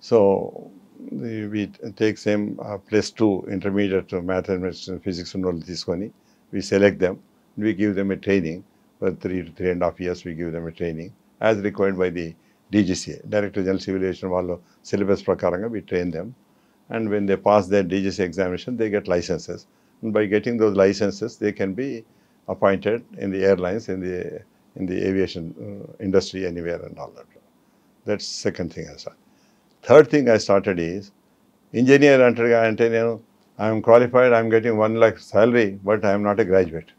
So we take same +2 intermediate mathematics and physics and all this one. We select them, we give them a training for 3 to 3.5 years. We give them a training as required by the DGCA, Director General Civil Aviation. Wallo syllabus prakaranga we train them, and when they pass their DGCA examination, they get licenses. And by getting those licenses, they can be appointed in the airlines, in the aviation industry anywhere and all that. That's second thing I started. Third thing I started is engineer ante nenu I am qualified, I am getting 1 lakh salary, but I am not a graduate.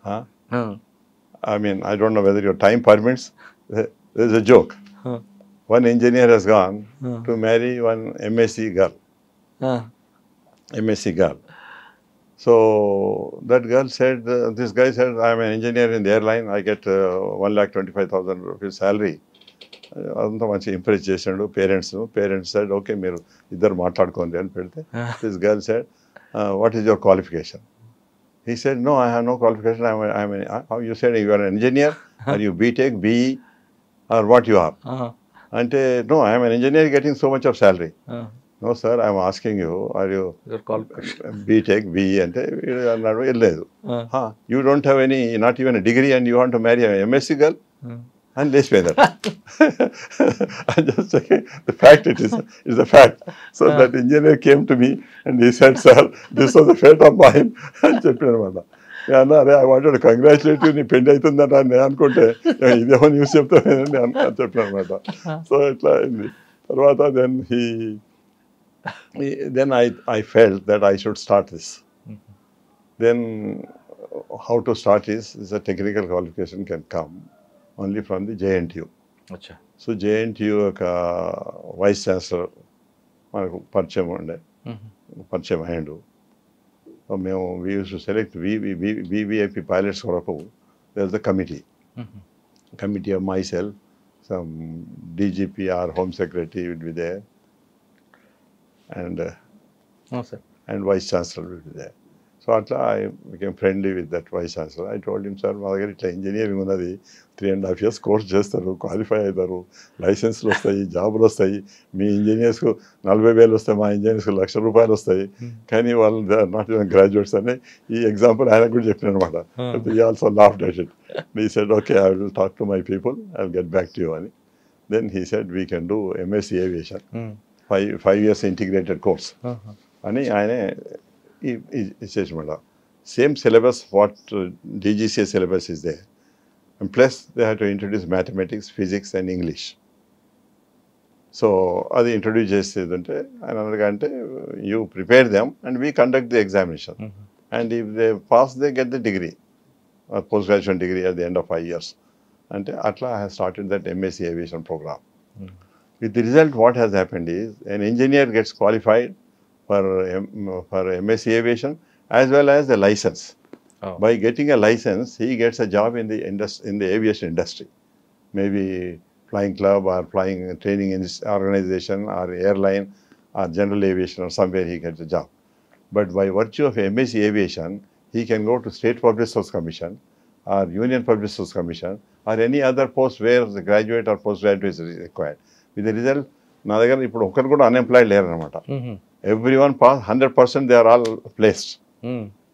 Huh? I mean, I don't know whether your time permits. There's a joke. One engineer has gone to marry one MSc girl. MSc girl. So that girl said, this guy said, I am an engineer in the airline. I get 1,25,000 rupees salary. అంతా మంచి impress చేసాడు parents side okay మీరు ఇద్దరు మాట్లాడుకోండి అని పెడితే this girl said what is your qualification he said no I have no qualification you said you are engineer or you BTech BE or what you are అంటే no I'm an engineer getting so much of salary no sir I'm asking you are you BTech BE అంటే అన్నాడు వెళ్ళలేదు you don't have any not even degree and you want to marry MSc girl and let's pay that. I'm just checking the fact. It's a fact. So that engineer came to me and he said, sir, this was a fate of mine. And చెప్పానమాట అరే I wanted congratulate నీ పెళ్లి అవుతుందట నేను అనుకుంటే ఇదేమో news చెప్తానని చెప్పానమాట. So ఇట్లా అయింది. తర్వాత then I felt that I should start this. Then how to start is a technical qualification can come only from the JNTU. అచ్చా. సో JNTU యొక్క వైస్ ఛాన్సలర్ మనకు పరిచయం అయ్యాడు. మేము we use to select VVIP pilots కొరకు there is the committee of myself, some DGP or home secretary will be there and vice chancellor will be there. So atla I became friendly with that vice chancellor. I told him, sir, మా దగ్గర ఇట్లా engineering ఉన్నది 3.5 years course చేస్తారు, qualify అవుతారు, లైసెన్స్లు వస్తాయి, జాబులు వస్తాయి. మీ ఇంజనీర్స్కు 40,000 వస్తాయి, మా ఇంజనీర్స్కు ₹1,00,000 వస్తాయి, కానీ వాళ్ళు they are not even graduates అని ఈ ఎగ్జాంపుల్ ఆయన కూడా చెప్పిన అనమాట. He also laughed at it. He said, okay, I will talk to my people, I will get back to you అని. Then he said, we can do MSc Aviation, 5 years integrated course అని ఆయన ఇచ్చేసమాట. Same syllabus what DGCA syllabus is they, and plus they have to introduce mathematics, physics and English. So అది introduce చేసేది అంటే ఆయన అన్నగాంటే you prepare them and we conduct the examination, and if they pass they get the degree, post graduation degree at the end of 5 years. అంటే అట్లా I have started that MSc Aviation program. With the result, what has happened is an engineer gets qualified for MSc Aviation as well as the license. Oh. By getting a license, he gets a job in the aviation industry, maybe flying club or flying training organization or airline or general aviation or somewhere he gets a job. But by virtue of MSc Aviation, he can go to State Public Service Commission or Union Public Service Commission or any other post where the graduate or postgraduate is required. With the result, నా దగ్గర ఇప్పుడు ఒకరు కూడా unemployed లేరు అనమాట. Everyone passed, 100% they are all placed.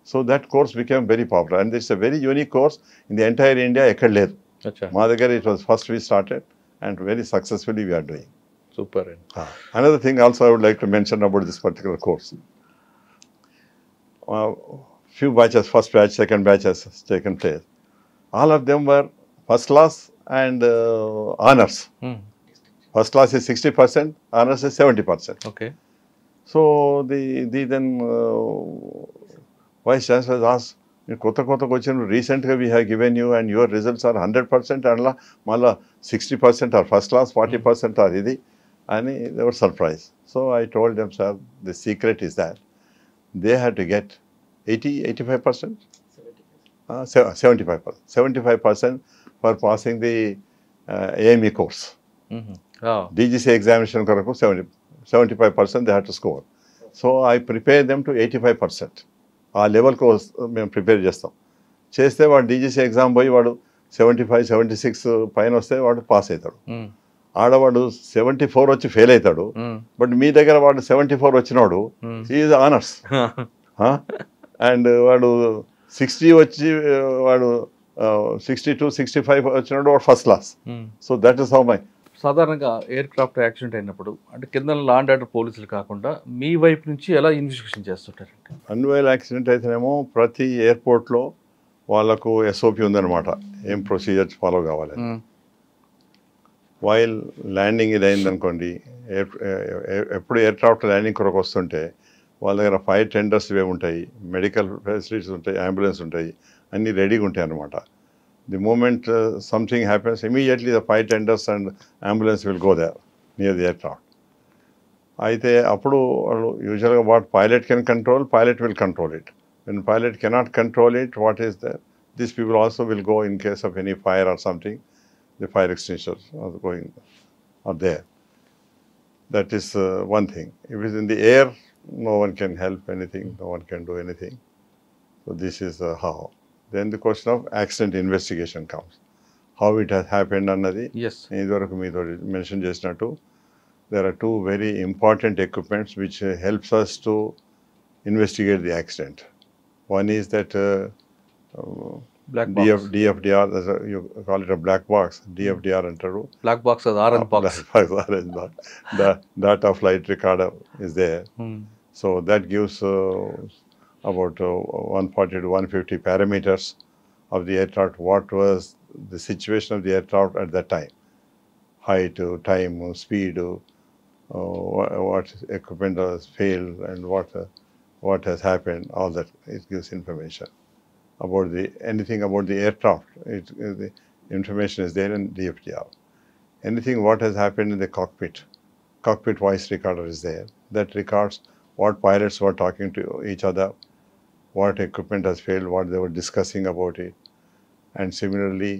So that course became very popular, and it's a very unique course in the entire India. ఎక్కడ లేదు. మా దగ్గర it was first we started and very successfully we are doing. Super. Another thing also I would like to mention about this particular course. Few batches, first batch, second batch has taken place. All of them were first class and honors. First class is 60%, honors is 70%. Okay. So the then vice chancellor asked, కొత్తగా వచ్చిన రీసెంట్గా we have given you and your results are 100% అండ్లా మళ్ళీ 60% are first class, 40% are ఇది అని they were surprise. So I told them, sir the secret is that they have to get 85%, 75% for passing the AME course. DGCA examination కొరకు 75% they have to score. So I prepare them to 85%. ఆ లెవెల్కి మేము prepare చేస్తే వాడు DGCA exam పోయి వాడు 75, 76 పైన వస్తే వాడు పాస్ అవుతాడు. ఆడవాడు 74 వచ్చి ఫెయిల్ అవుతాడు. బట్ మీ దగ్గర వాడు 74 వచ్చినాడు, ఈజ్ ఆనర్స్. అండ్ వాడు 60 వచ్చి వాడు 62, 65 వచ్చినాడు, వాడు first class. So that is how my. సాధారణంగా ఎయిర్ క్రాఫ్ట్ యాక్సిడెంట్ అయినప్పుడు అంటే కింద లా అండ్ ఆర్డర్ పోలీసులు కాకుండా మీ వైపు నుంచి ఎలా ఇన్వెస్టిగేషన్ చేస్తుంటారంటే? అన్వేల్ యాక్సిడెంట్ అయితేనేమో ప్రతి ఎయిర్పోర్ట్లో వాళ్ళకు SOP ఉందన్నమాట, ఏం ప్రొసీజర్స్ ఫాలో కావాలి. వైల్ ల్యాండింగ్ ఇది అయిందనుకోండి, ఎప్పుడు ఎయిర్ క్రాఫ్ట్ ల్యాండింగ్ కొరకు వస్తుంటే వాళ్ళ దగ్గర ఫైర్ టెండర్స్ ఇవే ఉంటాయి, మెడికల్ ఫెసిలిటీస్ ఉంటాయి, అంబులెన్స్ ఉంటాయి, అన్నీ రెడీగా ఉంటాయి అన్నమాట. The moment something happens, immediately the fire tenders and ambulance will go there near the aircraft. అయితే అప్పుడు వాళ్ళు యూజువల్గా what pilot can control, pilot will control it. When pilot cannot control it, what is there, these people also will go in case of any fire or something, the fire extinguishers are going are there. That is one thing. If it is in the air, no one can help anything, no one can do anything. So this is how. Then the question of accident investigation comes. How it has happened annadi. Yes. Idoraku meedo mention chesinattu, there are two very important equipments which helps us to investigate the accident. One is that Black box. DFDR, you call it a black box, DFDR antaru. Black box as orange box. Black box, orange box. The data flight recorder is there. So that gives about 140 to 150 parameters of the aircraft. What was the situation of the aircraft at that time? Height, time, speed, what equipment has failed, and what has happened. All that it gives information about anything about the aircraft. The information is there in DFDR. Anything what has happened in the cockpit. Cockpit voice recorder is there. That records what pilots were talking to each other, what equipment has failed, what they were discussing about it. And similarly,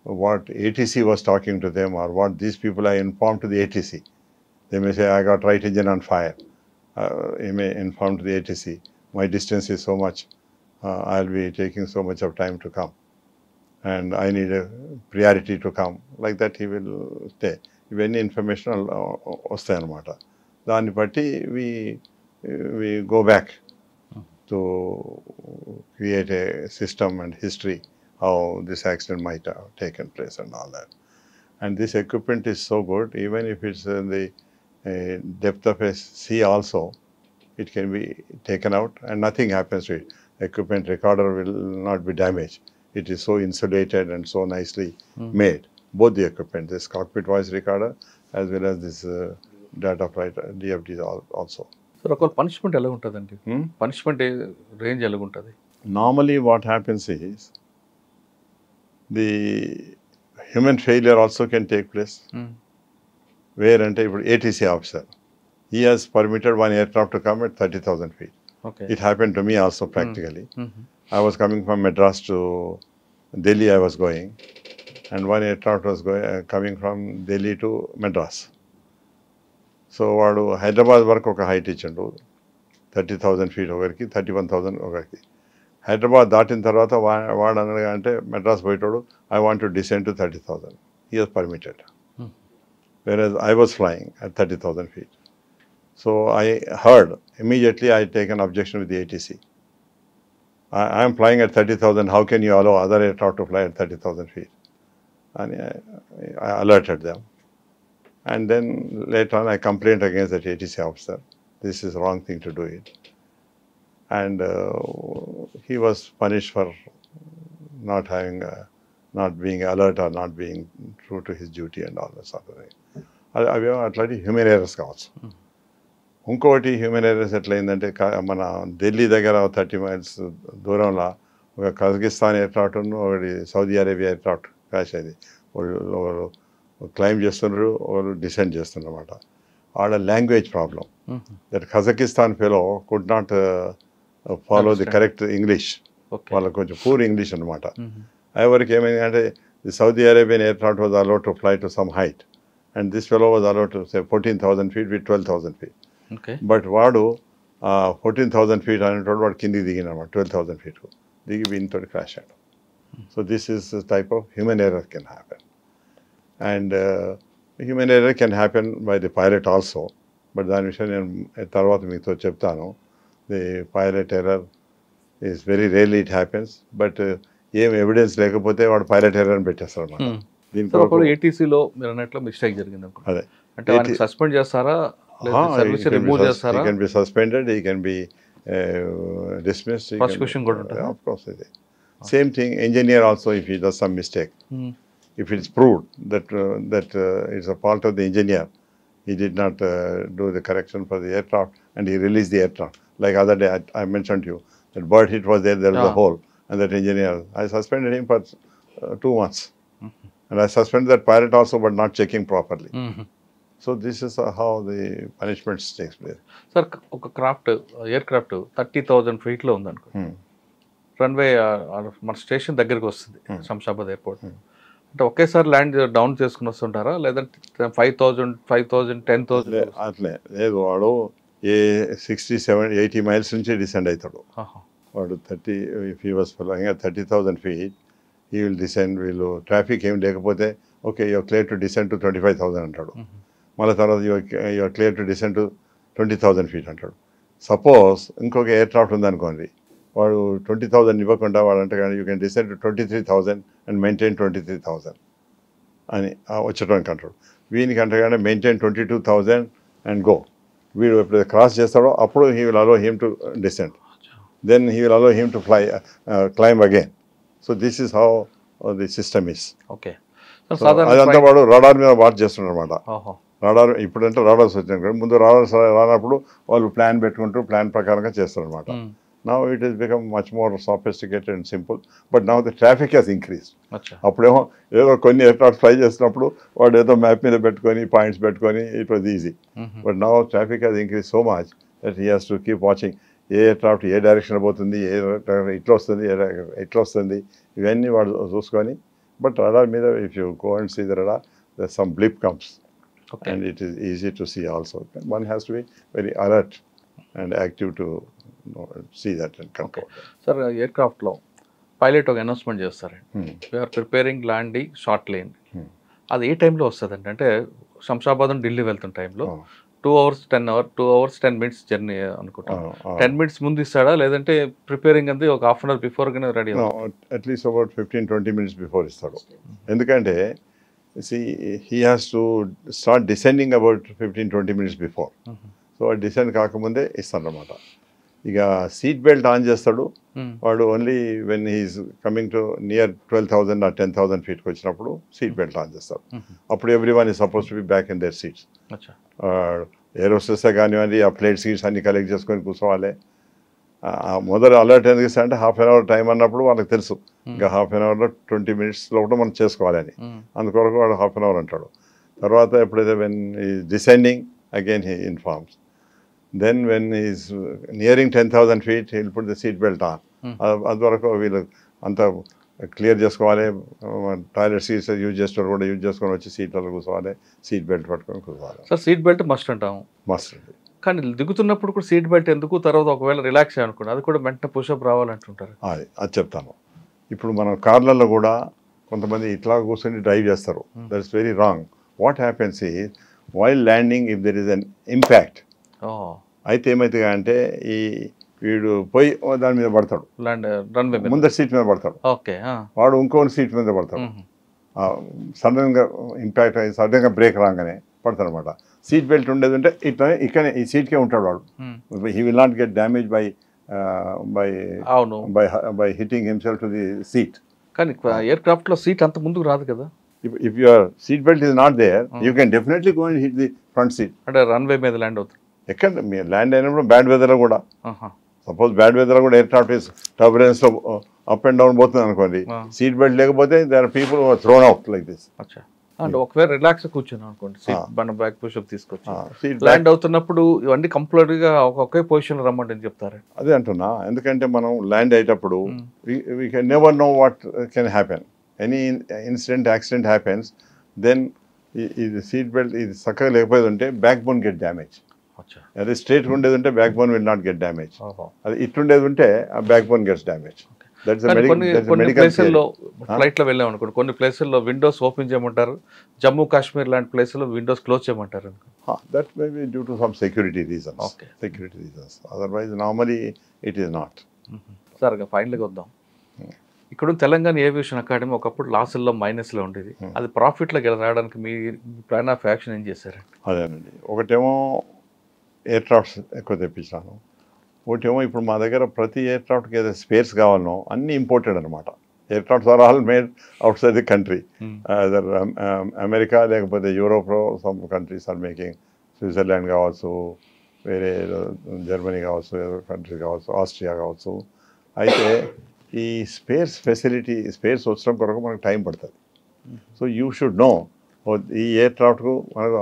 what ATC was talking to them, or what these people are informed to the ATC. They may say, I got right engine on fire. You may inform to the ATC, my distance is so much. I'll be taking so much of time to come, and I need a priority to come. Like that he will stay. If any information వస్తాయి అన్నమాట. దాన్ని బట్టి we go back to create a system and history how this accident might have taken place and all that. And this equipment is so good, even if it's in the depth of a sea also, it can be taken out and nothing happens to it. Equipment recorder will not be damaged. It is so insulated and so nicely made. Both the equipment, this cockpit voice recorder as well as this data flight DFD also. Sir ఒక punishment ఎలా ఉంటుందండి? Punishment range ఎలా ఉంటుంది? Normally what happens is the human failure also can take place. Where ante ఇప్పుడు ATC officer, he has permitted one aircraft to come at 30,000 feet. Okay. It happened to me also practically. I was coming from Madras to Delhi, I was going, and one aircraft was coming from Delhi to Madras. So వాడు హైదరాబాద్ వరకు ఒక height ఇచ్చిండు, 30,000 feet ఒకరికి, 31,000 ఒకరికి. హైదరాబాద్ దాటిన తర్వాత వాడు అనగా అంటే Madras పోయేటోడు, I want to descend to 30,000. He was permitted. Whereas I was flying at 30,000 feet. So I heard, immediately I take an objection with the ATC. I am flying at 30,000, how can you allow other aircraft to fly at 30,000 feet? And I alerted them. And then later on I complained against that ATC officer. This is the wrong thing to do it. And he was punished for not being alert or not being true to his duty and all that sort of thing. అవి అట్లాంటి human errors కావచ్చు. ఇంకొకటి human errors ఎట్లయిందంటే, మన ఢిల్లీ దగ్గర 30 miles దూరంలో ఒక Kazakhstan aircraft, ఒకటి Saudi Arabia aircraft crash అయింది. వాళ్ళు క్లైమ్ చేస్తున్నారు, వాళ్ళు డిసెండ్ చేస్తున్నారు అన్నమాట. ఆడ language problem. That Kazakhstan fellow could not follow the correct English. వాళ్ళకి కొంచెం పూర్ ఇంగ్లీష్ అనమాట. ఎవరికి ఏమైంది అంటే, the Saudi Arabian aircraft was allowed to fly to some height, and this fellow was allowed to say 14,000 feet with 12,000 feet. Okay. But వాడు 14,000 feet అనేటోడు వాడు కిందికి దిగిన 12,000 feet దిగి వీనితో క్రాష్ అయ్యాడు. So this is type of human error can happen. And human error can happen by the pilot also. But దాని విషయం నేను తర్వాత మీతో చెప్తాను. The pilot error is very rarely it happens. But ఏం ఎవిడెన్స్ లేకపోతే వాడు పైలట్ ఎర్రర్ అని పెట్టేస్తారు అన్నమాట. ఏటీసీలో మీరు అన్నట్లు మిస్టేక్ జరిగింది అనుకోండి, అదే అంటే వానికి సస్పెండ్ చేస్తారా, సర్వీస్ రిమూవ్ చేస్తారా? He can be suspended, he can be dismissed. Prosecution కూడా ఉంటుందా? Of course it is. Same thing, engineer also, if he does some mistake, if it's proved that it's a fault of the engineer, he did not do the correction for the aircraft and he released the aircraft, Like other day, I mentioned to you that bird hit was there was a hole, and that engineer, I suspended him for 2 months. And I suspended that pilot also, but not checking properly. So this is how the punishments takes place. Sir ఒక air craft 30,000 ఫీట్లో ఉందనుకో, runway మన station దగ్గరికి వస్తుంది Shamshabad airport, అంటే ఒకేసారి land down చేసుకుని వస్తుంటారా, లేదంటే 5,000 10,000? అట్లే లేదు, వాడు 60, 70, 80 మైల్స్ నుంచి డిసెండ్ అవుతాడు. వాడు 30, if he was flying at 30,000 feet, he will descend. వీళ్ళు ట్రాఫిక్ ఏం లేకపోతే okay you're clear to descend to 25,000 అంటాడు. మళ్ళీ తర్వాత you're clear to descend to 20,000 feet అంటాడు. సపోజ్ ఇంకొక ఎయిర్ క్రాఫ్ట్ ఉందనుకోండి, వాడు 20,000 ఇవ్వకుండా వాడు అంటే కానీ you can descend to 23,000 and maintain 23,000 అని వచ్చేటానికి అంటాడు. వీనికి అంటే కానీ మెయింటైన్ 22,000 అండ్ గో. వీడు ఎప్పుడైతే క్రాస్ చేస్తాడో అప్పుడు he will allow him to descend, then he will allow him to fly, climb again. So this is how the system is. Okay. అదంతా వాడు రాడార్ మీద వాచ్ చేస్తున్నారు అనమాట. రాడార్ ఇప్పుడంటే రాడార్స్ వచ్చినాయి కదా, ముందు రాడార్స్ రానప్పుడు వాళ్ళు ప్లాన్ పెట్టుకుంటూ ప్లాన్ ప్రకారంగా చేస్తారు అనమాట. Now it has become much more sophisticated and simple, but now the traffic has increased. అప్పుడేమో ఏదో కొన్ని ఎయిర్క్రాఫ్ట్ ఫ్లై చేసినప్పుడు వాడు ఏదో మ్యాప్ మీద పెట్టుకొని పాయింట్స్ పెట్టుకొని it was easy. But now traffic has increased so much that he has to keep watching ఏ ఎయిర్క్రాఫ్ట్ ఏ డైరెక్షన్ పోతుంది, ఇట్లా వస్తుంది, ఇట్లా వస్తుంది, ఇవన్నీ వాడు చూసుకొని. బట్ రడార్ మీద if you go and see the radar, there some blip comes and it is easy to see also. One has to be very alert and active to see that and control. Sir ఎయిర్క్రాఫ్ట్లో pilot ఒక announcement చేస్తారండి, we are preparing landing short lane. అది ఏ టైంలో వస్తుందండి? అంటే శంషాబాద్ నుండి ఢిల్లీ వెళ్తున్న టైంలో 2 hours 10 minutes జర్నీ అనుకుంటాను. 10 minutes ముందు ఇస్తాడా, లేదంటే ప్రిపేరింగ్ అంది ఒక హాఫ్ అన్ అవర్ బిఫోర్ గానే ready? At least about 15-20 minutes before ఇస్తాడు. ఎందుకంటే he has to start descending about 15-20 minutes before. So descend కాకముందే ఇస్తాడు అనమాట. ఇక సీట్ బెల్ట్ ఆన్ చేస్తాడు వాడు only when he's coming to near 12,000 or 10,000 feetకి వచ్చినప్పుడు సీట్ బెల్ట్ ఆన్ చేస్తాడు. అప్పుడు every one is suppose to be back in their seats. Air hostess కానివ్వండి ఆ ప్లేట్ సీట్స్ అన్ని కలెక్ట్ చేసుకొని కూర్చోవాలి. మొదలు అలర్ట్ ఎందుకు ఇస్తా అంటే హాఫ్ అన్ అవర్ టైం అన్నప్పుడు వాళ్ళకి తెలుసు ఇంకా హాఫ్ అన్ అవర్లో 20 minutes లోపల మనం చేసుకోవాలని, అందుకొరకు వాడు హాఫ్ అన్ అవర్ అంటాడు. తర్వాత ఎప్పుడైతే వెన్ ఈ descending again he informs. Then when he's nearing 10,000 feet, he'll put the seat belt on. అంతవరకు వీళ్ళు అంతా క్లియర్ చేసుకోవాలి. టాయిలెట్ సీట్స్ యూజ్ చేస్తారు కూడా యూజ్ చేసుకొని వచ్చి సీట్లలో కూర్చోవాలి, సీట్ బెల్ట్ పట్టుకొని కూర్చోవాలి. సార్ సీట్ బెల్ట్ మస్ట్ అంటాము, మస్ట్. కానీ దిగుతున్నప్పుడు కూడా సీట్ బెల్ట్ ఎందుకు? తర్వాత ఒకవేళ రిలాక్స్ అనుకోండి అది కూడా వెంటనే పుషప్ రావాలంటుంటారు. అది చెప్తాను. ఇప్పుడు మనం కార్లలో కూడా కొంతమంది ఇట్లా కూర్చొని డ్రైవ్ చేస్తారు. That is very wrong. What happens is while landing if there is an impact, అయితే ఏమైతే అంటే ఈ వీడు పోయి దాని మీద పడతాడు, ముందర సీట్ మీద పడతాడు, వాడు ఇంకో సీట్ మీద పడతాడు. సడన్గా ఇంపాక్ట్ అయ్యి సడన్గా బ్రేక్ రాగానే పడతాడు అనమాట. సీట్ బెల్ట్ ఉండేది ఉంటే ఇట్లా ఇక్కడ ఈ సీట్కే ఉంటాడు వాడు. He will not get damage by hitting himself to the seat. కానీ ఎయిర్క్రాఫ్ట్లో సీట్ అంత ముందుకు రాదు కదా. If your seat belt is not there you can definitely go and hit the front seat. అంటే రన్వే మీద ల్యాండ్ అవుతుంది. ఎక్కడ మీరు ల్యాండ్ అయినప్పుడు బ్యాడ్ వెదర్లో కూడా, సపోజ్ బ్యాడ్ వెదర్లో కూడా ఎయిర్ ట్రాఫిక్ టర్బులెన్స్లో అప్ అండ్ డౌన్ పోతుంది అనుకోండి, సీట్ బెల్ట్ లేకపోతే there are people who are thrown out like this. అంటే ఒకవేళ రిలాక్స్ కూర్చున్నాం అనుకోండి, సీట్ మన బ్యాక్ పుషప్ తీసుకొచ్చి ల్యాండ్ అవుతున్నప్పుడు ఇవన్నీ కంప్లీట్గా ఒకే పొజిషన్లో రమ్మంటే చెప్తారు. అదే అంటున్నా, ఎందుకంటే మనం ల్యాండ్ అయ్యేటప్పుడు we can never know what can happen. Any incident accident happens, then ఇది సీట్ బెల్ట్ ఇది చక్కగా లేకపోతే ఉంటే బ్యాక్ బోన్ గెట్ డ్యామేజ్. అదే స్ట్రేట్గా ఉండేది ఉంటే back bone will not get damage. అది ఇట్లుండేది ఉంటే ఆ బ్యాక్ బోన్ గెట్స్ డ్యామేజ్. కొన్ని ప్లేసుల్లో ఫ్లైట్లో వెళ్ళాం అనుకోండి, కొన్ని ప్లేసుల్లో విండోస్ ఓపెన్ చేయమంటారు, జమ్మూ కాశ్మీర్ లాంటి ప్లేసుల్లో విండోస్ క్లోజ్ చేయమంటారు. That may be due to some security reasons. Otherwise normally it is not. Sir ఫైనల్గా వద్దాం. ఇక్కడ తెలంగాణ ఏవియేషన్ అకాడమీ ఒకప్పుడు లాసుల్లో మైనస్లో ఉండేది, అది ప్రాఫిట్లోకి రావడానికి మీ ప్లాన్ ఆఫ్ యాక్షన్ ఏం చేశారు? అదేనండి, ఒకటేమో ఎయిర్ క్రాఫ్ట్స్ ఎక్కువ తెప్పించాను, ఒకటేమో ఇప్పుడు మా దగ్గర ప్రతి ఎయిర్ క్రాఫ్ట్కి ఏదైతే స్పేర్స్ కావాలనో అన్నీ ఇంపోర్టెడ్ అనమాట. Aircrafts are all made outside the country. America లేకపోతే యూరోప్లో some countries are making, Switzerland కావచ్చు, వేరే జర్మనీ కావచ్చు, ఏదో కంట్రీ కావచ్చు, ఆస్ట్రియా కావచ్చు. అయితే ఈ స్పేస్ ఫెసిలిటీ, స్పేస్ వచ్చడం కొరకు మనకు టైం పడుతుంది. సో యూ షుడ్ నో ఈ ఎయిర్క్రాఫ్ట్కు మనకు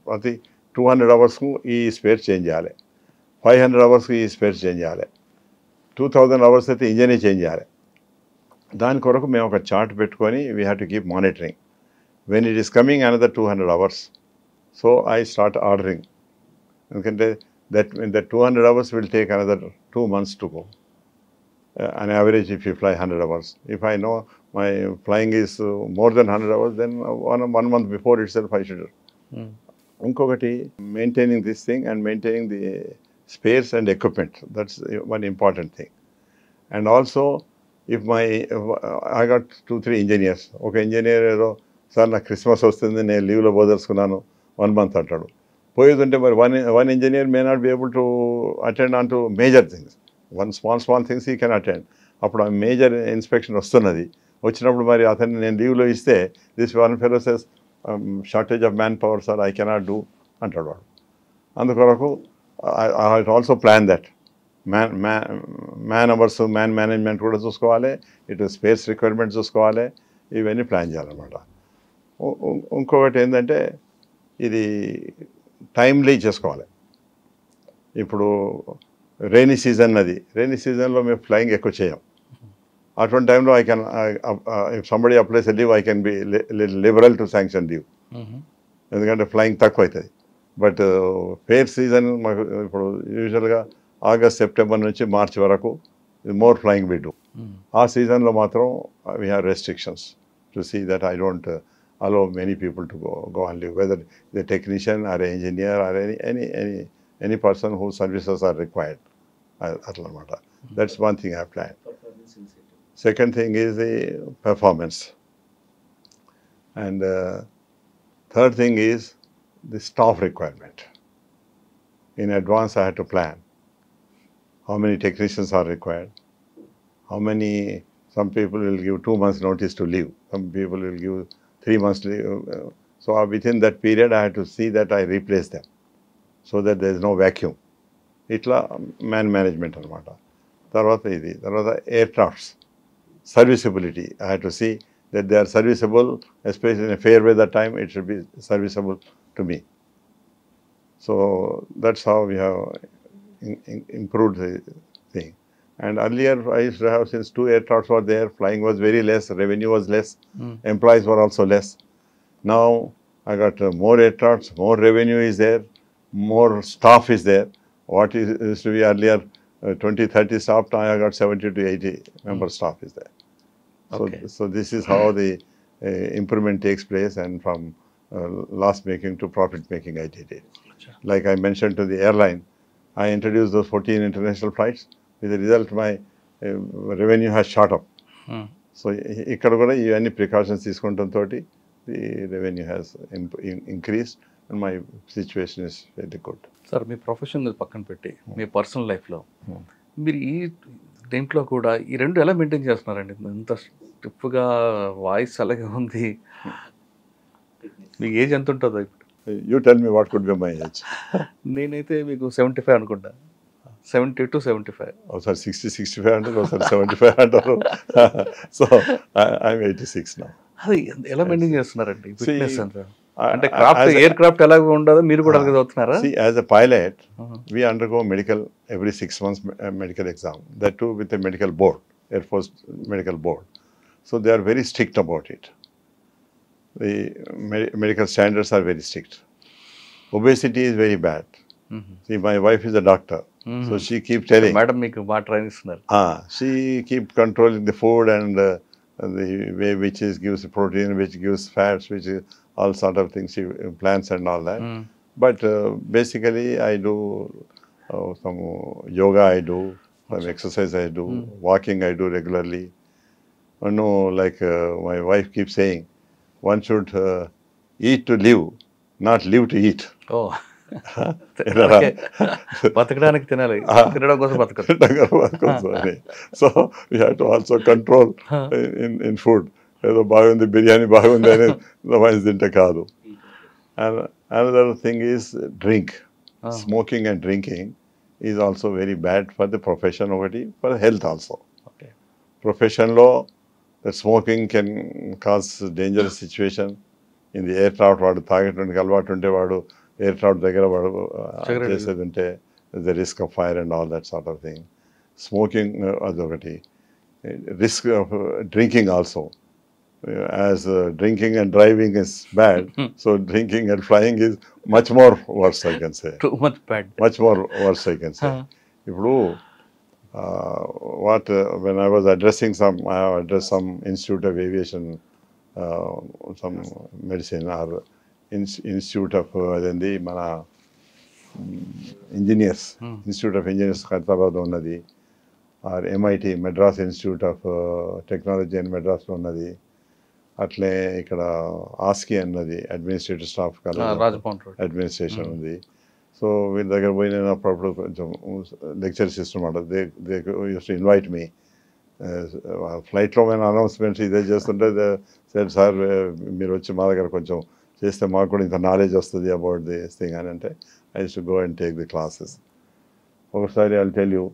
ప్రతి 200 అవర్స్కు ఈ స్పేర్ చేంజ్ చేయాలి, 500 అవర్స్కి ఈ స్పేర్ చేంజ్ చేయాలి, 2000 అవర్స్ అయితే ఇంజనే చేంజ్ చేయాలి. దాని కొరకు మేము ఒక చార్ట్ పెట్టుకొని we have to keep monitoring. When it is coming another 200 hours, so I start ordering. ఎందుకంటే that 200 hours will take another 2 months to go. An average if you fly 100 hours. If I know my flying is more than 100 hours, then one month before itself I should. Inkokati, maintaining this thing and maintaining the spares and equipment. That's one important thing. And also, if I got 2-3 engineers. Okay, engineer, sir, na Christmas వస్తుంది, నేను లీవ్లో పోదలుచుకున్నాను, 1 month అంటాడు. పోయేదంటే మరి one engineer may not be able to attend on to major things. One small things he can attend. అప్పుడు ఆ major inspection వస్తున్నది, వచ్చినప్పుడు మరి అతన్ని నేను లీవ్లో ఇస్తే this one fellow says shortage of man power sir, I cannot do అంటాడు వాడు. అందుకొరకు I also plan that man hours, man management కూడా చూసుకోవాలి, ఇటు స్పేస్ రిక్వైర్మెంట్ చూసుకోవాలి, ఇవన్నీ ప్లాన్ చేయాలన్నమాట. ఇంకొకటి ఏంటంటే ఇది టైమ్లీ చేసుకోవాలి. ఇప్పుడు రైనీ సీజన్, రైనీ సీజన్లో మేము ఫ్లయింగ్ ఎక్కువ చేయం. అటువంటి టైంలో I can, if somebody applies a leave, I can be liberal to sanction leave, ఎందుకంటే ఫ్లయింగ్ తక్కువ అవుతుంది. బట్ ఫెయిర్ సీజన్ మాకు ఇప్పుడు యూజువల్గా ఆగస్ట్, సెప్టెంబర్ నుంచి మార్చ్ వరకు మోర్ ఫ్లయింగ్ వి డూ. ఆ సీజన్లో మాత్రం we have restrictions to see that I don't allow many people to go and live, whether the technician or an engineer or any person whose services are required. That's one thing I have planned. Second thing is the performance. And third thing is the staff requirement. In advance I had to plan how many technicians are required, how many, some people will give 2 months notice to leave, some people will give 3 months leave. So within that period I had to see that I replace them, so that there is no vacuum. Itla man management anamata. Tarvata aircrafts serviceability, I had to see that they are serviceable, especially in a fair weather time it should be serviceable to me. So that's how we have improved the thing. And earlier I used to have, since 2 aircrafts were there, flying was very less, revenue was less, employees were also less. Now I got more aircrafts, more revenue is there, more staff is there. What used to be earlier 20-30 staff, now I got 70 to 80 member staff is there. Okay. So this is how the improvement takes place, and from loss making to profit making I did it. Like I mentioned to the airline, I introduced those 14 international flights. With the result, my revenue has shot up. So, ikkada kuda any precautions తీసుకుంటం తోటి the revenue has increased and my situation is very good. Sir, me profession పక్కన పెట్టి మీ personal లైఫ్లో మీరు ఈ దీంట్లో కూడా ఈ రెండు ఎలా మెయింటైన్ చేస్తున్నారండి? ఎంత స్టిఫ్గా వాయిస్ అలాగే ఉంది. మీకు ఏజ్ ఎంత ఉంటుందో ఇప్పుడు? You tell me what could be my age. నేనైతే మీకు 75 అనుకుంటా, 70 to 75. ఒకసారి 60-65 అంటారు, ఒకసారి 75 అంటారు. So I'm 86 now. అది ఎలా మెయింటైన్ చేస్తున్నారండి ఫిట్నెస్ అంతా? అంటే క్రాఫ్ట్, ఎయిర్ క్రాఫ్ట్ ఎలాగ ఉండదో మీరు కూడా అలాగే చదువుతున్నారా? See, as a pilot, we undergo medical every 6 months medical exam. That too with a medical board, Air Force medical board. So they are very strict about it. The medical standards are very strict. Obesity is very bad. See, my wife is a doctor, so she keeps telling. Madam, మీకు బాగా train ఇస్తున్నారు. She keeps controlling the food and the way which gives protein, which gives fats, which is all sort of things, she plans and all that. But basically, I do some yoga, I do some exercise, I do walking, I do regularly. No, like my wife keeps saying, one should eat to live, not live to eat. Oh. బతకడానికి తినాలి, తినడం కోసం బతకదు. So we have to also control in food. ఏదో బాగుంది, బిర్యానీ బాగుంది అని voice తింటే కాదు. And another thing is drink. Smoking and drinking is also very bad for the profession, for health also. Okay. Profession law, that smoking can cause dangerous situation in the air craft. వాడు తాగేటువంటి అలవాటు ఉంటే వాడు air craft దగ్గర వాడు Cigarette. చేసేది ఉంటే the risk of fire and all that sort of thing. Smoking అదొకటి. Risk of drinking also. As drinking and driving is bad, so drinking and flying is much more worse, I can say. Too much bad. Much more worse, I can say. ఇప్పుడు when I was addressing I have addressed some Institute of Aviation, some medicine or Institute of అదేంది మన engineers, Institute of Engineers హైదరాబాద్లో ఉన్నది, or MIT Madras institute of technology అని మెడ్రాస్లో ఉన్నది, అట్లే ఇక్కడ ఆస్కి అన్నది administrative staff Raj Bhavan road administration ఉంది. సో వీళ్ళ దగ్గర పోయి నేను అప్పుడప్పుడు కొంచెం లెక్చర్స్ ఇస్తున్నమాట. They use to invite me. ఫ్లైట్లో మేము అనౌన్స్మెంట్స్ ఇదే చేస్తుంటే సార్ సార్ మీరు వచ్చి మా దగ్గర కొంచెం చేస్తే మాకు కూడా ఇంత నాలెడ్జ్ వస్తుంది అబౌట్ దిస్ థింగ్ అని అంటే I use to go and take the classes. ఒకసారి I will tell you,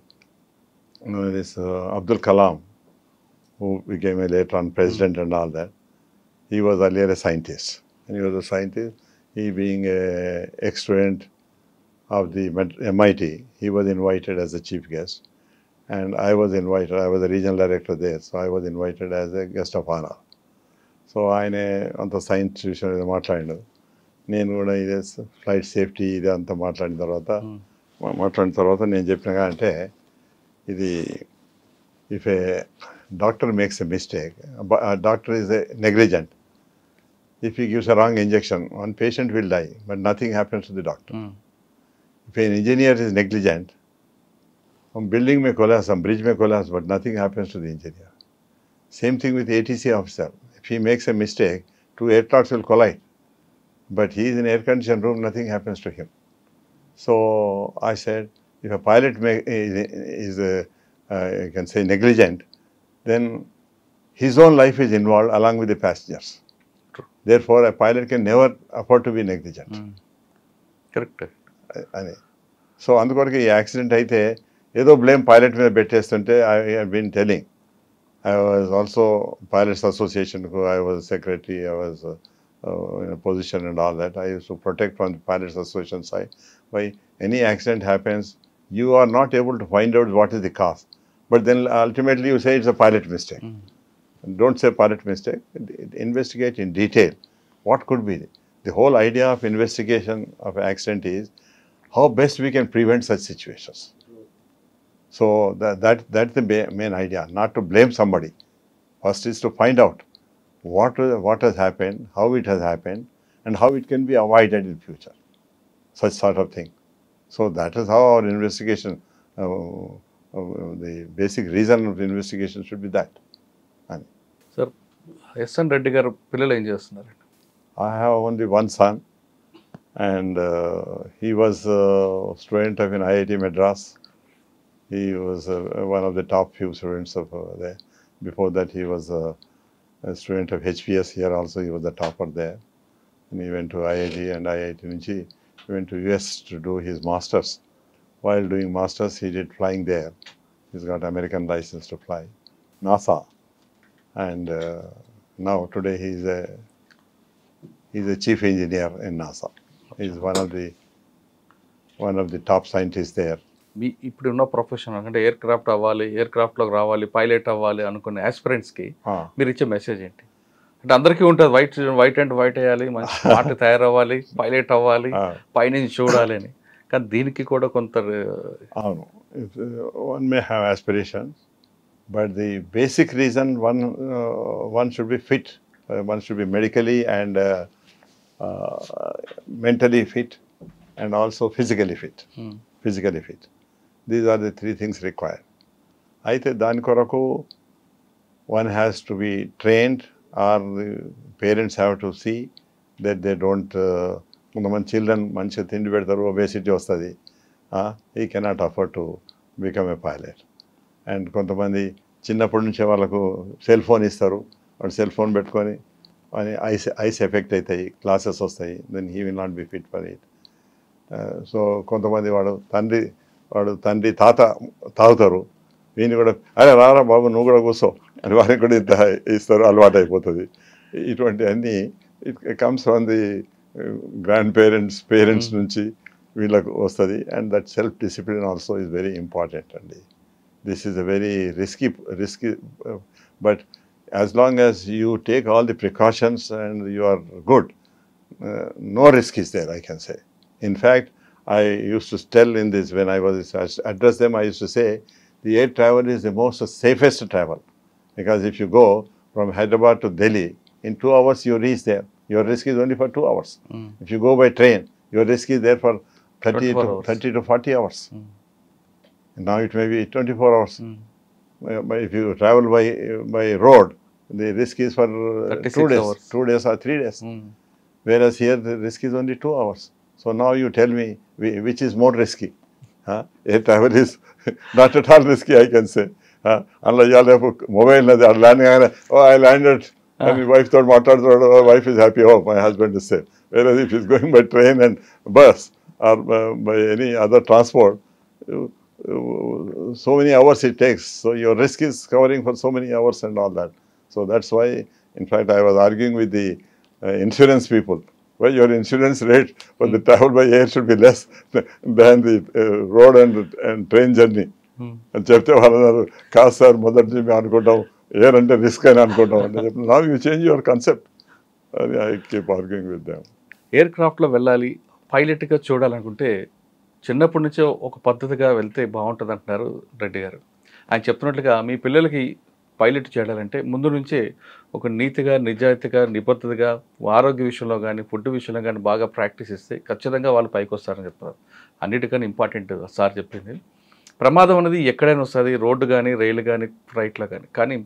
this Abdul Kalam, who became a later on president and all that. He was earlier a scientist. And he was a scientist. He being a ex-student of the MIT, he was invited as a chief guest. And I was invited. I was the regional director there. So I was invited as a guest of honor. So ఆయన అంత science విషయం ఏదో మాట్లాడాడు. నేను కూడా ఇదే flight safety ఇది అంతా మాట్లాడిన తర్వాత నేను చెప్పినగా అంటే ఇది if a doctor makes a mistake, a doctor is a negligent. If he gives a wrong injection, one patient will die, but nothing happens to the doctor. If an engineer is negligent, some building may collapse, some bridge may collapse, but nothing happens to the engineer. Same thing with ATC officer. If he makes a mistake, 2 aircrafts will collide, but he is in air-conditioned room, nothing happens to him. So I said, if a pilot is you can say negligent, then his own life is involved along with the passengers. True. Therefore, a pilot can never afford to be negligent. Correct. So అందుకొరకు ఈ accident అయితే ఏదో blame pilot మీద పెట్టేస్తుంటే I have been telling. I was also pilots అసోసియేషన్కు I was secretary, I was in a position and all that. I used to protect from the pilots association side. Why any accident happens, you are not able to find out what is the cause. But then ultimately you say it's a pilot mistake. Don't say pilot mistake. Investigate in detail. What could be? The whole idea of investigation of accident is how best we can prevent such situations. So that's the main idea. Not to blame somebody. First is to find out what has happened, how it has happened, and how it can be avoided in future. Such sort of thing. So that is how our investigation, the basic reason of the investigation should be that. Sir, S N Reddy గారు పిల్లలు ఏం చేస్తున్నారు? I have only one son, and he was a student of an IIT Madras. He was one of the top few students of there. Before that, he was a student of HPS here also. He was the topper there. And he went to IIT, and IIT Nunchi he went to US to do his masters. While doing masters, he did flying there. He's got American license to fly. NASA. And now today he's a chief engineer in NASA. He's one of the top scientists there. మీ ఇప్పుడున్న profession అంటే air craft అవ్వాలి, air క్రాఫ్ట్లోకి రావాలి, pilot అవ్వాలి అనుకునే ఆస్పిరెంట్స్కి మీరు ఇచ్చే message ఏంటి? అంటే అందరికీ ఉంటుంది వైట్ అండ్ వైట్ వేయాలి, మంచి స్మార్ట్ తయారవ్వాలి, పైలట్ అవ్వాలి, పైనుంచి చూడాలి అని. కానీ దీనికి కూడా కొంత అవును, one may have aspirations, but the basic reason one should be fit. One should be medically and mentally fit, and also physically fit. Physically fit. These are the 3 things required. అయితే దాని కొరకు one has to be trained, or the parents have to see that they don't కొంతమంది children మంచిగా తిండి పెడతారు, obesity వస్తుంది, he cannot afford to become a pilot. And కొంతమంది చిన్నప్పటి నుంచే వాళ్ళకు సెల్ ఫోన్ ఇస్తారు, వాడు సెల్ ఫోన్ పెట్టుకొని అని ఐస్ ఎఫెక్ట్ అవుతాయి, క్లాసెస్ వస్తాయి, then he will not be fit for it. So కొంతమంది వాడు తండ్రి తాత తాగుతారు, వీని కూడా అరే రారా బాబు నువ్వు కూడా కూర్చో అని వారికి కూడా ఇంత ఇస్తారు, అలవాటు అయిపోతుంది. ఇటువంటి అన్నీ it comes from the grand parents నుంచి వీళ్ళకు వస్తుంది. And that self discipline also is very important అండి. This is a very risky but as long as you take all the precautions and you are good, no risk is there, I can say. In fact, I used to tell in this, when I was address them, I used to say the air travel is the most safest travel, because if you go from Hyderabad to Delhi, in 2 hours you reach there. Your risk is only for 2 hours. If you go by train, your risk is there for 30 to 40 hours. Now it may be 24 hours. But if you travel by road, the risk is for 2 days, hours. 2 days or 3 days. Whereas here the risk is only 2 hours. So now you tell me which is more risky. Air travel is not at all risky, I can say. Unless you have a mobile, landing, oh I landed, and your wife thought, my wife is happy, oh my husband is safe. Whereas if he's going by train and bus or by any other transport, so many hours it takes. So your risk is covering for so many hours and all that. So that's why, in fact, I was arguing with the insurance people. Well, your insurance rate for the travel by air should be less than the road and train journey. And చెప్తే వాళ్ళు అన్నారు కాదు sir మొదటి మేము అనుకుంటాం air అంటే risk అని అనుకుంటాం అంటే now you change your concept. I keep arguing with them. ఎయిర్ క్రాఫ్ట్లో వెళ్ళాలి, పైలట్గా చూడాలనుకుంటే చిన్నప్పటి నుంచే ఒక పద్ధతిగా వెళ్తే బాగుంటుంది అంటున్నారు రెడ్డి గారు. ఆయన చెప్తున్నట్లుగా మీ పిల్లలకి పైలట్ చేయాలంటే ముందు నుంచే ఒక నీతిగా, నిజాయితీగా, నిబద్ధతగా, ఆరోగ్య విషయంలో కానీ ఫుడ్ విషయంలో కానీ బాగా ప్రాక్టీస్ ఇస్తే ఖచ్చితంగా వాళ్ళు పైకి వస్తారని చెప్తున్నారు. అన్నిటికన్నా ఇంపార్టెంట్ సార్ చెప్పింది. ప్రమాదం అనేది ఎక్కడైనా వస్తుంది, రోడ్డు కానీ, రైలు కానీ, ఫ్లైట్లో కానీ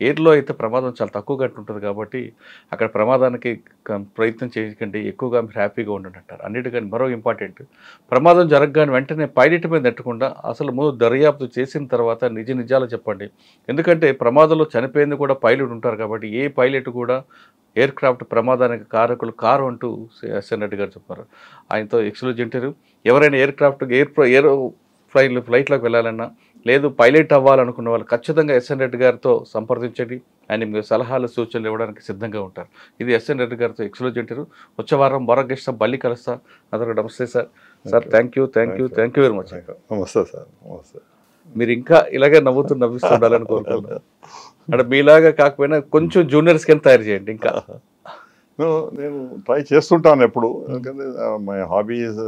ఎయిర్లో అయితే ప్రమాదం చాలా తక్కువగా ఉంటుంది. కాబట్టి అక్కడ ప్రమాదానికి ప్రయత్నం చేయకండి, ఎక్కువగా మీరు హ్యాపీగా ఉండండి అంటారు. అన్నిటికన్నా మరో ఇంపార్టెంట్, ప్రమాదం జరగగానే వెంటనే పైలట్ మీద నెట్టకుండా అసలు ముందు దర్యాప్తు చేసిన తర్వాత నిజాలు చెప్పండి. ఎందుకంటే ప్రమాదంలో చనిపోయింది కూడా పైలట్ ఉంటారు. కాబట్టి ఏ పైలట్ కూడా ఎయిర్ క్రాఫ్ట్ ప్రమాదానికి కారకులు కారు అంటూ ఎస్ఎన్ రెడ్డి గారు చెప్పారు. ఆయనతో ఎక్స్క్లూజివ్ ఇంటర్వ్యూ. ఎవరైనా ఎయిర్ క్రాఫ్ట్ ఫ్లైట్లోకి వెళ్ళాలన్నా లేదు పైలట్ అవ్వాలనుకున్న వాళ్ళు ఖచ్చితంగా ఎస్ఎన్ రెడ్డి గారితో సంప్రదించండి. ఆయన మీకు సలహాలు సూచనలు ఇవ్వడానికి సిద్ధంగా ఉంటారు. ఇది ఎస్ఎన్ రెడ్డి గారితో ఎక్స్క్లూజివ్ ఇంటర్వ్యూ. వచ్చే వారం మరో గెస్ట్ మళ్ళీ కలుస్తా. అందరికీ నమస్తే sir. Sir thank you very much. నమస్తే సార్. నమస్తే. మీరు ఇంకా ఇలాగే నవ్విస్తుండాలని కోరుకుంటున్నాను. అంటే మీలాగా కాకపోయినా కొంచెం జూనియర్స్ కింద తయారు చేయండి. ఇంకా నేను ట్రై చేస్తుంటాను ఎప్పుడు. My hobby is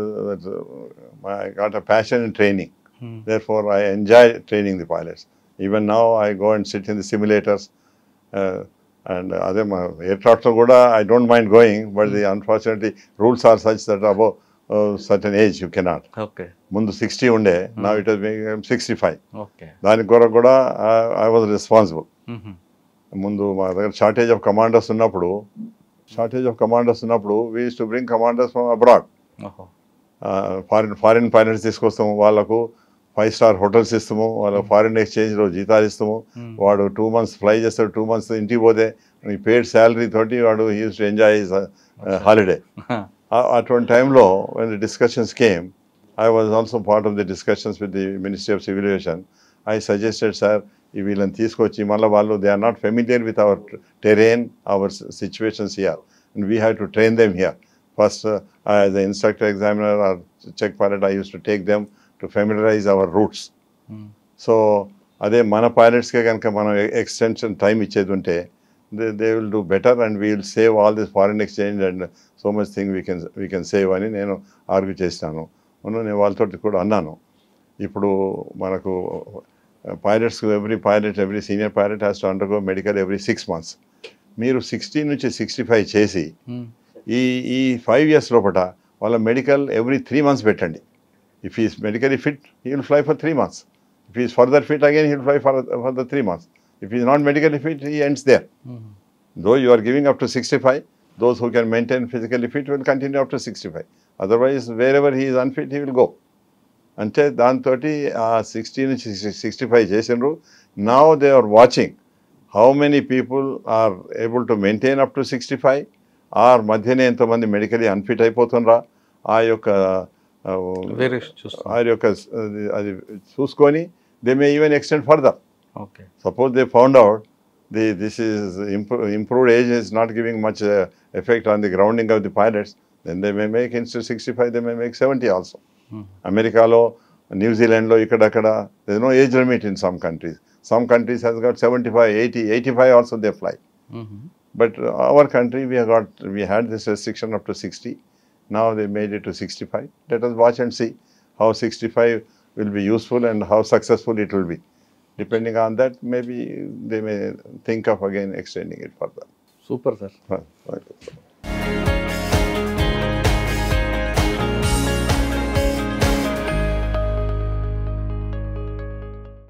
I got a passion in training. Therefore, I enjoy training the pilots. Even now, I go and sit in the simulators. And aircraft kuda I don't mind going, but the unfortunately rules are such that above certain age you cannot. Okay. Mundu 60 unde, now it has become 65. Okay. Dani kora kuda I was responsible. Mundu ma daggara shortage of commanders unnappudu, we used to bring commanders from abroad. Foreign pilots తీసుకొస్తాము, వాళ్ళకు 5-star hotels ఇస్తాము, వాళ్ళకు foreign ఎక్స్చేంజ్లో జీతాలు ఇస్తాము. వాడు 2 months fly చేస్తాడు, 2 months ఇంటికి పోతే పేడ్ శాలరీ తోటి వాడు use to enjoy his holiday. అటువంటి టైంలో when the discussions came, I was also part of the discussions with the Ministry of Civil Aviation. I suggested, sir, వీళ్ళని తీసుకొచ్చి మళ్ళీ వాళ్ళు they are not familiar with our terrain, our situations here, and we have to train them here. First, as an instructor examiner or check pilot, I used to take them to familiarize our routes. So, అదే మన పైలట్స్కే కనుక మనం extension time ఇచ్చేది ఉంటే they will do better and we will save all this foreign exchange and so much thing we can save అని నేను argue చేస్తాను. నేను వాళ్ళతో కూడా అన్నాను. ఇప్పుడు మనకు pilots every senior pilot has to undergo medical every 6 months. మీరు 16 నుంచి 65 చేసి ఈ 5 years లోపల వాళ్ళ మెడికల్ ఎవ్రీ 3 months పెట్టండి. If is medically fit he will fly for 3 months. If is further fit again he will fly for the 3 months. If is not medically fit he ends there. Though you are giving up to 65, those who can maintain physically fit will continue up to 65. Otherwise wherever he is unfit he will go. అంటే దాంతో ఆ 60 నుంచి 65 చేసినారు. Now they are watching how many people are able to maintain up to 65. మధ్యనే ఎంతోమంది medically unfit అయిపోతుండ్రా, ఆ యొక్క వేరే చూస్తాం. వారి యొక్క అది చూసుకొని they may even extend further. Okay. Suppose they found out this is improved age is not giving much effect on the grounding of the pilots, then they may make instead of 65, they may make 70 also. Americalo, New Zealand lo ikkada there is no age limit in some countries. Some countries has got 75, 80, 85 also they fly. But our country we had this restriction up to 60. Now they made it to 65. Let us watch and see how 65 will be useful and how successful it will be. Depending on that, maybe they may think of again extending it further. Super sir. Right.